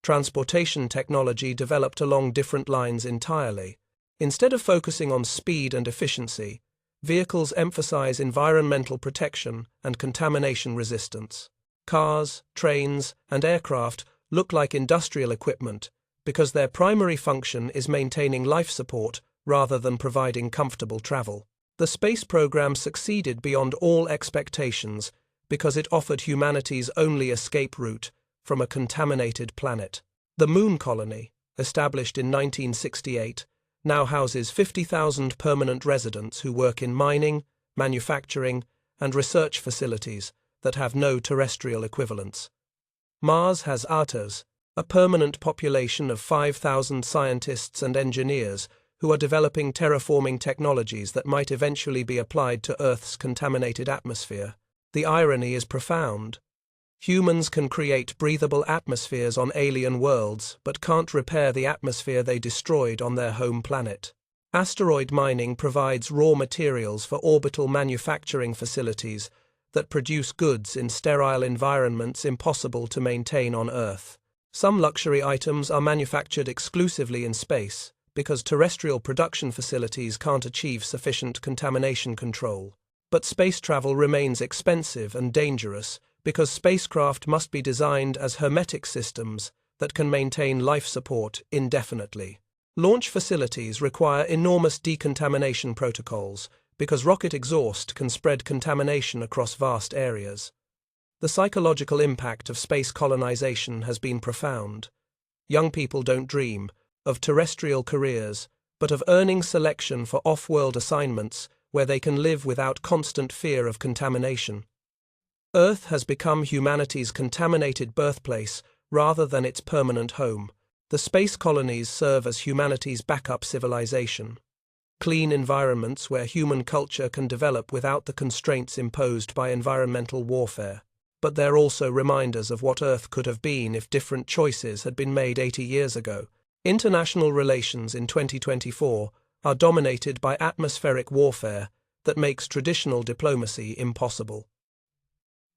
Transportation technology developed along different lines entirely. Instead of focusing on speed and efficiency, vehicles emphasize environmental protection and contamination resistance. Cars, trains, and aircraft look like industrial equipment because their primary function is maintaining life support rather than providing comfortable travel. The space program succeeded beyond all expectations because it offered humanity's only escape route from a contaminated planet. The Moon Colony, established in 1968, now houses 50,000 permanent residents who work in mining, manufacturing, and research facilities that have no terrestrial equivalents. Mars has ATAS, a permanent population of 5,000 scientists and engineers who are developing terraforming technologies that might eventually be applied to Earth's contaminated atmosphere. The irony is profound. Humans can create breathable atmospheres on alien worlds, but can't repair the atmosphere they destroyed on their home planet. Asteroid mining provides raw materials for orbital manufacturing facilities that produce goods in sterile environments impossible to maintain on Earth. Some luxury items are manufactured exclusively in space, because terrestrial production facilities can't achieve sufficient contamination control. But space travel remains expensive and dangerous because spacecraft must be designed as hermetic systems that can maintain life support indefinitely. Launch facilities require enormous decontamination protocols because rocket exhaust can spread contamination across vast areas. The psychological impact of space colonization has been profound. Young people don't dream of terrestrial careers, but of earning selection for off-world assignments where they can live without constant fear of contamination. Earth has become humanity's contaminated birthplace rather than its permanent home. The space colonies serve as humanity's backup civilization. Clean environments where human culture can develop without the constraints imposed by environmental warfare. But they're also reminders of what Earth could have been if different choices had been made 80 years ago. International relations in 2024 are dominated by atmospheric warfare that makes traditional diplomacy impossible.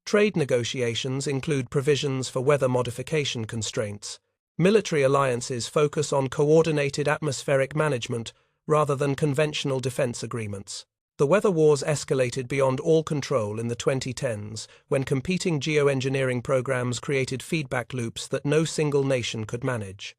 Trade negotiations include provisions for weather modification constraints. Military alliances focus on coordinated atmospheric management rather than conventional defense agreements. The weather wars escalated beyond all control in the 2010s when competing geoengineering programs created feedback loops that no single nation could manage.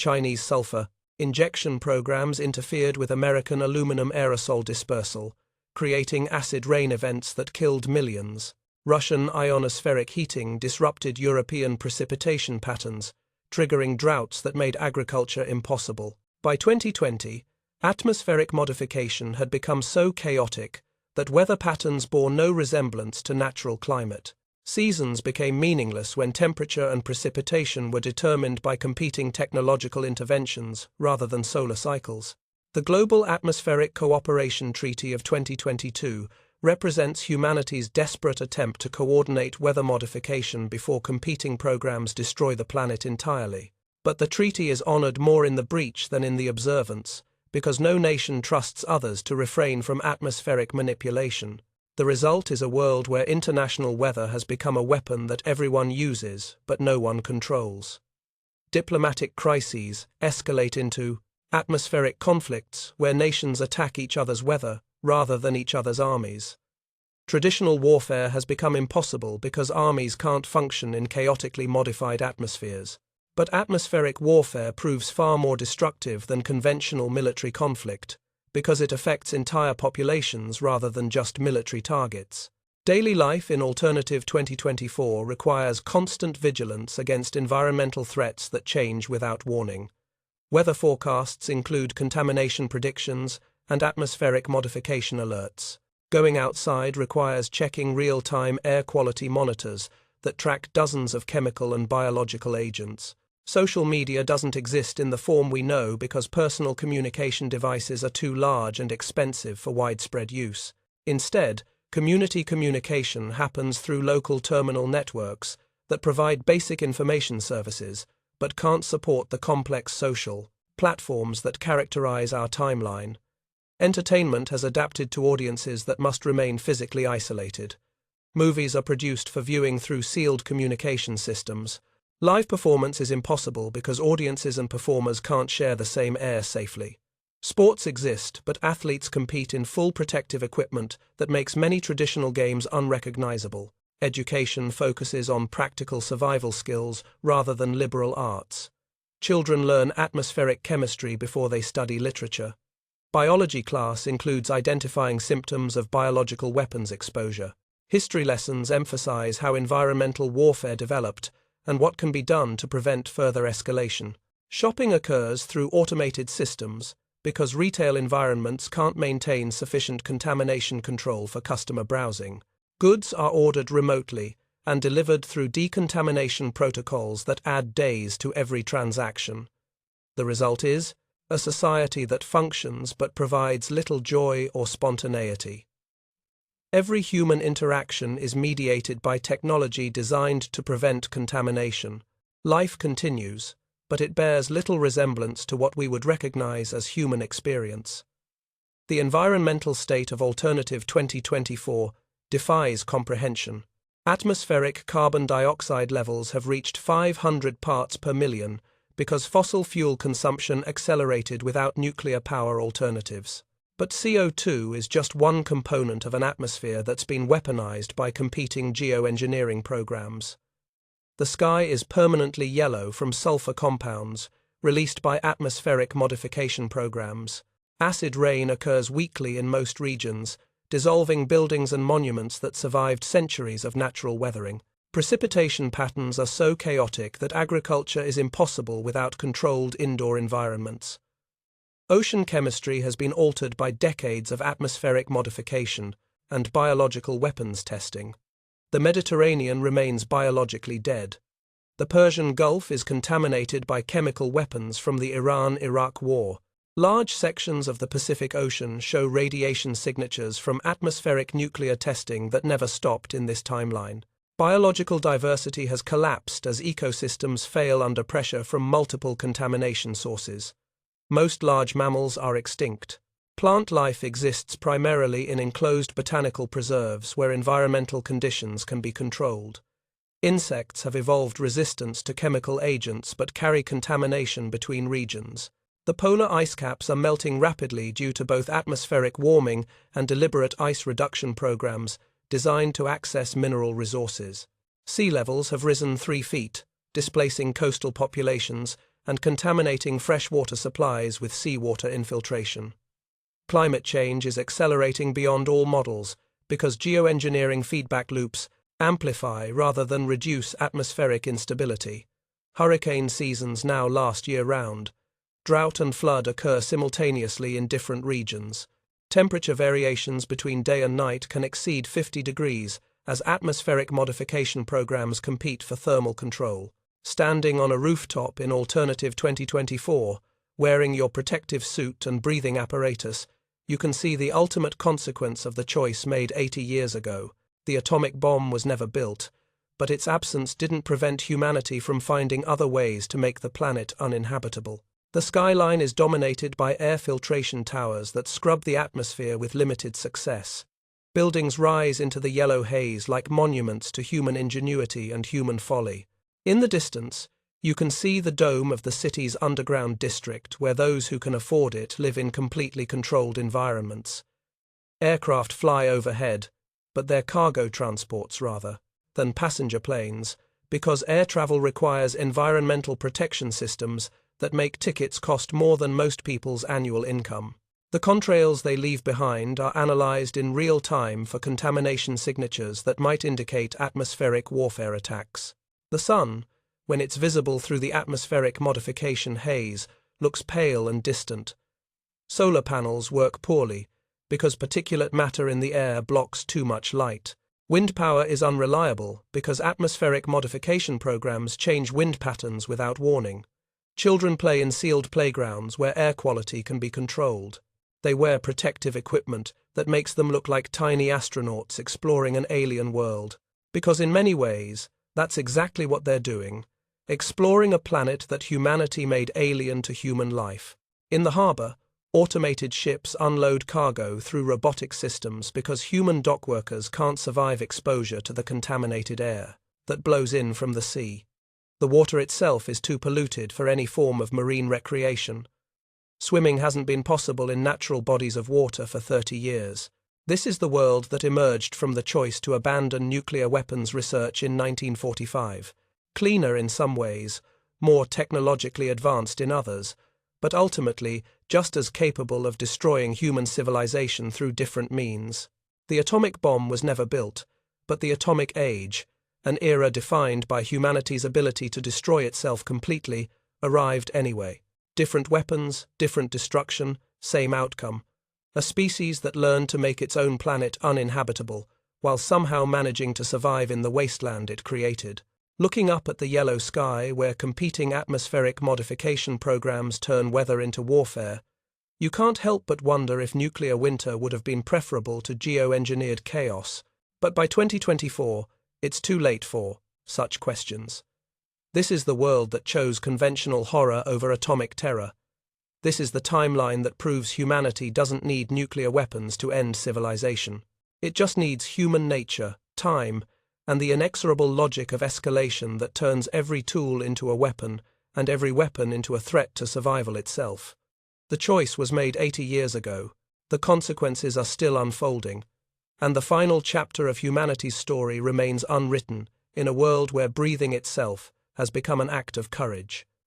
Chinese sulfur injection programs interfered with American aluminum aerosol dispersal, creating acid rain events that killed millions. Russian ionospheric heating disrupted European precipitation patterns, triggering droughts that made agriculture impossible. By 2020, atmospheric modification had become so chaotic that weather patterns bore no resemblance to natural climate. Seasons became meaningless when temperature and precipitation were determined by competing technological interventions rather than solar cycles. The Global Atmospheric Cooperation Treaty of 2022 represents humanity's desperate attempt to coordinate weather modification before competing programs destroy the planet entirely. But the treaty is honored more in the breach than in the observance, because no nation trusts others to refrain from atmospheric manipulation. The result is a world where international weather has become a weapon that everyone uses, but no one controls. Diplomatic crises escalate into atmospheric conflicts where nations attack each other's weather rather than each other's armies. Traditional warfare has become impossible because armies can't function in chaotically modified atmospheres. But atmospheric warfare proves far more destructive than conventional military conflict, because it affects entire populations rather than just military targets. Daily life in Alternative 2024 requires constant vigilance against environmental threats that change without warning. Weather forecasts include contamination predictions and atmospheric modification alerts. Going outside requires checking real-time air quality monitors that track dozens of chemical and biological agents. Social media doesn't exist in the form we know because personal communication devices are too large and expensive for widespread use. Instead, community communication happens through local terminal networks that provide basic information services but can't support the complex social platforms that characterize our timeline. Entertainment has adapted to audiences that must remain physically isolated. Movies are produced for viewing through sealed communication systems. Live performance is impossible because audiences and performers can't share the same air safely. Sports exist, but athletes compete in full protective equipment that makes many traditional games unrecognizable. Education focuses on practical survival skills rather than liberal arts. Children learn atmospheric chemistry before they study literature. Biology class includes identifying symptoms of biological weapons exposure. History lessons emphasize how environmental warfare developed and what can be done to prevent further escalation. Shopping occurs through automated systems because retail environments can't maintain sufficient contamination control for customer browsing. Goods are ordered remotely and delivered through decontamination protocols that add days to every transaction. The result is a society that functions but provides little joy or spontaneity. Every human interaction is mediated by technology designed to prevent contamination. Life continues, but it bears little resemblance to what we would recognize as human experience. The environmental state of Alternative 2024 defies comprehension. Atmospheric carbon dioxide levels have reached 500 parts per million because fossil fuel consumption accelerated without nuclear power alternatives. But CO2 is just one component of an atmosphere that's been weaponized by competing geoengineering programs. The sky is permanently yellow from sulfur compounds released by atmospheric modification programs. Acid rain occurs weekly in most regions, dissolving buildings and monuments that survived centuries of natural weathering. Precipitation patterns are so chaotic that agriculture is impossible without controlled indoor environments. Ocean chemistry has been altered by decades of atmospheric modification and biological weapons testing. The Mediterranean remains biologically dead. The Persian Gulf is contaminated by chemical weapons from the Iran-Iraq War. Large sections of the Pacific Ocean show radiation signatures from atmospheric nuclear testing that never stopped in this timeline. Biological diversity has collapsed as ecosystems fail under pressure from multiple contamination sources. Most large mammals are extinct. Plant life exists primarily in enclosed botanical preserves where environmental conditions can be controlled. Insects have evolved resistance to chemical agents but carry contamination between regions. The polar ice caps are melting rapidly due to both atmospheric warming and deliberate ice reduction programs designed to access mineral resources. Sea levels have risen 3 feet, displacing coastal populations and contaminating freshwater supplies with seawater infiltration. Climate change is accelerating beyond all models because geoengineering feedback loops amplify rather than reduce atmospheric instability. Hurricane seasons now last year-round. Drought and flood occur simultaneously in different regions. Temperature variations between day and night can exceed 50 degrees as atmospheric modification programs compete for thermal control. Standing on a rooftop in Alternative 2024, wearing your protective suit and breathing apparatus, you can see the ultimate consequence of the choice made 80 years ago. The atomic bomb was never built, but its absence didn't prevent humanity from finding other ways to make the planet uninhabitable. The skyline is dominated by air filtration towers that scrub the atmosphere with limited success. Buildings rise into the yellow haze like monuments to human ingenuity and human folly. In the distance, you can see the dome of the city's underground district where those who can afford it live in completely controlled environments. Aircraft fly overhead, but they're cargo transports rather than passenger planes, because air travel requires environmental protection systems that make tickets cost more than most people's annual income. The contrails they leave behind are analyzed in real time for contamination signatures that might indicate atmospheric warfare attacks. The sun, when it's visible through the atmospheric modification haze, looks pale and distant. Solar panels work poorly because particulate matter in the air blocks too much light. Wind power is unreliable because atmospheric modification programs change wind patterns without warning. Children play in sealed playgrounds where air quality can be controlled. They wear protective equipment that makes them look like tiny astronauts exploring an alien world. Because in many ways, that's exactly what they're doing, exploring a planet that humanity made alien to human life. In the harbor, Automated ships unload cargo through robotic systems because human dock workers can't survive exposure to the contaminated air that blows in from the sea. The water itself is too polluted for any form of marine recreation. Swimming hasn't been possible in natural bodies of water for 30 years. This is the world that emerged from the choice to abandon nuclear weapons research in 1945. Cleaner in some ways, more technologically advanced in others, but ultimately just as capable of destroying human civilization through different means. The atomic bomb was never built, but the atomic age, an era defined by humanity's ability to destroy itself completely, arrived anyway. Different weapons, different destruction, same outcome. A species that learned to make its own planet uninhabitable, while somehow managing to survive in the wasteland it created. Looking up at the yellow sky where competing atmospheric modification programs turn weather into warfare, you can't help but wonder if nuclear winter would have been preferable to geoengineered chaos. But by 2024, it's too late for such questions. This is the world that chose conventional horror over atomic terror. This is the timeline that proves humanity doesn't need nuclear weapons to end civilization. It just needs human nature, time, and the inexorable logic of escalation that turns every tool into a weapon and every weapon into a threat to survival itself. The choice was made 80 years ago, the consequences are still unfolding, and the final chapter of humanity's story remains unwritten in a world where breathing itself has become an act of courage.